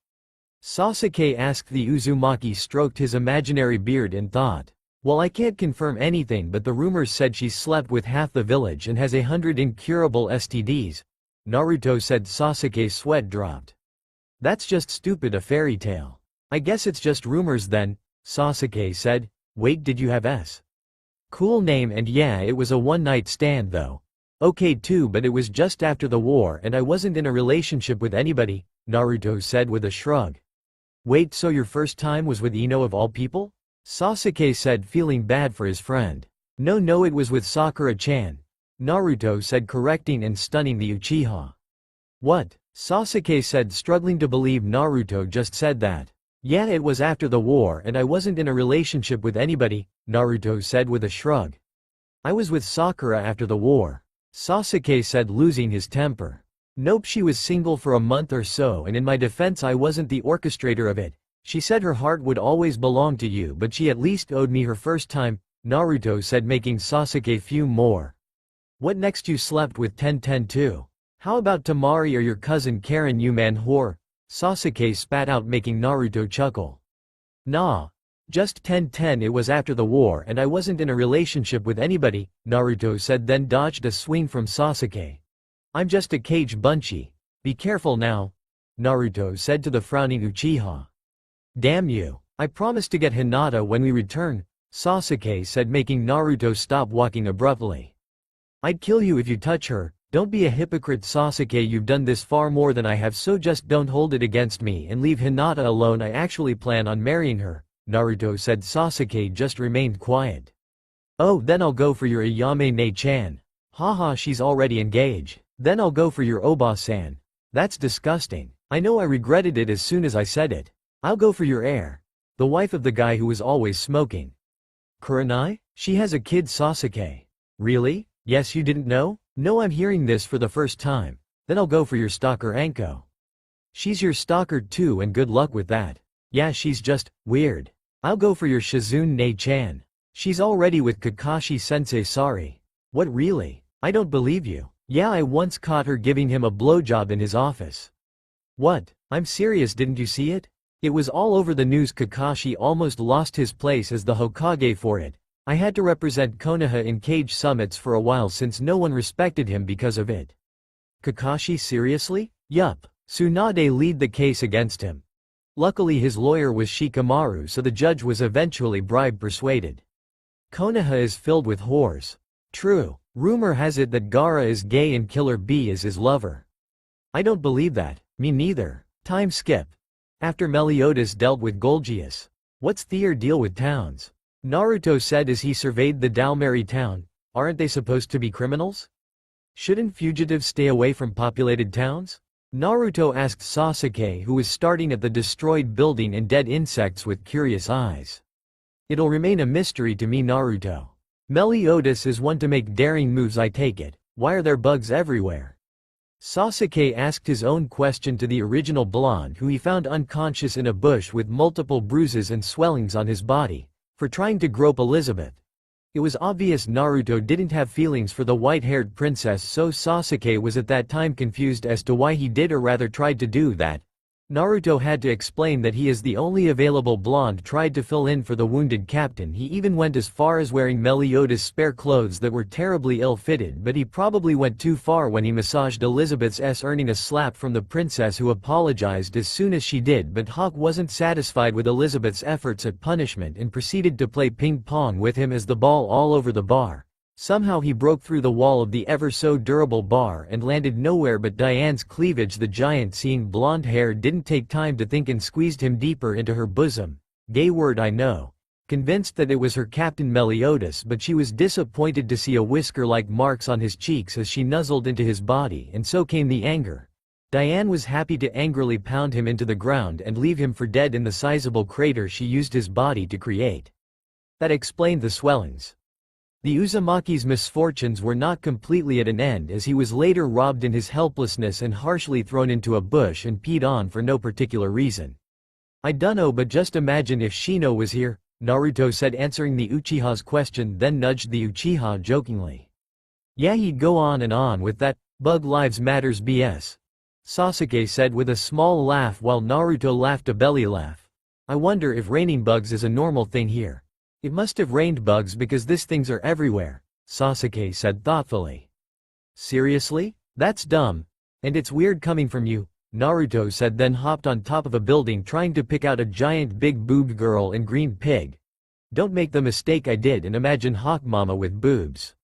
Sasuke asked. The Uzumaki stroked his imaginary beard and thought. Well, I can't confirm anything, but the rumors said she slept with half the village and has 100 incurable STDs. Naruto said. Sasuke's sweat dropped. That's just stupid, a fairy tale. I guess it's just rumors then, Sasuke said. Wait, did you have S? Cool name, and yeah, it was a one-night stand though. Okay too, but it was just after the war and I wasn't in a relationship with anybody, Naruto said with a shrug. Wait, so your first time was with Ino of all people? Sasuke said, feeling bad for his friend. No, it was with Sakura-chan, Naruto said, correcting and stunning the Uchiha. What? Sasuke said, struggling to believe Naruto just said that. Yeah, it was after the war and I wasn't in a relationship with anybody, Naruto said with a shrug. I was with Sakura after the war, Sasuke said, losing his temper. Nope, she was single for a month or so, and in my defense I wasn't the orchestrator of it. She said her heart would always belong to you, but she at least owed me her first time, Naruto said, making Sasuke fume more. What next? You slept with 1010 too? How about Tamari or your cousin Karen, you man whore? Sasuke spat out, making Naruto chuckle. Nah. Just 1010, it was after the war and I wasn't in a relationship with anybody, Naruto said, then dodged a swing from Sasuke. I'm just a cage bunchy. Be careful now, Naruto said to the frowning Uchiha. Damn you. I promise to get Hinata when we return, Sasuke said, making Naruto stop walking abruptly. I'd kill you if you touch her. Don't be a hypocrite, Sasuke, you've done this far more than I have, so just don't hold it against me and leave Hinata alone. I actually plan on marrying her, Naruto said. Sasuke just remained quiet. Oh, then I'll go for your Ayame-ne-chan. Haha, she's already engaged. Then I'll go for your Oba-san. That's disgusting. I know, I regretted it as soon as I said it. I'll go for your heir. The wife of the guy who was always smoking. Kurenai? She has a kid, Sasuke. Really? Yes, you didn't know? No, I'm hearing this for the first time. Then I'll go for your stalker Anko. She's your stalker too, and good luck with that. Yeah, she's just weird. I'll go for your Shizune-chan. She's already with Kakashi-sensei. Sorry. What, really? I don't believe you. Yeah, I once caught her giving him a blowjob in his office. What? I'm serious, didn't you see it? It was all over the news. Kakashi almost lost his place as the Hokage for it. I had to represent Konoha in cage summits for a while since no one respected him because of it. Kakashi, seriously? Yup. Tsunade lead the case against him. Luckily his lawyer was Shikamaru, so the judge was eventually bribe persuaded. Konoha is filled with whores. True. Rumor has it that Gaara is gay and Killer Bee is his lover. I don't believe that. Me neither. Time skip. After Meliodas dealt with Golgius, What's their deal with towns? Naruto said as he surveyed the Dalmari town. Aren't they supposed to be criminals? Shouldn't fugitives stay away from populated towns? Naruto asked Sasuke, who was starting at the destroyed building and dead insects with curious eyes. It'll remain a mystery to me, Naruto. Meliodas is one to make daring moves, I take it. Why are there bugs everywhere? Sasuke asked his own question to the original blonde, who he found unconscious in a bush with multiple bruises and swellings on his body, for trying to grope Elizabeth. It was obvious Naruto didn't have feelings for the white-haired princess, so Sasuke was at that time confused as to why he did or rather tried to do that. Naruto had to explain that he is the only available blonde, tried to fill in for the wounded captain. He even went as far as wearing Meliodas' spare clothes that were terribly ill-fitted, but he probably went too far when he massaged Elizabeth's ass, earning a slap from the princess, who apologized as soon as she did. But Hawk wasn't satisfied with Elizabeth's efforts at punishment and proceeded to play ping-pong with him as the ball all over the bar. Somehow he broke through the wall of the ever-so-durable bar and landed nowhere but Diane's cleavage. The giant, seeing blonde hair, didn't take time to think and squeezed him deeper into her bosom. Gay word, I know. Convinced that it was her Captain Meliodas, but she was disappointed to see a whisker-like marks on his cheeks as she nuzzled into his body, and so came the anger. Diane was happy to angrily pound him into the ground and leave him for dead in the sizable crater she used his body to create. That explained the swellings. The Uzumaki's misfortunes were not completely at an end, as he was later robbed in his helplessness and harshly thrown into a bush and peed on for no particular reason. I dunno, but just imagine if Shino was here, Naruto said, answering the Uchiha's question, then nudged the Uchiha jokingly. Yeah, he'd go on with that bug lives matters BS. Sasuke said with a small laugh while Naruto laughed a belly laugh. I wonder if raining bugs is a normal thing here. It must have rained bugs because these things are everywhere, Sasuke said thoughtfully. Seriously? That's dumb. And it's weird coming from you, Naruto said, then hopped on top of a building trying to pick out a giant big-boobed girl in green pig. Don't make the mistake I did and imagine Hawk Mama with boobs.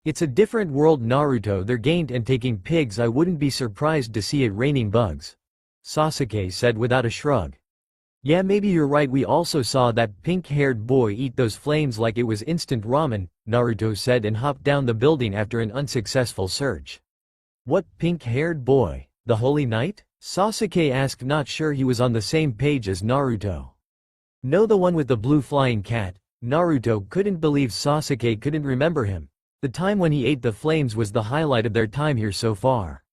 It's a different world, Naruto. They're gained and taking pigs. I wouldn't be surprised to see it raining bugs, Sasuke said without a shrug. Yeah, maybe you're right. We also saw that pink-haired boy eat those flames like it was instant ramen, Naruto said, and hopped down the building after an unsuccessful search. What pink-haired boy? The Holy Knight? Sasuke asked, not sure he was on the same page as Naruto. No, the one with the blue flying cat. Naruto couldn't believe Sasuke couldn't remember him. The time when he ate the flames was the highlight of their time here so far.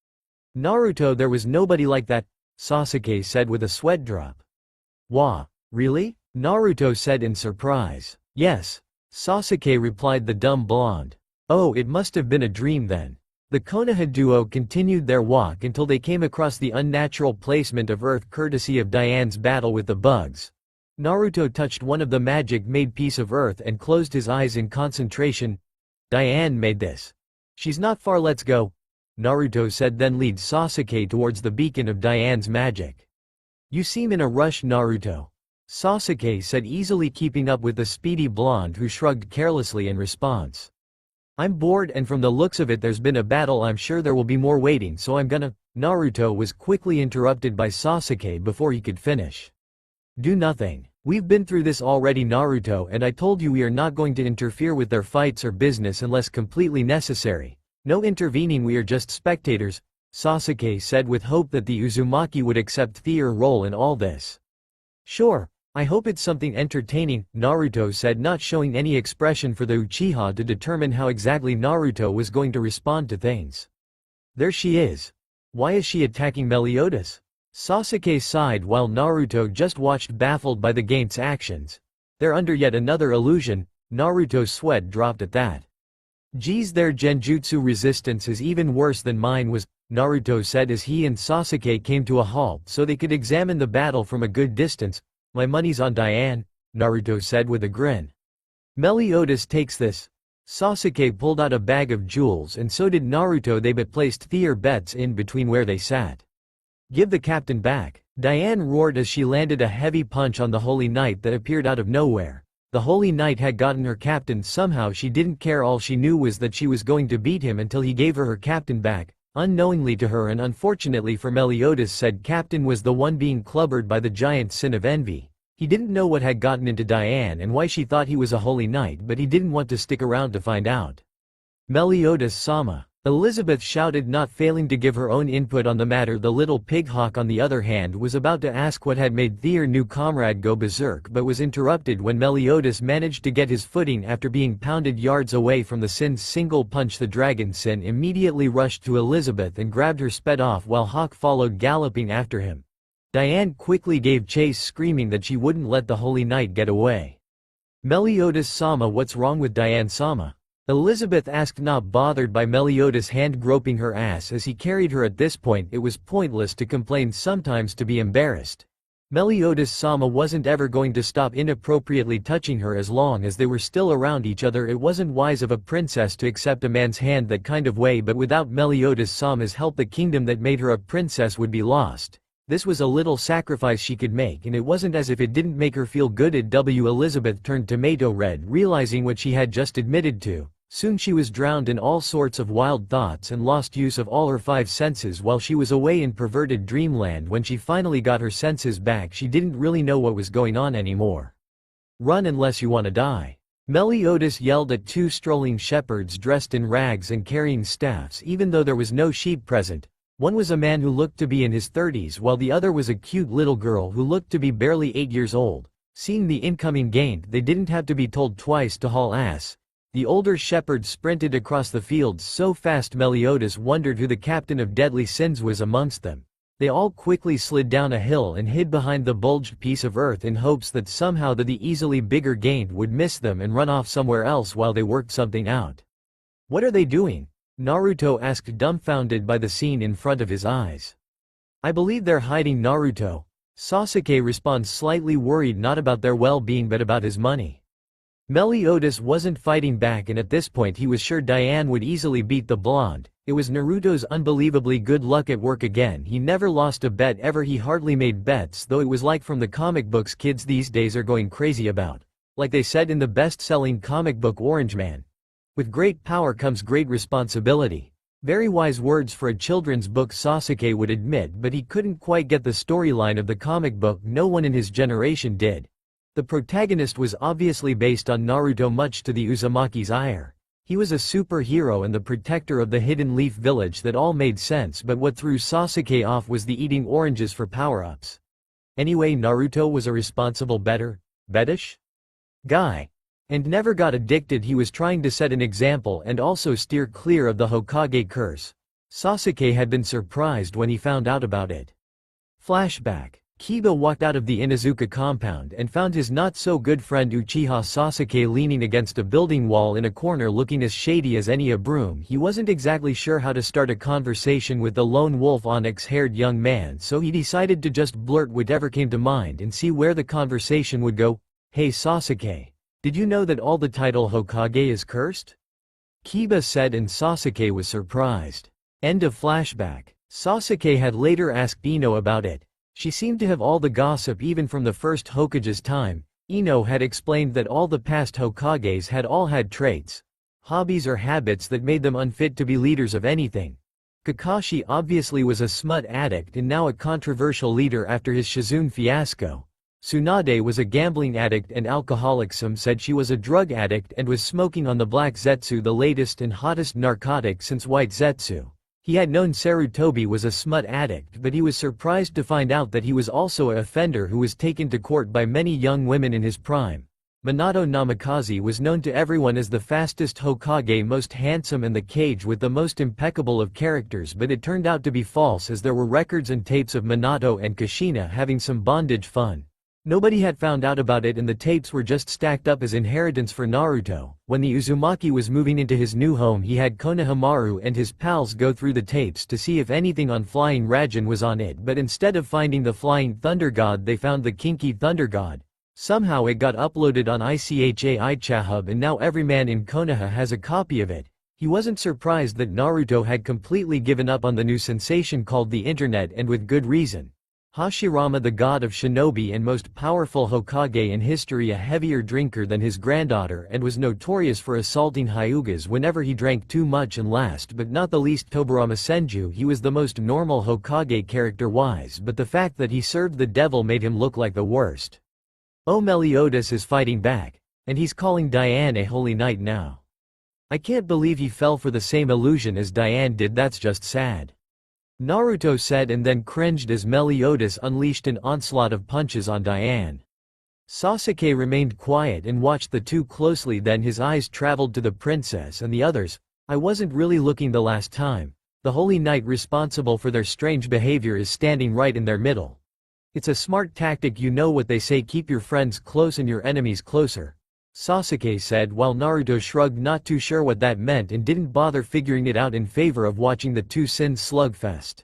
Naruto, there was nobody like that, Sasuke said with a sweat drop. Wah, really? Naruto said in surprise. Yes, Sasuke replied the dumb blonde. Oh, it must have been a dream then. The Konoha duo continued their walk until they came across the unnatural placement of earth courtesy of Diane's battle with the bugs. Naruto touched one of the magic-made piece of earth and closed his eyes in concentration. Diane made this. She's not far, let's go, Naruto said, then lead Sasuke towards the beacon of Diane's magic. You seem in a rush, Naruto, Sasuke said, easily keeping up with the speedy blonde, who shrugged carelessly in response. I'm bored, and from the looks of it there's been a battle. I'm sure there will be more waiting, so I'm gonna… Naruto was quickly interrupted by Sasuke before he could finish. Do nothing. We've been through this already, Naruto, and I told you we are not going to interfere with their fights or business unless completely necessary. No intervening, we are just spectators, Sasuke said with hope that the Uzumaki would accept their role in all this. Sure, I hope it's something entertaining, Naruto said, not showing any expression for the Uchiha to determine how exactly Naruto was going to respond to things. There she is. Why is she attacking Meliodas? Sasuke sighed while Naruto just watched, baffled by the game's actions. They're under yet another illusion. Naruto's sweat dropped at that. Geez, their genjutsu resistance is even worse than mine was, Naruto said as he and Sasuke came to a halt so they could examine the battle from a good distance. My money's on Diane, Naruto said with a grin. Meliodas takes this. Sasuke pulled out a bag of jewels, and so did Naruto. They but placed their bets in between where they sat. Give the captain back, Diane roared as she landed a heavy punch on the Holy Knight that appeared out of nowhere. The Holy Knight had gotten her captain somehow. She didn't care. All she knew was that she was going to beat him until he gave her captain back. Unknowingly to her and unfortunately for Meliodas, said captain was the one being clubbered by the giant sin of envy. He didn't know what had gotten into Diane and why she thought he was a holy knight, but he didn't want to stick around to find out. Meliodas-sama. Elizabeth shouted, not failing to give her own input on the matter. The little pig-hawk on the other hand was about to ask what had made their new comrade go berserk but was interrupted when Meliodas managed to get his footing after being pounded yards away from the Sin's single punch. The dragon Sin immediately rushed to Elizabeth and grabbed her, sped off while Hawk followed galloping after him. Diane quickly gave chase, screaming that she wouldn't let the holy knight get away. Meliodas-sama, what's wrong with Diane-sama? Elizabeth asked, not bothered by Meliodas' hand groping her ass as he carried her. At this point it was pointless to complain, sometimes to be embarrassed. Meliodas-sama wasn't ever going to stop inappropriately touching her as long as they were still around each other. It wasn't wise of a princess to accept a man's hand that kind of way, but without Meliodas-sama's help the kingdom that made her a princess would be lost. This was a little sacrifice she could make, and it wasn't as if it didn't make her feel good. Elizabeth turned tomato red, realizing what she had just admitted to. Soon she was drowned in all sorts of wild thoughts and lost use of all her 5 senses while she was away in perverted dreamland. When she finally got her senses back, she didn't really know what was going on anymore. Run unless you want to die. Meliodas yelled at 2 strolling shepherds dressed in rags and carrying staffs, even though there was no sheep present. One was a man who looked to be in his 30s while the other was a cute little girl who looked to be barely 8 years old. Seeing the incoming gain, they didn't have to be told twice to haul ass. The older shepherd sprinted across the fields so fast Meliodas wondered who the captain of deadly sins was amongst them. They all quickly slid down a hill and hid behind the bulged piece of earth in hopes that somehow the easily bigger gain would miss them and run off somewhere else while they worked something out. What are they doing? Naruto asked, dumbfounded by the scene in front of his eyes. I believe they're hiding, Naruto. Sasuke responds, slightly worried not about their well-being but about his money. Meliodas wasn't fighting back, and at this point he was sure Diane would easily beat the blonde. It was Naruto's unbelievably good luck at work again. He never lost a bet ever. He hardly made bets, though it was like from the comic books kids these days are going crazy about. Like they said in the best-selling comic book Orange Man. With great power comes great responsibility. Very wise words for a children's book, Sasuke would admit, but he couldn't quite get the storyline of the comic book. No one in his generation did. The protagonist was obviously based on Naruto, much to the Uzumaki's ire. He was a superhero and the protector of the Hidden Leaf Village. That all made sense, but what threw Sasuke off was the eating oranges for power-ups. Anyway, Naruto was a responsible bettish guy. And never got addicted. He was trying to set an example and also steer clear of the Hokage curse. Sasuke had been surprised when he found out about it. Flashback. Kiba walked out of the Inuzuka compound and found his not-so-good friend Uchiha Sasuke leaning against a building wall in a corner, looking as shady as any a broom. He wasn't exactly sure how to start a conversation with the lone wolf onyx-haired young man, so he decided to just blurt whatever came to mind and see where the conversation would go. Hey Sasuke. Did you know that all the title Hokage is cursed? Kiba said, and Sasuke was surprised. End of flashback. Sasuke had later asked Ino about it. She seemed to have all the gossip even from the first Hokage's time. Ino had explained that all the past Hokages had all had traits, hobbies or habits that made them unfit to be leaders of anything. Kakashi obviously was a smut addict and now a controversial leader after his Shizune fiasco. Tsunade was a gambling addict and alcoholic. Some said she was a drug addict and was smoking on the black zetsu, the latest and hottest narcotic since white zetsu. He had known Sarutobi was a smut addict, but he was surprised to find out that he was also an offender who was taken to court by many young women in his prime. Minato Namikaze was known to everyone as the fastest Hokage, most handsome, and the cage with the most impeccable of characters, but it turned out to be false, as there were records and tapes of Minato and Kushina having some bondage fun. Nobody had found out about it, and the tapes were just stacked up as inheritance for Naruto. When the Uzumaki was moving into his new home, he had Konohamaru and his pals go through the tapes to see if anything on Flying Raijin was on it, but instead of finding the Flying Thunder God, they found the Kinky Thunder God. Somehow it got uploaded on ICHA and now every man in Konoha has a copy of it. He wasn't surprised that Naruto had completely given up on the new sensation called the internet, and with good reason. Hashirama, the god of shinobi and most powerful Hokage in history, a heavier drinker than his granddaughter, and was notorious for assaulting Hyugas whenever he drank too much, and last but not the least Tobirama Senju. He was the most normal Hokage character-wise, but the fact that he served the devil made him look like the worst. Oh, Meliodas is fighting back. And he's calling Diane a holy knight now. I can't believe he fell for the same illusion as Diane did, that's just sad. Naruto said and then cringed as Meliodas unleashed an onslaught of punches on Diane. Sasuke remained quiet and watched the two closely, then his eyes traveled to the princess and the others. I wasn't really looking the last time. The holy knight responsible for their strange behavior is standing right in their middle. It's a smart tactic, you know what they say, keep your friends close and your enemies closer. Sasuke said while Naruto shrugged, not too sure what that meant and didn't bother figuring it out in favor of watching the two sins slugfest.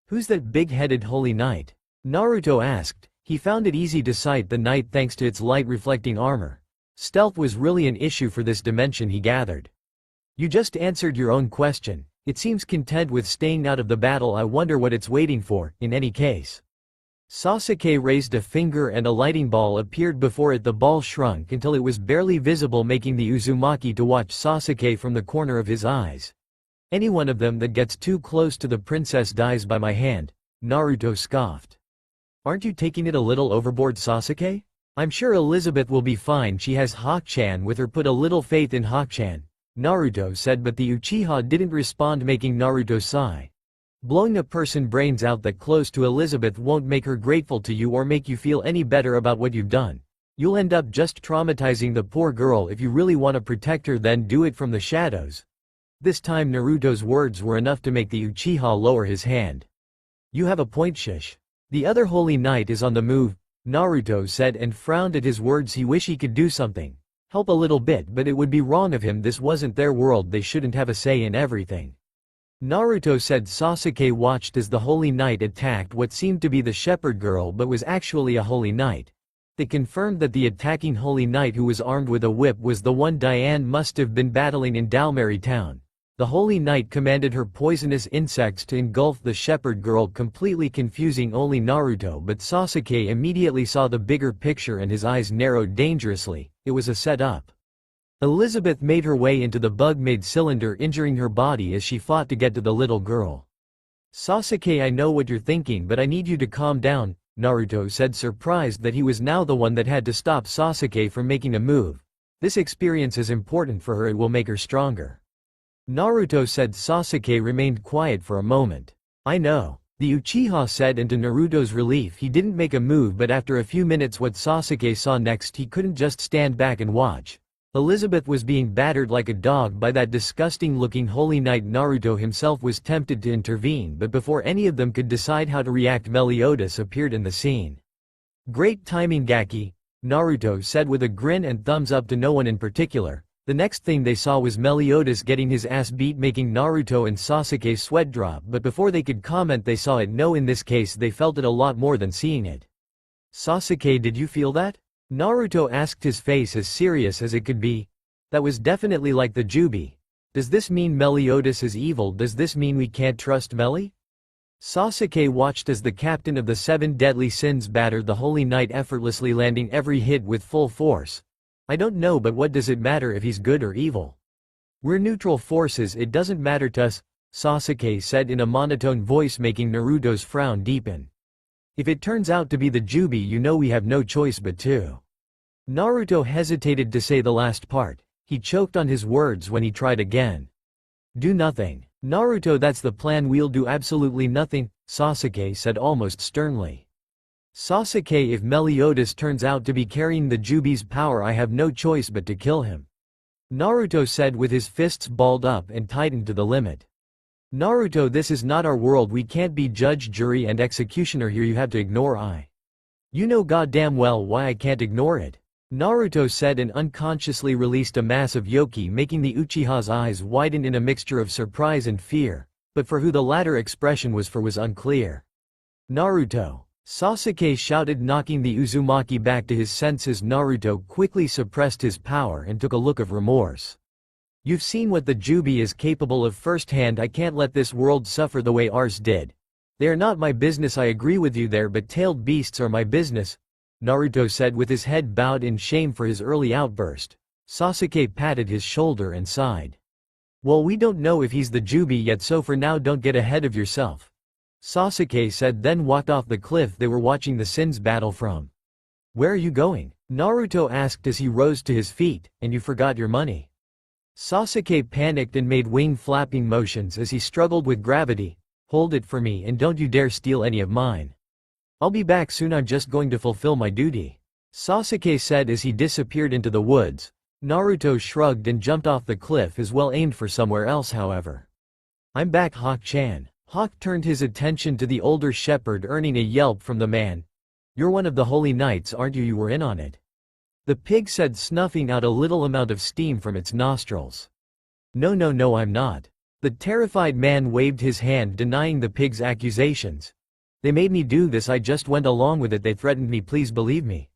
Who's that big-headed holy knight? Naruto asked. He found it easy to sight the knight thanks to its light-reflecting armor. Stealth was really an issue for this dimension, he gathered. You just answered your own question. It seems content with staying out of the battle. I wonder what it's waiting for, in any case. Sasuke raised a finger and a lighting ball appeared before it. The ball shrunk until it was barely visible, making the Uzumaki to watch Sasuke from the corner of his eyes. Any one of them that gets too close to the princess dies by my hand, Naruto scoffed. Aren't you taking it a little overboard, Sasuke? I'm sure Elizabeth will be fine, she has Hawk-chan with her. Put a little faith in Hawk-chan, Naruto said, but the Uchiha didn't respond, making Naruto sigh. Blowing a person brains out that close to Elizabeth won't make her grateful to you or make you feel any better about what you've done. You'll end up just traumatizing the poor girl. If you really want to protect her, then do it from the shadows. This time Naruto's words were enough to make the Uchiha lower his hand. You have a point, Shish. The other holy knight is on the move, Naruto said and frowned at his words. He wished he could do something. Help a little bit, but it would be wrong of him. This wasn't their world, they shouldn't have a say in everything. Naruto said. Sasuke watched as the holy knight attacked what seemed to be the shepherd girl but was actually a holy knight. They confirmed that the attacking holy knight, who was armed with a whip, was the one Diane must have been battling in Dalmari town. The holy knight commanded her poisonous insects to engulf the shepherd girl, completely confusing only Naruto, but Sasuke immediately saw the bigger picture and his eyes narrowed dangerously. It was a setup. Elizabeth made her way into the bug-made cylinder, injuring her body as she fought to get to the little girl. Sasuke, I know what you're thinking, but I need you to calm down, Naruto said, surprised that he was now the one that had to stop Sasuke from making a move. This experience is important for her, it will make her stronger. Naruto said. Sasuke remained quiet for a moment. I know, the Uchiha said, and to Naruto's relief he didn't make a move, but after a few minutes what Sasuke saw next, he couldn't just stand back and watch. Elizabeth was being battered like a dog by that disgusting-looking holy knight. Naruto himself was tempted to intervene, but before any of them could decide how to react, Meliodas appeared in the scene. Great timing, Gaki, Naruto said with a grin and thumbs up to no one in particular. The next thing they saw was Meliodas getting his ass beat, making Naruto and Sasuke sweat drop, but before they could comment they saw it. No, in this case they felt it a lot more than seeing it. Sasuke, did you feel that? Naruto asked, his face as serious as it could be. That was definitely like the Jubi. Does this mean Meliodas is evil? Does this mean we can't trust Meli? Sasuke watched as the captain of the 7 deadly sins battered the holy knight effortlessly, landing every hit with full force. I don't know, but what does it matter if he's good or evil? We're neutral forces, it doesn't matter to us, Sasuke said in a monotone voice, making Naruto's frown deepen. If it turns out to be the Jubi, you know we have no choice but to. Naruto hesitated to say the last part. He choked on his words when he tried again. Do nothing. Naruto, that's the plan, we'll do absolutely nothing, Sasuke said almost sternly. Sasuke, if Meliodas turns out to be carrying the Jubi's power, I have no choice but to kill him, Naruto said with his fists balled up and tightened to the limit. Naruto, this is not our world, we can't be judge, jury and executioner here, you have to ignore I. You know goddamn well why I can't ignore it, Naruto said and unconsciously released a mass of yoki, making the Uchiha's eyes widen in a mixture of surprise and fear, but for who the latter expression was for was unclear. Naruto, Sasuke shouted, knocking the Uzumaki back to his senses. Naruto quickly suppressed his power and took a look of remorse. You've seen what the Jubi is capable of firsthand, I can't let this world suffer the way ours did. They are not my business, I agree with you there, but tailed beasts are my business, Naruto said with his head bowed in shame for his early outburst. Sasuke patted his shoulder and sighed. Well, we don't know if he's the Jubi yet, so for now don't get ahead of yourself, Sasuke said, then walked off the cliff they were watching the Sins battle from. Where are you going? Naruto asked as he rose to his feet. And you forgot your money. Sasuke panicked and made wing-flapping motions as he struggled with gravity. Hold it for me and don't you dare steal any of mine. I'll be back soon, I'm just going to fulfill my duty. Sasuke said as he disappeared into the woods. Naruto shrugged and jumped off the cliff as well, aimed for somewhere else however. I'm back, Hawk-chan. Hawk turned his attention to the older shepherd, earning a yelp from the man. You're one of the holy knights, aren't you? You were in on it. The pig said, snuffing out a little amount of steam from its nostrils. No, I'm not. The terrified man waved his hand, denying the pig's accusations. They made me do this, I just went along with it, they threatened me, please believe me.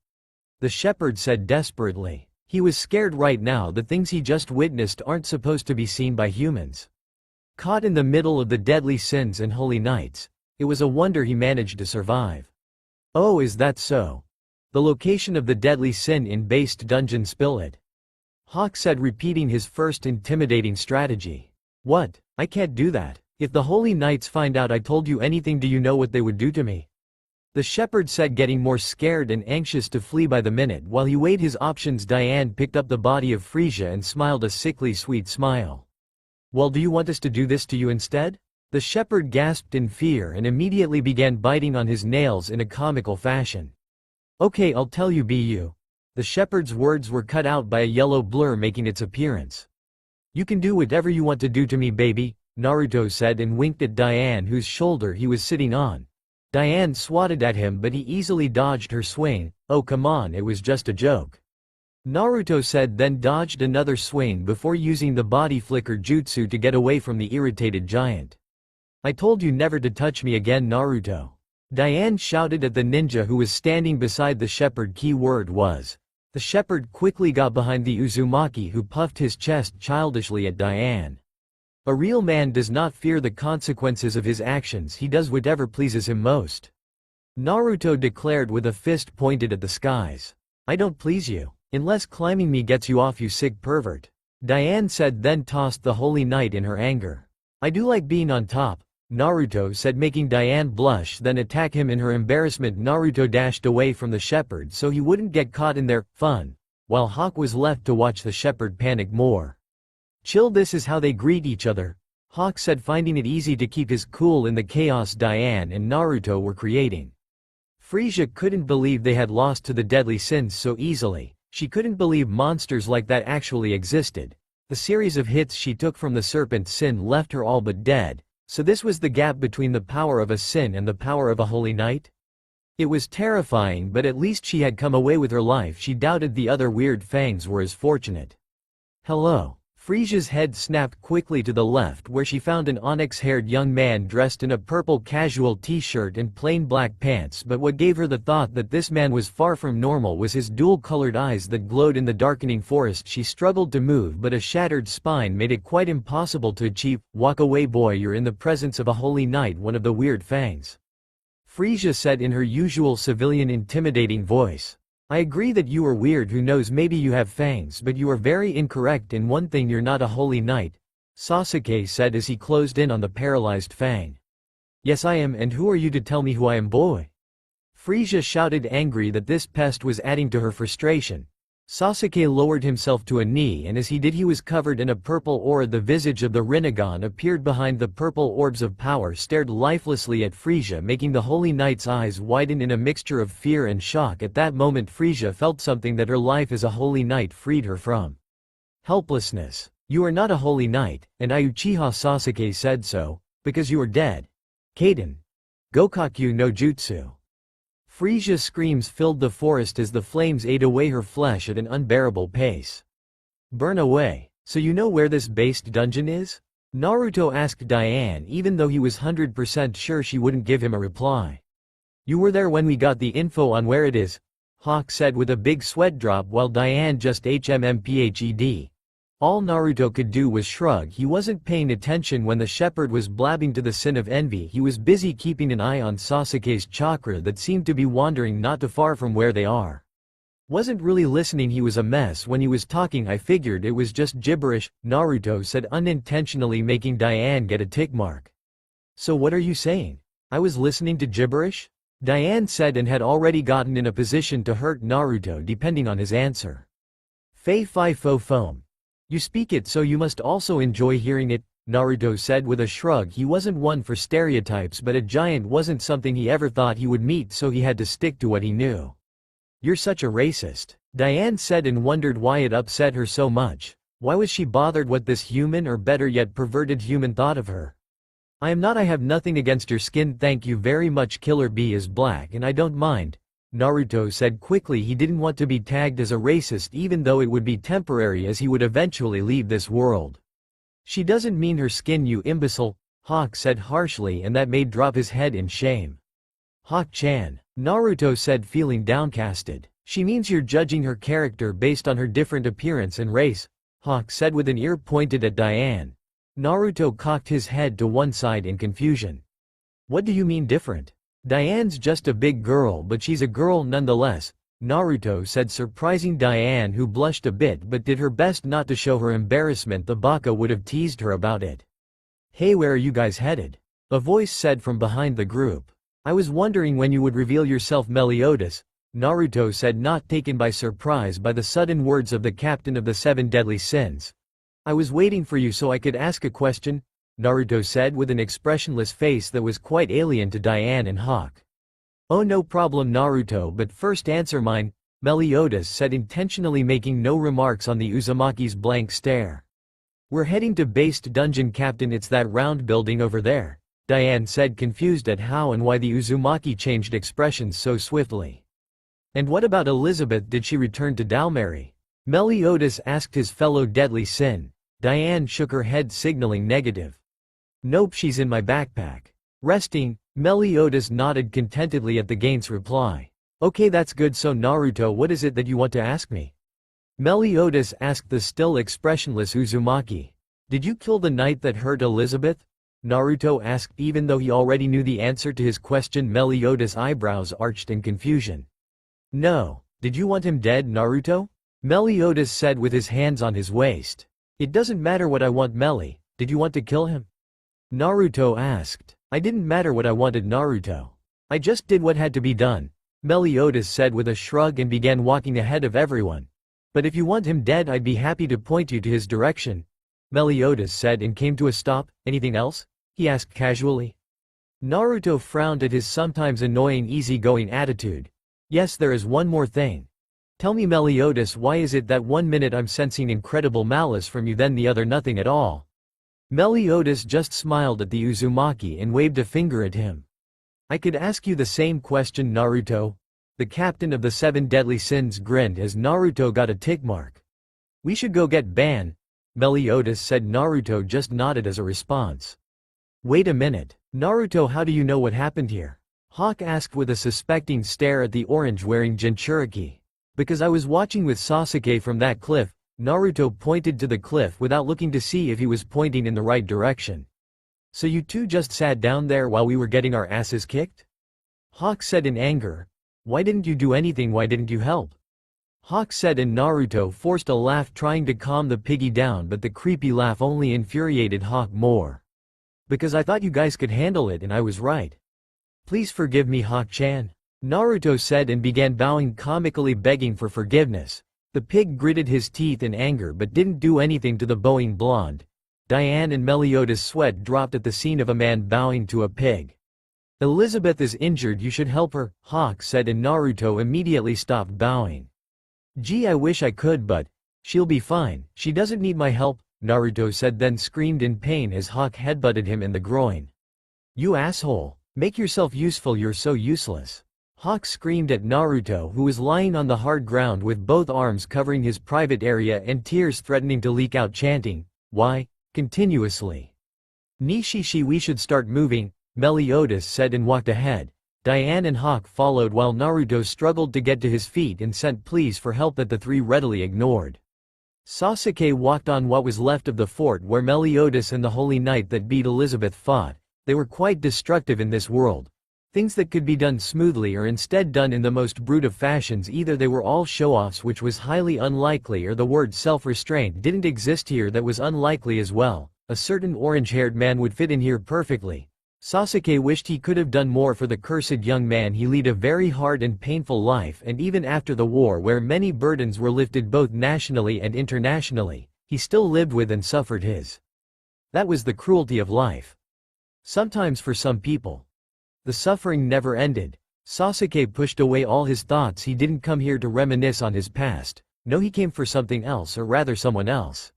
The shepherd said desperately. He was scared right now, the things he just witnessed aren't supposed to be seen by humans. Caught in the middle of the deadly sins and holy knights, it was a wonder he managed to survive. Oh, is that so? The location of the deadly sin in based dungeon, spill it. Hawk said, repeating his first intimidating strategy. What? I can't do that. If the holy knights find out I told you anything, do you know what they would do to me? The shepherd said, getting more scared and anxious to flee by the minute. While he weighed his options, Diane picked up the body of Frisia and smiled a sickly sweet smile. Well, do you want us to do this to you instead? The shepherd gasped in fear and immediately began biting on his nails in a comical fashion. Okay, I'll tell you, Bu. The shepherd's words were cut out by a yellow blur making its appearance. You can do whatever you want to do to me, baby, Naruto said and winked at Diane, whose shoulder he was sitting on. Diane swatted at him, but he easily dodged her swing. Oh come on, it was just a joke. Naruto said, then dodged another swing before using the body flicker jutsu to get away from the irritated giant. I told you never to touch me again, Naruto. Diane shouted at the ninja who was standing beside the shepherd. Key word was. The shepherd quickly got behind the Uzumaki, who puffed his chest childishly at Diane. A real man does not fear the consequences of his actions, he does whatever pleases him most. Naruto declared with a fist pointed at the skies. I don't please you. Unless climbing me gets you off, you sick pervert. Diane said, then tossed the holy knight in her anger. I do like being on top, Naruto said, making Diane blush, then attack him in her embarrassment. Naruto dashed away from the shepherd so he wouldn't get caught in their fun, while Hawk was left to watch the shepherd panic more. Chill, this is how they greet each other, Hawk said, finding it easy to keep his cool in the chaos Diane and Naruto were creating. Frisia couldn't believe they had lost to the deadly sins so easily. She couldn't believe monsters like that actually existed. The series of hits she took from the serpent sin left her all but dead. So this was the gap between the power of a sin and the power of a holy knight? It was terrifying, but at least she had come away with her life. She doubted the other weird fangs were as fortunate. Hello. Frisia's head snapped quickly to the left, where she found an onyx-haired young man dressed in a purple casual t-shirt and plain black pants, but what gave her the thought that this man was far from normal was his dual-colored eyes that glowed in the darkening forest. She struggled to move, but a shattered spine made it quite impossible to achieve. Walk away, boy, you're in the presence of a holy knight, one of the weird fangs. Frisia said in her usual civilian intimidating voice. I agree that you are weird, who knows, maybe you have fangs, but you are very incorrect in one thing, you're not a holy knight, Sasuke said as he closed in on the paralyzed fang. Yes I am, and who are you to tell me who I am, boy? Frisia shouted, angry that this pest was adding to her frustration. Sasuke lowered himself to a knee, and as he did he was covered in a purple aura. The visage of the Rinnegan appeared behind the purple orbs of power, stared lifelessly at Frisia, making the holy knight's eyes widen in a mixture of fear and shock. At that moment Frisia felt something that her life as a holy knight freed her from. Helplessness. You are not a holy knight, and Uchiha Sasuke said so, because you are dead. Kaden. Gokakyu no Jutsu. Frisia's screams filled the forest as the flames ate away her flesh at an unbearable pace. Burn away. So you know where this based dungeon is? Naruto asked Diane, even though he was 100% sure she wouldn't give him a reply. You were there when we got the info on where it is, Hawk said with a big sweat drop, while Diane just hmmphed. All Naruto could do was shrug. He wasn't paying attention when the shepherd was blabbing to the sin of envy. He was busy keeping an eye on Sasuke's chakra that seemed to be wandering not too far from where they are. Wasn't really listening, he was a mess when he was talking. I figured it was just gibberish, Naruto said, unintentionally making Diane get a tick mark. So what are you saying? I was listening to gibberish? Diane said and had already gotten in a position to hurt Naruto depending on his answer. Fei fi fo foam. You speak it so you must also enjoy hearing it, Naruto said with a shrug. He wasn't one for stereotypes, but a giant wasn't something he ever thought he would meet, so he had to stick to what he knew. You're such a racist, Diane said and wondered why it upset her so much. Why was she bothered what this human, or better yet perverted human, thought of her? I am not. I have nothing against your skin, thank you very much. Killer Bee is black and I don't mind, Naruto said quickly. He didn't want to be tagged as a racist, even though it would be temporary, as he would eventually leave this world. She doesn't mean her skin, you imbecile, Hawk said harshly, and that made drop his head in shame. Hawk-chan, Naruto said, feeling downcasted. She means you're judging her character based on her different appearance and race, Hawk said with an ear pointed at Diane. Naruto cocked his head to one side in confusion. What do you mean different? Diane's just a big girl, but she's a girl nonetheless, Naruto said, surprising Diane, who blushed a bit but did her best not to show her embarrassment. The baka would have teased her about it. Hey, where are you guys headed? A voice said from behind the group. I was wondering when you would reveal yourself, Meliodas, Naruto said, not taken by surprise by the sudden words of the captain of the 7 deadly sins. I was waiting for you so I could ask a question, Naruto said with an expressionless face that was quite alien to Diane and Hawk. Oh, no problem, Naruto, but first answer mine, Meliodas said, intentionally making no remarks on the Uzumaki's blank stare. We're heading to Based Dungeon, Captain. It's that round building over there, Diane said, confused at how and why the Uzumaki changed expressions so swiftly. And what about Elizabeth? Did she return to Dalmary? Meliodas asked his fellow deadly sin. Diane shook her head, signaling negative. Nope, she's in my backpack. Resting, Meliodas nodded contentedly at the Gain's reply. Okay, that's good. So Naruto, what is it that you want to ask me? Meliodas asked the still expressionless Uzumaki. Did you kill the knight that hurt Elizabeth? Naruto asked, even though he already knew the answer to his question. Meliodas' eyebrows arched in confusion. No. Did you want him dead, Naruto? Meliodas said with his hands on his waist. It doesn't matter what I want, Meli. Did you want to kill him? Naruto asked. I didn't matter what I wanted, Naruto. I just did what had to be done, Meliodas said with a shrug and began walking ahead of everyone. But if you want him dead, I'd be happy to point you to his direction, Meliodas said, and came to a stop. Anything else? He asked casually. Naruto frowned at his sometimes annoying easygoing attitude. Yes, there is one more thing. Tell me, Meliodas, why is it that 1 minute I'm sensing incredible malice from you, then the other nothing at all? Meliodas just smiled at the Uzumaki and waved a finger at him. I could ask you the same question, Naruto. The captain of the 7 deadly sins grinned as Naruto got a tick mark. We should go get Ban, Meliodas said. Naruto just nodded as a response. Wait a minute, Naruto, how do you know what happened here? Hawk asked with a suspecting stare at the orange-wearing Jinchuriki. Because I was watching with Sasuke from that cliff, Naruto pointed to the cliff without looking to see if he was pointing in the right direction. So you two just sat down there while we were getting our asses kicked? Hawk said in anger. Why didn't you do anything? Why didn't you help? Hawk said, and Naruto forced a laugh trying to calm the piggy down, but the creepy laugh only infuriated Hawk more. Because I thought you guys could handle it and I was right. Please forgive me, Hawk-chan, Naruto said and began bowing, comically begging for forgiveness. The pig gritted his teeth in anger but didn't do anything to the bowing blonde. Diane and Meliodas' sweat dropped at the scene of a man bowing to a pig. Elizabeth is injured, you should help her, Hawk said, and Naruto immediately stopped bowing. Gee, I wish I could, but she'll be fine. She doesn't need my help, Naruto said, then screamed in pain as Hawk headbutted him in the groin. You asshole. Make yourself useful, you're so useless. Hawk screamed at Naruto, who was lying on the hard ground with both arms covering his private area and tears threatening to leak out, chanting, "Why?" continuously. Nishishi, we should start moving, Meliodas said and walked ahead. Diane and Hawk followed while Naruto struggled to get to his feet and sent pleas for help that the three readily ignored. Sasuke walked on what was left of the fort where Meliodas and the Holy Knight that beat Elizabeth fought. They were quite destructive in this world. Things that could be done smoothly are instead done in the most brute of fashions. Either they were all show-offs, which was highly unlikely, or the word self-restraint didn't exist here, that was unlikely as well. A certain orange-haired man would fit in here perfectly. Sasuke wished he could have done more for the cursed young man. He led a very hard and painful life, and even after the war where many burdens were lifted both nationally and internationally, he still lived with and suffered his. That was the cruelty of life. Sometimes for some people, the suffering never ended. Sasuke pushed away all his thoughts. He didn't come here to reminisce on his past. No, he came for something else, or rather someone else.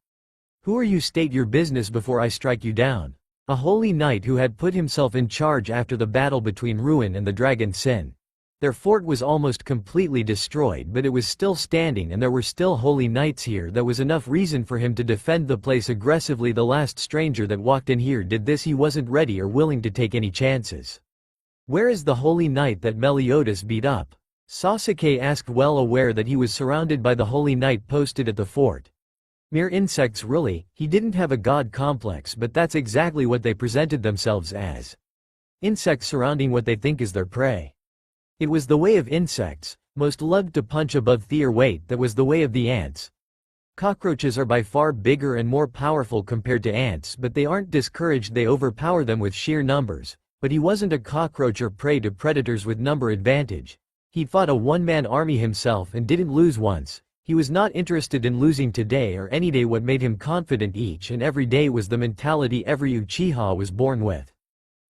Who are you? State your business before I strike you down. A holy knight who had put himself in charge after the battle between Ruin and the Dragon Sin. Their fort was almost completely destroyed, but it was still standing, and there were still holy knights here. That was enough reason for him to defend the place aggressively. The last stranger that walked in here did this. He wasn't ready or willing to take any chances. Where is the holy knight that Meliodas beat up? Sasuke asked, well aware that he was surrounded by the holy knight posted at the fort. Mere insects, really. He didn't have a god complex, but that's exactly what they presented themselves as. Insects surrounding what they think is their prey. It was the way of insects, most loved to punch above their weight. That was the way of the ants. Cockroaches are by far bigger and more powerful compared to ants, but they aren't discouraged. They overpower them with sheer numbers. But he wasn't a cockroach or prey to predators with number advantage. He fought a one-man army himself and didn't lose once. He was not interested in losing today or any day. What made him confident each and every day was the mentality every Uchiha was born with.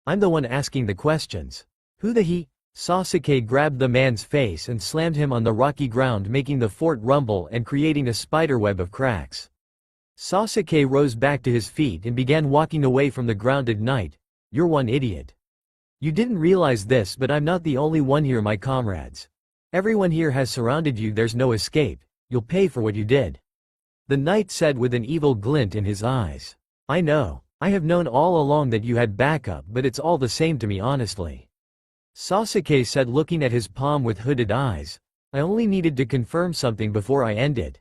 I'm the one asking the questions. Who the he? Sasuke grabbed the man's face and slammed him on the rocky ground, making the fort rumble and creating a spiderweb of cracks. Sasuke rose back to his feet and began walking away from the grounded knight. You're one idiot. You didn't realize this, but I'm not the only one here, my comrades. Everyone here has surrounded you. There's no escape. You'll pay for what you did. The knight said with an evil glint in his eyes. I know. I have known all along that you had backup, but it's all the same to me, honestly. Sasuke said, looking at his palm with hooded eyes. I only needed to confirm something before I ended.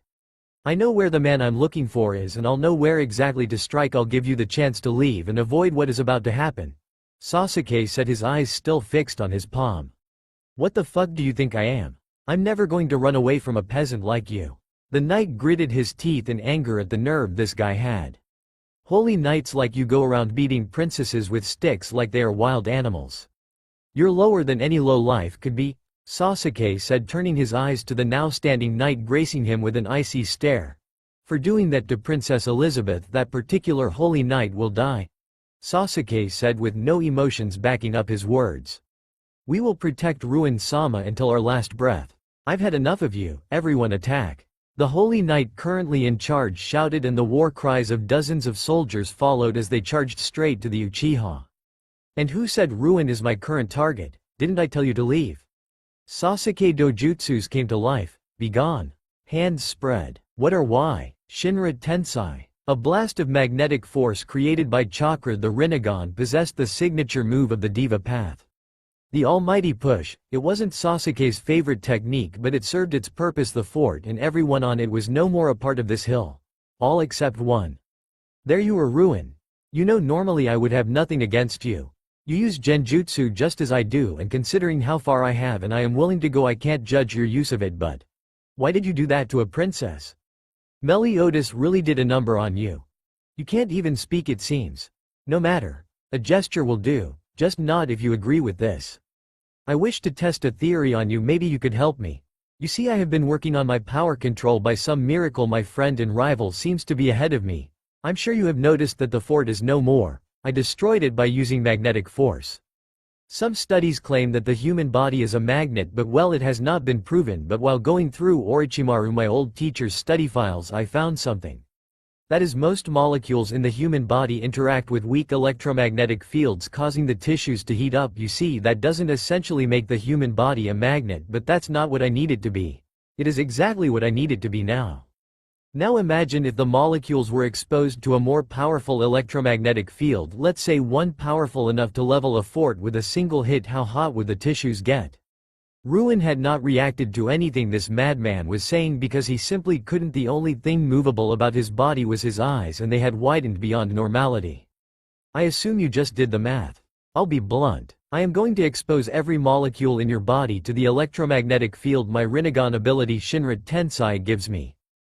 I know where the man I'm looking for is, and I'll know where exactly to strike. I'll give you the chance to leave and avoid what is about to happen. Sasuke said, his eyes still fixed on his palm. What the fuck do you think I am? I'm never going to run away from a peasant like you. The knight gritted his teeth in anger at the nerve this guy had. Holy knights like you go around beating princesses with sticks like they are wild animals. You're lower than any low life could be, Sasuke said, turning his eyes to the now standing knight, gracing him with an icy stare. For doing that to Princess Elizabeth, that particular holy knight will die, Sasuke said with no emotions backing up his words. We will protect Ruin-sama until our last breath. I've had enough of you. Everyone attack. The holy knight currently in charge shouted, and the war cries of dozens of soldiers followed as they charged straight to the Uchiha. And who said Ruin is my current target? Didn't I tell you to leave? Sasuke dojutsus came to life. Be gone. Hands spread. What or why? Shinra Tensai. A blast of magnetic force created by chakra. The Rinnegan possessed the signature move of the Diva Path. The almighty push. It wasn't Sasuke's favorite technique, but it served its purpose. The fort and everyone on it was no more a part of this hill. All except one. There you were, Ruin. You know, normally I would have nothing against you. You use genjutsu just as I do, and considering how far I have and I am willing to go, I can't judge your use of it, but why did you do that to a princess? Meliodas really did a number on you. You can't even speak, it seems. No matter. A gesture will do. Just nod if you agree with this. I wish to test a theory on you. Maybe you could help me. You see, I have been working on my power control. By some miracle my friend and rival seems to be ahead of me. I'm sure you have noticed that the fort is no more. I destroyed it by using magnetic force. Some studies claim that the human body is a magnet, but well, it has not been proven. But while going through Orochimaru, my old teacher's study files, I found something. That is, most molecules in the human body interact with weak electromagnetic fields, causing the tissues to heat up. You see, that doesn't essentially make the human body a magnet, but that's not what I need it to be. It is exactly what I need it to be now. Now imagine if the molecules were exposed to a more powerful electromagnetic field, let's say one powerful enough to level a fort with a single hit. How hot would the tissues get? Ruin had not reacted to anything this madman was saying because he simply couldn't. The only thing movable about his body was his eyes, and they had widened beyond normality. I assume you just did the math. I'll be blunt. I am going to expose every molecule in your body to the electromagnetic field my Rinnegan ability Shinra Tensai gives me.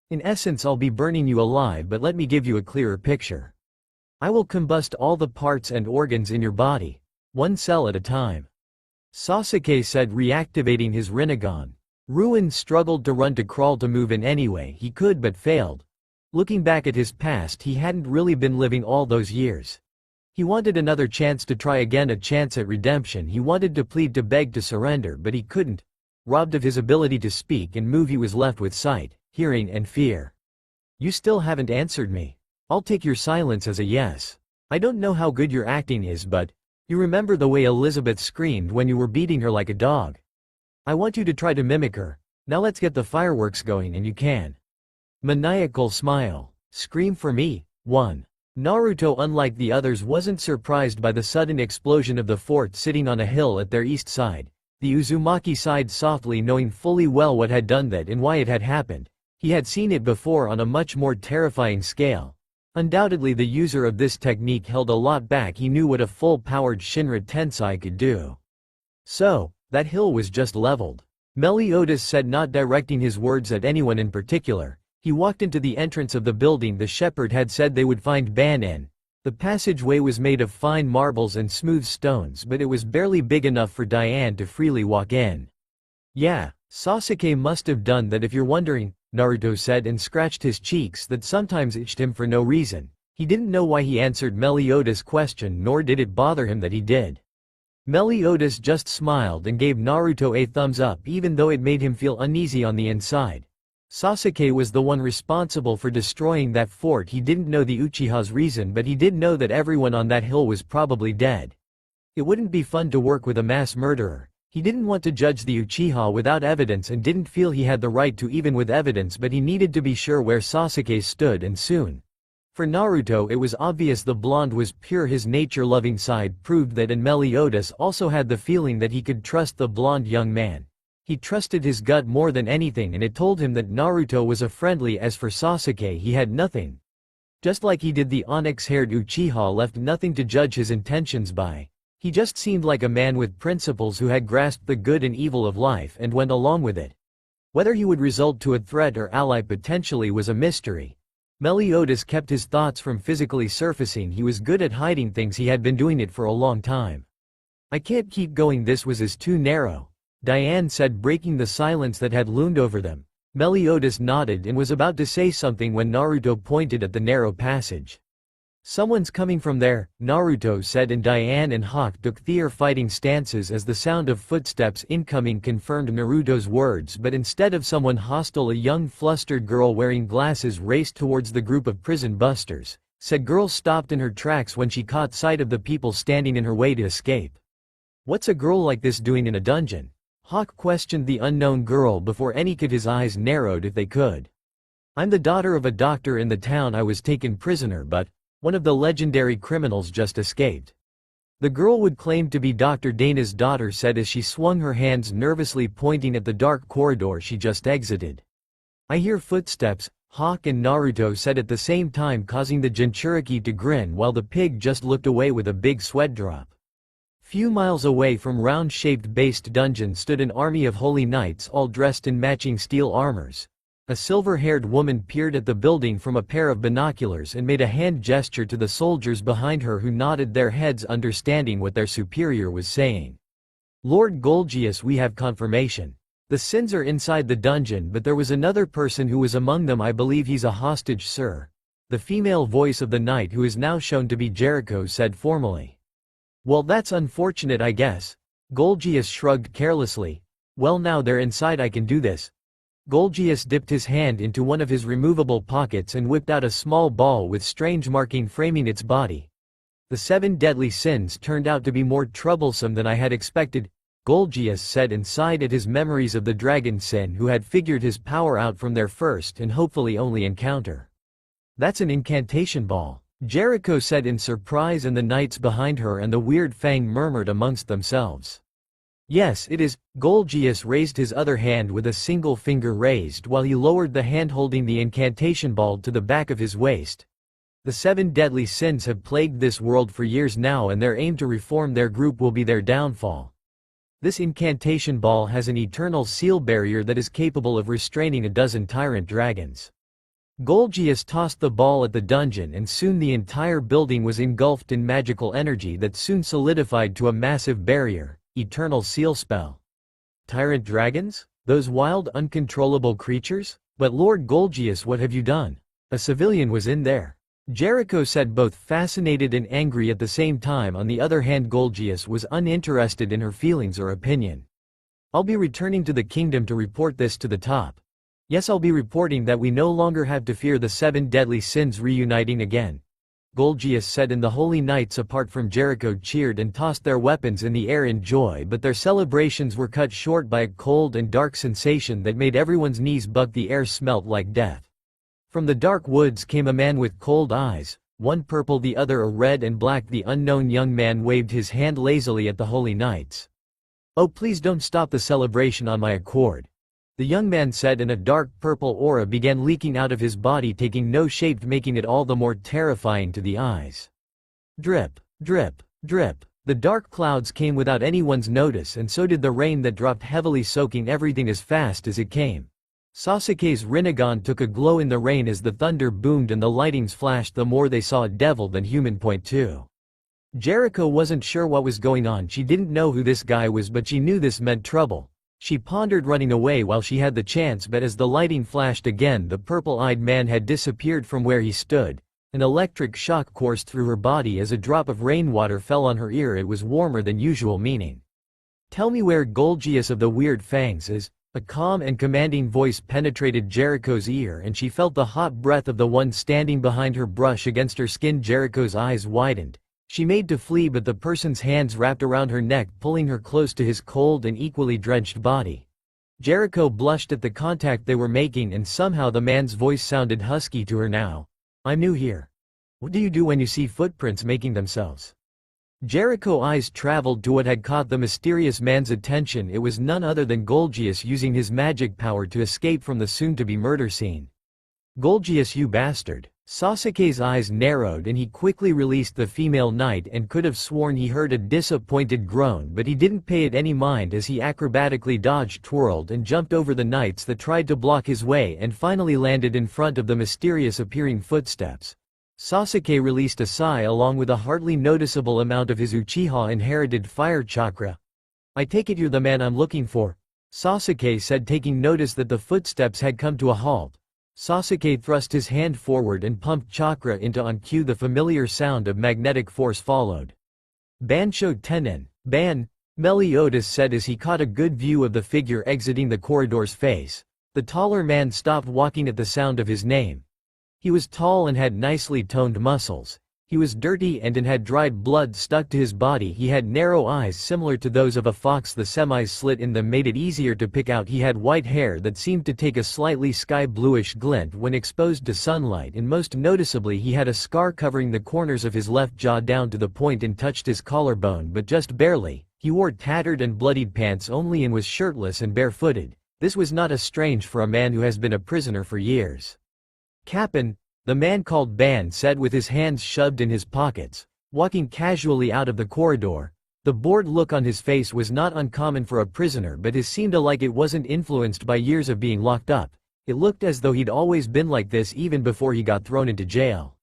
In essence, I'll be burning you alive, but let me give you a clearer picture. I will combust all the parts and organs in your body. One cell at a time. Sasuke said, reactivating his Rinnegan. Ruin struggled to run, to crawl, to move in any way he could, but failed. Looking back at his past, he hadn't really been living all those years. He wanted another chance to try again, a chance at redemption. He wanted to plead, to beg, to surrender, but he couldn't. Robbed of his ability to speak and move, he was left with sight, hearing, and fear. You still haven't answered me. I'll take your silence as a yes. I don't know how good your acting is, but you remember the way Elizabeth screamed when you were beating her like a dog? I want you to try to mimic her. Now let's get the fireworks going, and you can. Maniacal smile. Scream for me. 1. Naruto, unlike the others, wasn't surprised by the sudden explosion of the fort sitting on a hill at their east side. The Uzumaki sighed softly, knowing fully well what had done that and why it had happened. He had seen it before on a much more terrifying scale. Undoubtedly the user of this technique held a lot back. He knew what a full-powered Shinra Tensei could do. So, that hill was just leveled. Meliodas said, not directing his words at anyone in particular. He walked into the entrance of the building the shepherd had said they would find Ban in. The passageway was made of fine marbles and smooth stones, but it was barely big enough for Diane to freely walk in. Yeah, Sasuke must have done that, if you're wondering, Naruto said, and scratched his cheeks that sometimes itched him for no reason. He didn't know why he answered Meliodas' question, nor did it bother him that he did. Meliodas just smiled and gave Naruto a thumbs up, even though it made him feel uneasy on the inside. Sasuke was the one responsible for destroying that fort. He didn't know the Uchiha's reason, but he did know that everyone on that hill was probably dead. It wouldn't be fun to work with a mass murderer. He didn't want to judge the Uchiha without evidence and didn't feel he had the right to, even with evidence, but he needed to be sure where Sasuke stood, and soon. For Naruto it was obvious the blonde was pure. His nature-loving side proved that, and Meliodas also had the feeling that he could trust the blonde young man. He trusted his gut more than anything, and it told him that Naruto was a friendly. As for Sasuke, he had nothing. Just like he did the onyx-haired Uchiha, left nothing to judge his intentions by. He just seemed like a man with principles who had grasped the good and evil of life and went along with it. Whether he would result to a threat or ally potentially was a mystery. Meliodas kept his thoughts from physically surfacing. He was good at hiding things. He had been doing it for a long time. I can't keep going, this is too narrow, Diane said, breaking the silence that had loomed over them. Meliodas nodded and was about to say something when Naruto pointed at the narrow passage. Someone's coming from there, Naruto said, and Diane and Hawk took fighting stances as the sound of footsteps incoming confirmed Naruto's words. But instead of someone hostile, a young flustered girl wearing glasses raced towards the group of prison busters. Said girl stopped in her tracks when she caught sight of the people standing in her way to escape. What's a girl like this doing in a dungeon? Hawk questioned the unknown girl before any could. His eyes narrowed if they could. I'm the daughter of a doctor in the town. I was taken prisoner, but one of the legendary criminals just escaped. The girl would claim to be Dr. Dana's daughter, said as she swung her hands nervously, pointing at the dark corridor she just exited. I hear footsteps, Hawk and Naruto said at the same time, causing the Jinchuriki to grin while the pig just looked away with a big sweat drop. Few miles away from round-shaped based dungeon stood an army of holy knights, all dressed in matching steel armors. A silver-haired woman peered at the building from a pair of binoculars and made a hand gesture to the soldiers behind her, who nodded their heads, understanding what their superior was saying. Lord Golgius, we have confirmation. The Sins are inside the dungeon, but there was another person who was among them. I believe he's a hostage, sir. The female voice of the knight, who is now shown to be Jericho, said formally. Well, that's unfortunate, I guess. Golgius shrugged carelessly. Well, now they're inside, I can do this. Golgius dipped his hand into one of his removable pockets and whipped out a small ball with strange marking framing its body. The 7 deadly sins turned out to be more troublesome than I had expected, Golgius said, and sighed at his memories of the dragon sin who had figured his power out from their first and hopefully only encounter. That's an incantation ball, Jericho said in surprise, and the knights behind her and the weird Fang murmured amongst themselves. Yes, it is. Golgius raised his other hand with a single finger raised while he lowered the hand holding the incantation ball to the back of his waist. The 7 deadly sins have plagued this world for years now, and their aim to reform their group will be their downfall. This incantation ball has an eternal seal barrier that is capable of restraining a dozen tyrant dragons. Golgius tossed the ball at the dungeon and soon the entire building was engulfed in magical energy that soon solidified to a massive barrier, eternal seal spell. Tyrant dragons? Those wild, uncontrollable creatures? But Lord Golgius, what have you done? A civilian was in there. Jericho said, both fascinated and angry at the same time. On the other hand, Golgius was uninterested in her feelings or opinion. I'll be returning to the kingdom to report this to the top. Yes, I'll be reporting that we no longer have to fear the 7 deadly sins reuniting again. Golgius said, and the holy knights apart from Jericho cheered and tossed their weapons in the air in joy, but their celebrations were cut short by a cold and dark sensation that made everyone's knees buck. The air smelt like death. From the dark woods came a man with cold eyes, one purple, the other a red and black. The unknown young man waved his hand lazily at the holy knights. Oh, please don't stop the celebration on my accord, the young man said, and a dark purple aura began leaking out of his body, taking no shape, making it all the more terrifying to the eyes. Drip, drip, drip. The dark clouds came without anyone's notice, and so did the rain that dropped heavily, soaking everything as fast as it came. Sasuke's Rinnegan took a glow in the rain as the thunder boomed and the lightnings flashed. The more they saw a devil than human. Point 2. Jericho wasn't sure what was going on. She didn't know who this guy was, but she knew this meant trouble. She pondered running away while she had the chance, but as the lighting flashed again, the purple-eyed man had disappeared from where he stood. An electric shock coursed through her body as a drop of rainwater fell on her ear. It was warmer than usual, meaning, "Tell me where Golgius of the Weird Fangs is." A calm and commanding voice penetrated Jericho's ear, and she felt the hot breath of the one standing behind her brush against her skin. Jericho's eyes widened. She made to flee, but the person's hands wrapped around her neck, pulling her close to his cold and equally drenched body. Jericho blushed at the contact they were making, and somehow the man's voice sounded husky to her now. "I'm new here. What do you do when you see footprints making themselves?" Jericho's eyes traveled to what had caught the mysterious man's attention. It was none other than Golgius using his magic power to escape from the soon-to-be murder scene. "Golgius, you bastard." Sasuke's eyes narrowed and he quickly released the female knight and could have sworn he heard a disappointed groan, but he didn't pay it any mind as he acrobatically dodged, twirled and jumped over the knights that tried to block his way and finally landed in front of the mysterious appearing footsteps. Sasuke released a sigh along with a hardly noticeable amount of his Uchiha inherited fire chakra. "I take it you're the man I'm looking for," Sasuke said, taking notice that the footsteps had come to a halt. Sasuke thrust his hand forward and pumped chakra into on cue. The familiar sound of magnetic force followed. "Bansho Tennen, Ban," Meliodas said as he caught a good view of the figure exiting the corridor's face. The taller man stopped walking at the sound of his name. He was tall and had nicely toned muscles. He was dirty and had dried blood stuck to his body. He had narrow eyes similar to those of a fox. The semis slit in them made it easier to pick out. He had white hair that seemed to take a slightly sky bluish glint when exposed to sunlight, and most noticeably he had a scar covering the corners of his left jaw down to the point and touched his collarbone, but just barely. He wore tattered and bloodied pants only and was shirtless and barefooted. This was not as strange for a man who has been a prisoner for years. "Cap'n," the man called Ban said with his hands shoved in his pockets, walking casually out of the corridor. The bored look on his face was not uncommon for a prisoner, but it seemed like it wasn't influenced by years of being locked up. It looked as though he'd always been like this even before he got thrown into jail.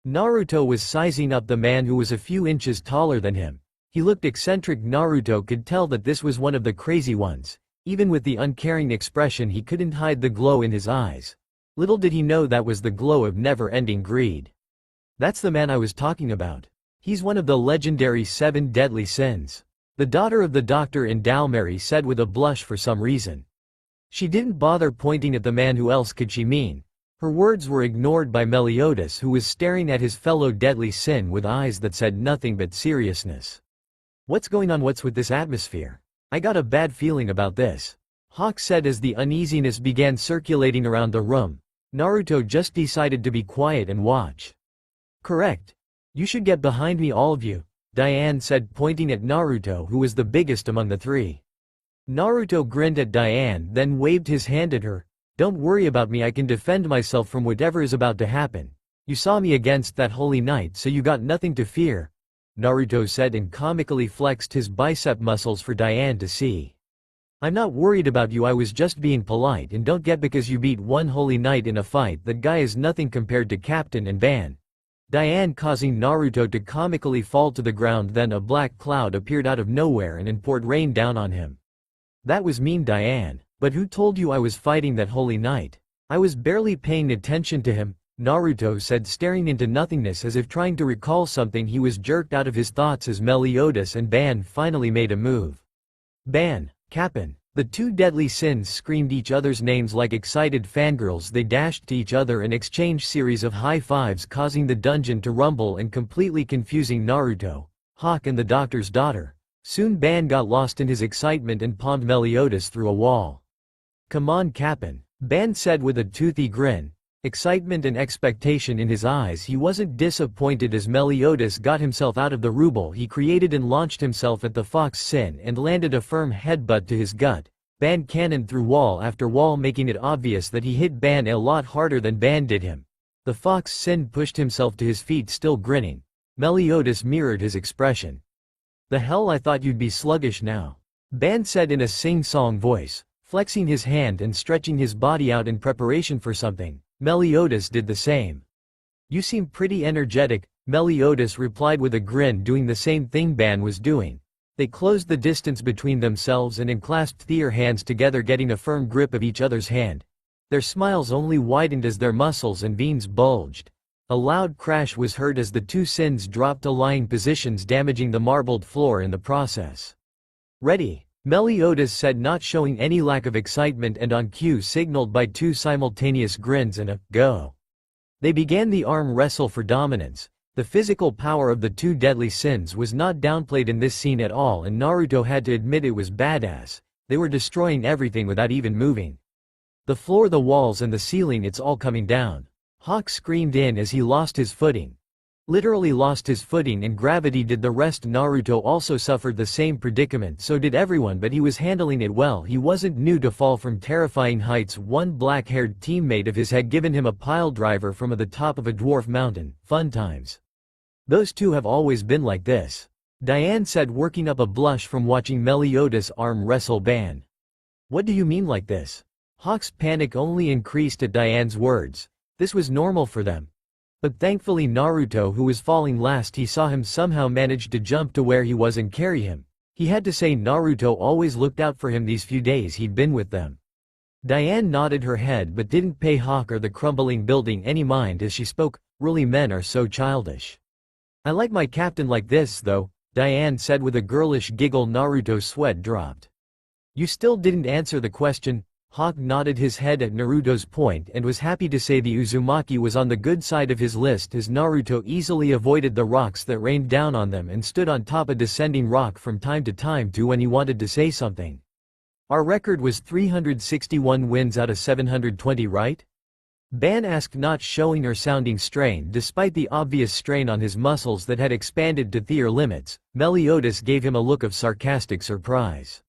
Naruto was sizing up the man who was a few inches taller than him. He looked eccentric. Naruto could tell that this was one of the crazy ones. Even with the uncaring expression, he couldn't hide the glow in his eyes. Little did he know that was the glow of never-ending greed. "That's the man I was talking about. He's one of the legendary 7 deadly sins," the daughter of the doctor in Dalmary said with a blush for some reason. She didn't bother pointing at the man. Who else could she mean? Her words were ignored by Meliodas, who was staring at his fellow deadly sin with eyes that said nothing but seriousness. "What's going on? What's with this atmosphere? I got a bad feeling about this," Hawk said as the uneasiness began circulating around the room. "Naruto just decided to be quiet and watch." "Correct. You should get behind me, all of you," Diane said, pointing at Naruto, who was the biggest among the three. Naruto grinned at Diane, then waved his hand at her. "Don't worry about me, I can defend myself from whatever is about to happen. You saw me against that holy knight, so you got nothing to fear," Naruto said and comically flexed his bicep muscles for Diane to see. I'm not worried about you, I was just being polite, and don't get because you beat one holy knight in a fight that guy is nothing compared to Captain and Ban. Diane causing Naruto to comically fall to the ground. Then a black cloud appeared out of nowhere and poured rain down on him. That was mean, Diane. But who told you I was fighting that holy knight? I was barely paying attention to him, Naruto said, staring into nothingness as if trying to recall something. He was jerked out of his thoughts as Meliodas and Ban finally made a move. Ban, Cap'n. The two deadly sins screamed each other's names like excited fangirls. They dashed to each other and exchanged series of high fives, causing the dungeon to rumble and completely confusing Naruto, Hawk and the doctor's daughter. Soon Ban got lost in his excitement and palmed Meliodas through a wall. Come on, Cap'n, Ban said with a toothy grin, excitement and expectation in his eyes. He wasn't disappointed as Meliodas got himself out of the rubble he created and launched himself at the Fox Sin and landed a firm headbutt to his gut. Ban cannoned through wall after wall, making it obvious that he hit Ban a lot harder than Ban did him. The Fox Sin pushed himself to his feet, still grinning. Meliodas mirrored his expression. The hell, I thought you'd be sluggish now, Ban said in a sing-song voice, flexing his hand and stretching his body out in preparation for something. Meliodas did the same. You seem pretty energetic, Meliodas replied with a grin, doing the same thing Ban was doing. They closed the distance between themselves and unclasped their hands together, getting a firm grip of each other's hand. Their smiles only widened as their muscles and veins bulged. A loud crash was heard as the two sins dropped to lying positions, damaging the marbled floor in the process. Ready, Meliodas said, not showing any lack of excitement, and on cue signaled by two simultaneous grins and a go. They began the arm wrestle for dominance. The physical power of the two deadly sins was not downplayed in this scene at all, and Naruto had to admit it was badass. They were destroying everything without even moving. The floor, the walls and the ceiling, it's all coming down. Hawk screamed in as he lost his footing. Literally lost his footing, and gravity did the rest. Naruto also suffered the same predicament, so did everyone, but he was handling it well. He wasn't new to fall from terrifying heights. One black-haired teammate of his had given him a pile driver from the top of a dwarf mountain. Fun times. Those two have always been like this, Diane said, working up a blush from watching Meliodas arm wrestle Ban. What do you mean like this? Hawk's panic only increased at Diane's words. This was normal for them. But thankfully Naruto, who was falling last, he saw him, somehow managed to jump to where he was and carry him. He had to say Naruto always looked out for him these few days he'd been with them. Diane nodded her head but didn't pay Hawk or the crumbling building any mind as she spoke. Really, men are so childish. I like my captain like this though, Diane said with a girlish giggle. Naruto's sweat dropped. You still didn't answer the question. Hawk nodded his head at Naruto's point and was happy to say the Uzumaki was on the good side of his list, as Naruto easily avoided the rocks that rained down on them and stood on top a descending rock from time to time too when he wanted to say something. Our record was 361 wins out of 720, right? Ban asked, not showing or sounding strained despite the obvious strain on his muscles that had expanded to their limits. Meliodas gave him a look of sarcastic surprise.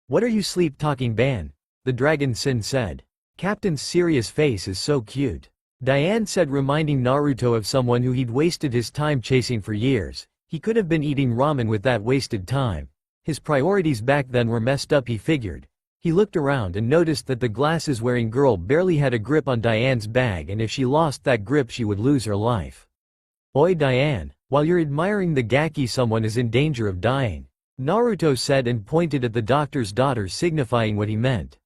What are you sleep-talking, Ban? The Dragon Sin said. Captain's serious face is so cute, Diane said, reminding Naruto of someone who he'd wasted his time chasing for years. He could have been eating ramen with that wasted time. His priorities back then were messed up, he figured. He looked around and noticed that the glasses-wearing girl barely had a grip on Diane's bag, and if she lost that grip she would lose her life. Oi Diane, while you're admiring the gaki, someone is in danger of dying, Naruto said and pointed at the doctor's daughter, signifying what he meant.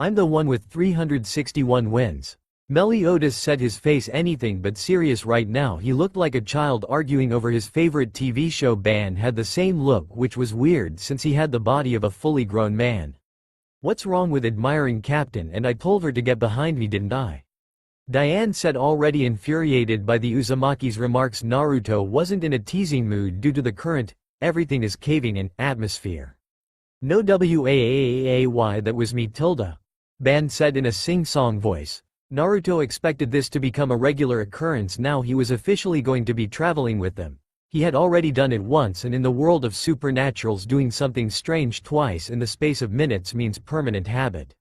I'm the one with 361 wins. Meliodas said, his face anything but serious right now. He looked like a child arguing over his favorite TV show. Ban had the same look, which was weird since he had the body of a fully grown man. What's wrong with admiring Captain? And I told her to get behind me, didn't I? Diane said, already infuriated by the Uzumaki's remarks. Naruto wasn't in a teasing mood due to the current everything is caving in atmosphere. No waay, that was me, Tilda, Ban said in a sing-song voice. Naruto expected this to become a regular occurrence now he was officially going to be traveling with them. He had already done it once, and in the world of supernaturals, doing something strange twice in the space of minutes means permanent habit.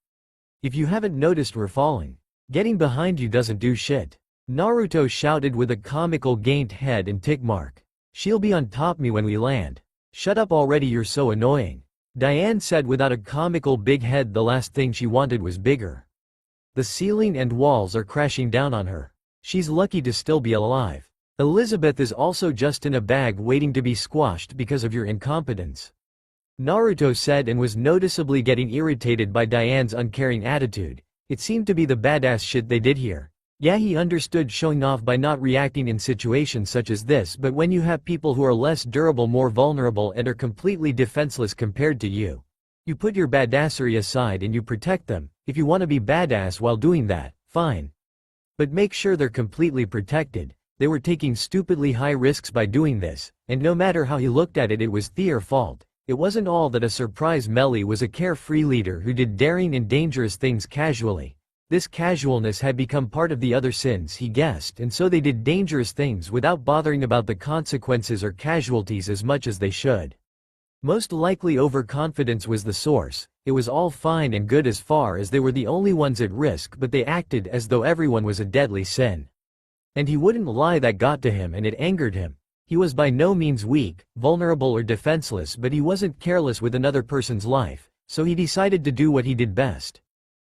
If you haven't noticed, we're falling. Getting behind you doesn't do shit, Naruto shouted with a comical gained head and tick mark. She'll be on top me when we land. Shut up already, you're so annoying. Diane said without a comical big head. The last thing she wanted was bigger. The ceiling and walls are crashing down on her. She's lucky to still be alive. Elizabeth is also just in a bag waiting to be squashed because of your incompetence. Naruto said and was noticeably getting irritated by Diane's uncaring attitude. It seemed to be the badass shit they did here. Yeah, he understood showing off by not reacting in situations such as this, but when you have people who are less durable, more vulnerable, and are completely defenseless compared to you, you put your badassery aside and you protect them. If you want to be badass while doing that, fine. But make sure they're completely protected. They were taking stupidly high risks by doing this, and no matter how he looked at it, it was their fault. It wasn't all that a surprise. Melly was a carefree leader who did daring and dangerous things casually. This casualness had become part of the other sins, he guessed, and so they did dangerous things without bothering about the consequences or casualties as much as they should. Most likely overconfidence was the source. It was all fine and good as far as they were the only ones at risk, but they acted as though everyone was a deadly sin. And he wouldn't lie, that got to him and it angered him. He was by no means weak, vulnerable or defenseless, but he wasn't careless with another person's life, so he decided to do what he did best.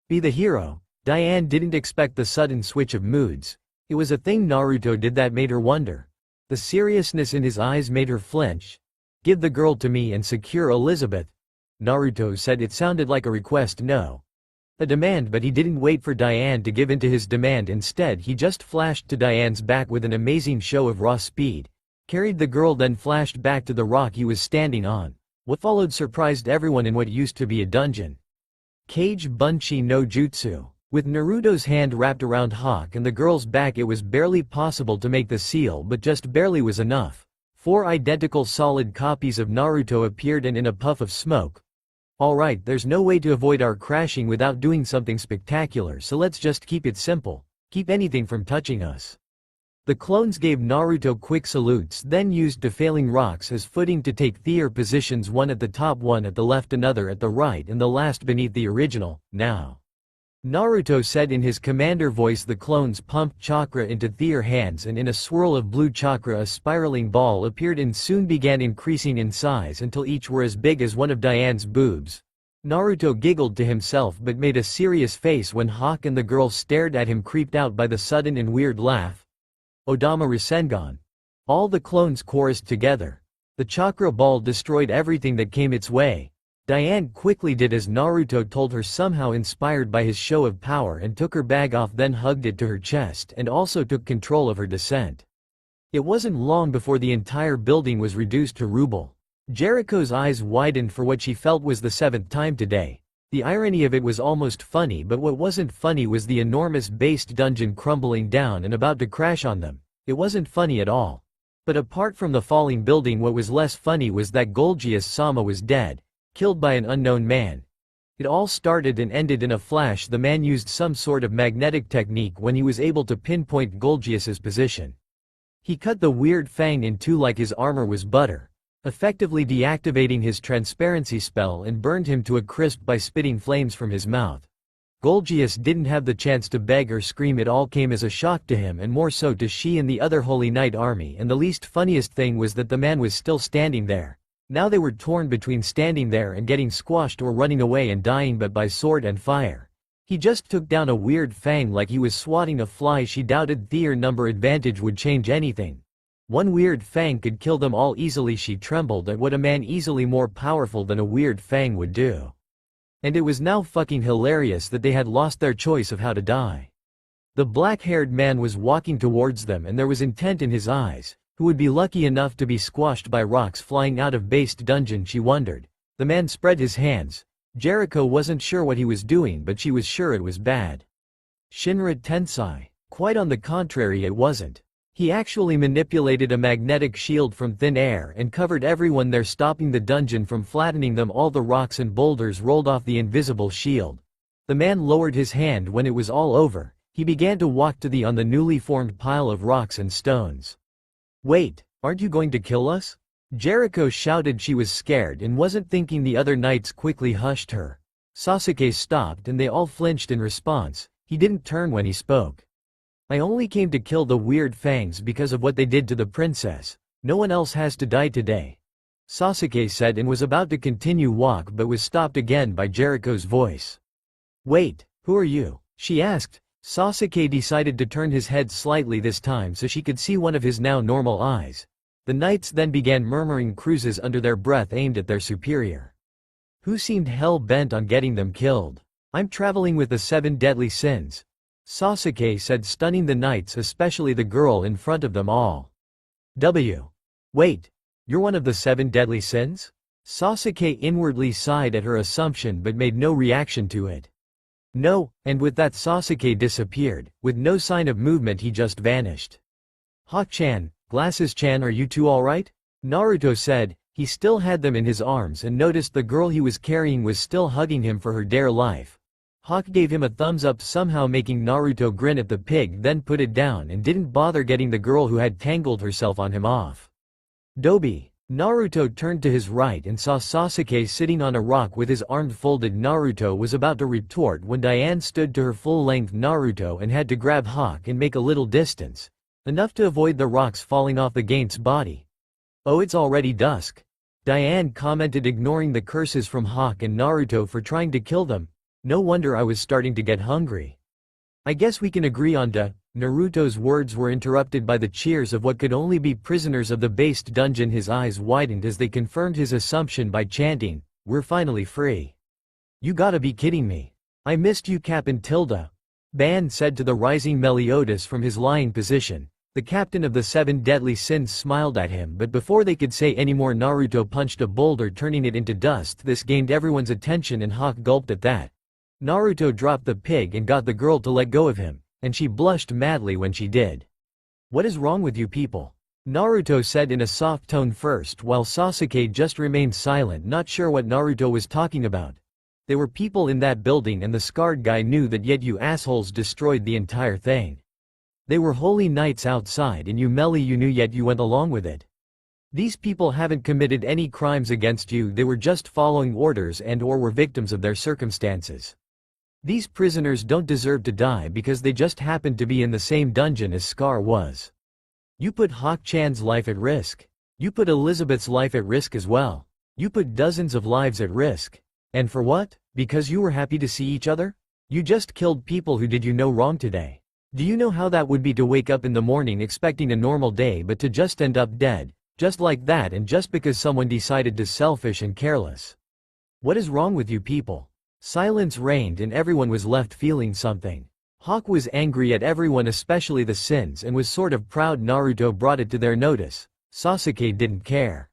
Be the hero. Diane didn't expect the sudden switch of moods. It was a thing Naruto did that made her wonder. The seriousness in his eyes made her flinch. Give the girl to me and secure Elizabeth. Naruto said. It sounded like a request, no. A demand, but he didn't wait for Diane to give in to his demand. Instead, he just flashed to Diane's back with an amazing show of raw speed. Carried the girl, then flashed back to the rock he was standing on. What followed surprised everyone in what used to be a dungeon. Kage Bunchi no Jutsu. With Naruto's hand wrapped around Hawk and the girl's back, it was barely possible to make the seal, but just barely was enough. 4 identical solid copies of Naruto appeared, and in a puff of smoke. Alright, there's no way to avoid our crashing without doing something spectacular, so let's just keep it simple. Keep anything from touching us. The clones gave Naruto quick salutes, then used defailing rocks as footing to take their positions, one at the top, one at the left, another at the right, and the last beneath the original. Now, Naruto said in his commander voice. The clones pumped chakra into their hands, and in a swirl of blue chakra a spiraling ball appeared and soon began increasing in size until each were as big as one of Diane's boobs. Naruto giggled to himself but made a serious face when Hawk and the girl stared at him, creeped out by the sudden and weird laugh. Odama Rasengan. All the clones chorused together. The chakra ball destroyed everything that came its way. Diane quickly did as Naruto told her, somehow inspired by his show of power, and took her bag off, then hugged it to her chest and also took control of her descent. It wasn't long before the entire building was reduced to rubble. Jericho's eyes widened for what she felt was the 7th time today. The irony of it was almost funny, but what wasn't funny was the enormous based dungeon crumbling down and about to crash on them. It wasn't funny at all. But apart from the falling building, what was less funny was that Golgius-sama was dead. Killed by an unknown man. It all started and ended in a flash. The man used some sort of magnetic technique when he was able to pinpoint Golgius's position. He cut the weird fang in two like his armor was butter, effectively deactivating his transparency spell, and burned him to a crisp by spitting flames from his mouth. Golgius didn't have the chance to beg or scream. It all came as a shock to him, and more so to she and the other Holy Knight army, and the least funniest thing was that the man was still standing there. Now they were torn between standing there and getting squashed, or running away and dying, but by sword and fire. He just took down a weird fang like he was swatting a fly. She doubted their number advantage would change anything. One weird fang could kill them all easily. She trembled at what a man easily more powerful than a weird fang would do. And it was now fucking hilarious that they had lost their choice of how to die. The black-haired man was walking towards them, and there was intent in his eyes. Who would be lucky enough to be squashed by rocks flying out of based dungeon, she wondered. The man spread his hands. Jericho wasn't sure what he was doing, but she was sure it was bad. Shinra Tensei. Quite on the contrary, it wasn't. He actually manipulated a magnetic shield from thin air and covered everyone there, stopping the dungeon from flattening them. All the rocks and boulders rolled off the invisible shield. The man lowered his hand when it was all over. He began to walk to the newly formed pile of rocks and stones. Wait, aren't you going to kill us? Jericho shouted. She was scared and wasn't thinking. The other knights quickly hushed her. Sasuke stopped and they all flinched in response. He didn't turn when he spoke. I only came to kill the weird fangs because of what they did to the princess. No one else has to die today. Sasuke said and was about to continue walk but was stopped again by Jericho's voice. Wait, who are you? She asked. Sasuke decided to turn his head slightly this time so she could see one of his now normal eyes. The knights then began murmuring cruises under their breath aimed at their superior, who seemed hell-bent on getting them killed. I'm traveling with the 7 deadly sins, Sasuke said, stunning the knights, especially the girl in front of them all. Wait, you're one of the 7 deadly sins? Sasuke inwardly sighed at her assumption but made no reaction to it. No, and with that Sasuke disappeared. With no sign of movement he just vanished. Hawk-chan, Glasses-chan, are you two alright? Naruto said. He still had them in his arms and noticed the girl he was carrying was still hugging him for her dear life. Hawk gave him a thumbs up, somehow making Naruto grin at the pig, then put it down and didn't bother getting the girl who had tangled herself on him off. Dobi. Naruto turned to his right and saw Sasuke sitting on a rock with his arms folded. Naruto was about to retort when Diane stood to her full length Naruto and had to grab Hawk and make a little distance, enough to avoid the rocks falling off the Gant's body. Oh, it's already dusk, Diane commented, ignoring the curses from Hawk and Naruto for trying to kill them. No wonder I was starting to get hungry. I guess we can agree on to. Naruto's words were interrupted by the cheers of what could only be prisoners of the based dungeon. His eyes widened as they confirmed his assumption by chanting, "We're finally free." You gotta be kidding me. I missed you, Captain Tilda, Ban said to the rising Meliodas from his lying position. The captain of the 7 deadly sins smiled at him, but before they could say any more Naruto punched a boulder, turning it into dust. This gained everyone's attention and Hawk gulped at that. Naruto dropped the pig and got the girl to let go of him, and she blushed madly when she did. What is wrong with you people? Naruto said in a soft tone first, while Sasuke just remained silent, not sure what Naruto was talking about. There were people in that building and the scarred guy knew that, yet you assholes destroyed the entire thing. They were holy knights outside and you knew, yet you went along with it. These people haven't committed any crimes against you, they were just following orders and or were victims of their circumstances. These prisoners don't deserve to die because they just happened to be in the same dungeon as Scar was. You put Hawk-chan's life at risk. You put Elizabeth's life at risk as well. You put dozens of lives at risk. And for what? Because you were happy to see each other? You just killed people who did you no wrong today. Do you know how that would be to wake up in the morning expecting a normal day but to just end up dead, just like that, and just because someone decided to selfish and careless? What is wrong with you people? Silence reigned and everyone was left feeling something. Hawk was angry at everyone, especially the sins, and was sort of proud Naruto brought it to their notice. Sasuke didn't care.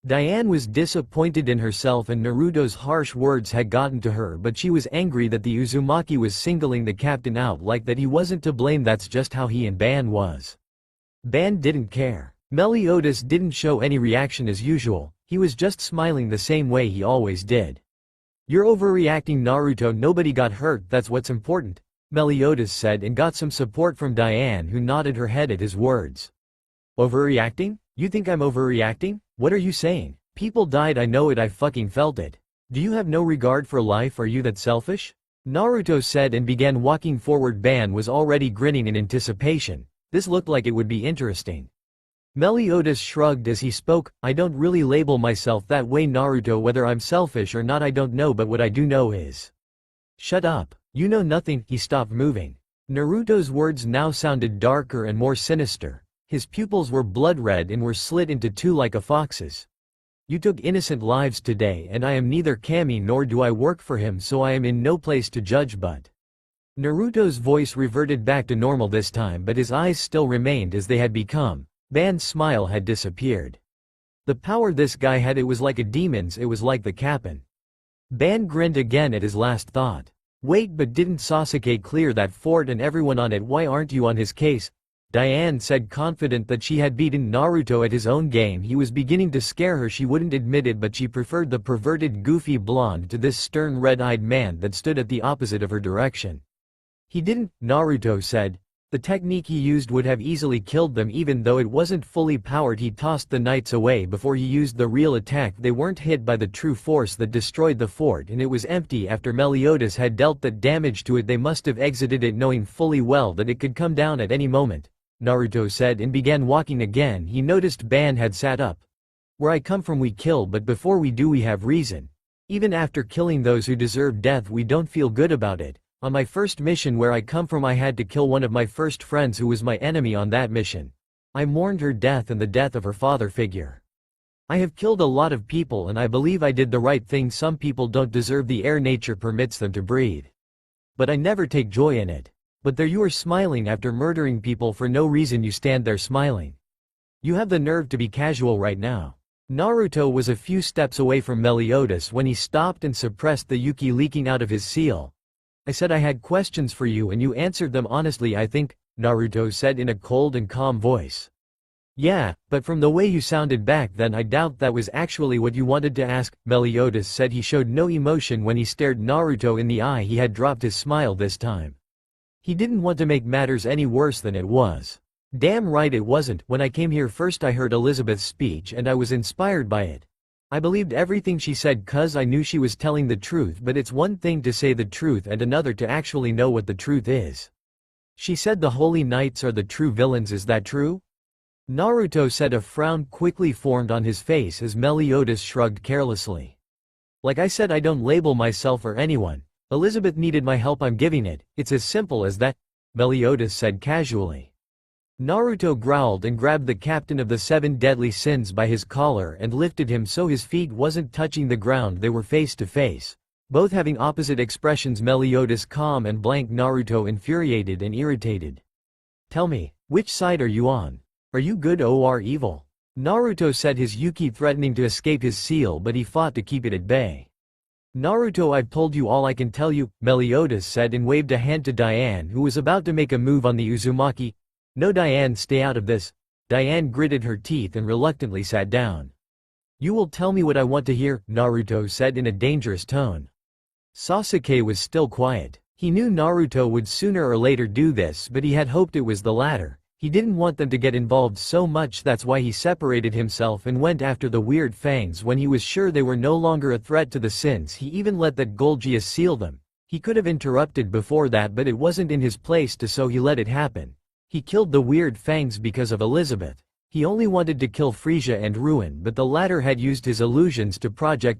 Diane was disappointed in herself and Naruto's harsh words had gotten to her, but she was angry that the Uzumaki was singling the captain out like that. He wasn't to blame, that's just how he and Ban was. Ban didn't care. Meliodas didn't show any reaction as usual, he was just smiling the same way he always did. You're overreacting, Naruto, nobody got hurt, that's what's important, Meliodas said and got some support from Diane, who nodded her head at his words. Overreacting? You think I'm overreacting? What are you saying? People died, I know it, I fucking felt it. Do you have no regard for life? Are you that selfish? Naruto said and began walking forward. Ban was already grinning in anticipation. This looked like it would be interesting. Meliodas shrugged as he spoke. I don't really label myself that way, Naruto. Whether I'm selfish or not I don't know, but what I do know is. Shut up. You know nothing. He stopped moving. Naruto's words now sounded darker and more sinister. His pupils were blood red and were slit into two like a fox's. You took innocent lives today and I am neither Kami nor do I work for him, so I am in no place to judge, but. Naruto's voice reverted back to normal this time, but his eyes still remained as they had become. Ban's smile had disappeared. The power this guy had, it was like a demon's, it was like the Kappan. Ban grinned again at his last thought. Wait, but didn't Sasuke clear that fort and everyone on it? Why aren't you on his case? Diane said, confident that she had beaten Naruto at his own game. He was beginning to scare her. She wouldn't admit it, but she preferred the perverted goofy blonde to this stern red-eyed man that stood at the opposite of her direction. He didn't, Naruto said. The technique he used would have easily killed them even though it wasn't fully powered. He tossed the knights away before he used the real attack. They weren't hit by the true force that destroyed the fort, and it was empty after Meliodas had dealt that damage to it. They must have exited it knowing fully well that it could come down at any moment, Naruto said and began walking again. He noticed Ban had sat up. Where I come from we kill, but before we do we have reason. Even after killing those who deserve death we don't feel good about it. On my first mission where I come from I had to kill one of my first friends who was my enemy on that mission. I mourned her death and the death of her father figure. I have killed a lot of people and I believe I did the right thing. Some people don't deserve the air nature permits them to breathe. But I never take joy in it. But there you are smiling after murdering people for no reason. You stand there smiling. You have the nerve to be casual right now. Naruto was a few steps away from Meliodas when he stopped and suppressed the Yuki leaking out of his seal. I said I had questions for you and you answered them honestly I think, Naruto said in a cold and calm voice. Yeah, but from the way you sounded back then I doubt that was actually what you wanted to ask, Meliodas said. He showed no emotion when he stared Naruto in the eye. He had dropped his smile this time. He didn't want to make matters any worse than it was. Damn right it wasn't. When I came here first I heard Elizabeth's speech and I was inspired by it. I believed everything she said cause I knew she was telling the truth, but it's one thing to say the truth and another to actually know what the truth is. She said the holy knights are the true villains, is that true? Naruto said. A frown quickly formed on his face as Meliodas shrugged carelessly. Like I said I don't label myself or anyone. Elizabeth needed my help, I'm giving it, it's as simple as that, Meliodas said casually. Naruto growled and grabbed the captain of the 7 deadly sins by his collar and lifted him so his feet wasn't touching the ground. They were face to face, both having opposite expressions, Meliodas calm and blank, Naruto infuriated and irritated. Tell me, which side are you on? Are you good or evil? Naruto said, his Yuki threatening to escape his seal, but he fought to keep it at bay. Naruto, I've told you all I can tell you, Meliodas said and waved a hand to Diane who was about to make a move on the Uzumaki. No Diane, stay out of this. Diane gritted her teeth and reluctantly sat down. You will tell me what I want to hear, Naruto said in a dangerous tone. Sasuke was still quiet. He knew Naruto would sooner or later do this, but he had hoped it was the latter. He didn't want them to get involved so much, that's why he separated himself and went after the weird fangs when he was sure they were no longer a threat to the sins. He even let that Golgius seal them. He could have interrupted before that, but it wasn't in his place to, so he let it happen. He killed the weird fangs because of Elizabeth. He only wanted to kill Frisia and Ruin, but the latter had used his illusions to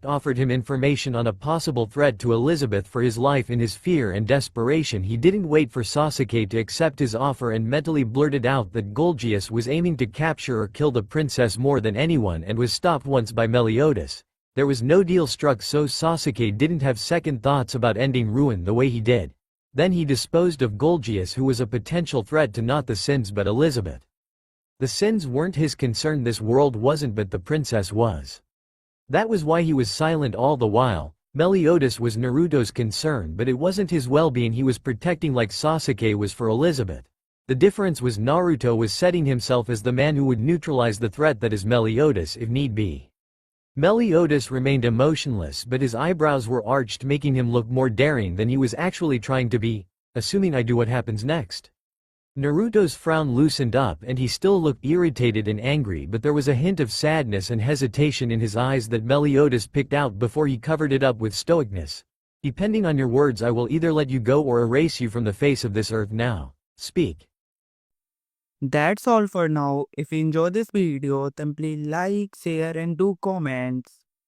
offered him information on a possible threat to Elizabeth for his life. In his fear and desperation he didn't wait for Sasuke to accept his offer and mentally blurted out that Golgius was aiming to capture or kill the princess more than anyone and was stopped once by Meliodas. There was no deal struck, so Sasuke didn't have second thoughts about ending Ruin the way he did. Then he disposed of Golgius, who was a potential threat to not the sins but Elizabeth. The sins weren't his concern, this world wasn't, but the princess was. That was why he was silent all the while. Meliodas was Naruto's concern, but it wasn't his well-being he was protecting like Sasuke was for Elizabeth. The difference was Naruto was setting himself as the man who would neutralize the threat that is Meliodas if need be. Meliodas remained emotionless, but his eyebrows were arched, making him look more daring than he was actually trying to be. Assuming I do, what happens next? Naruto's frown loosened up and he still looked irritated and angry, but there was a hint of sadness and hesitation in his eyes that Meliodas picked out before he covered it up with stoicness. Depending on your words, I will either let you go or erase you from the face of this earth. Now, speak. That's all for now. If you enjoy this video, then please like, share and do comments.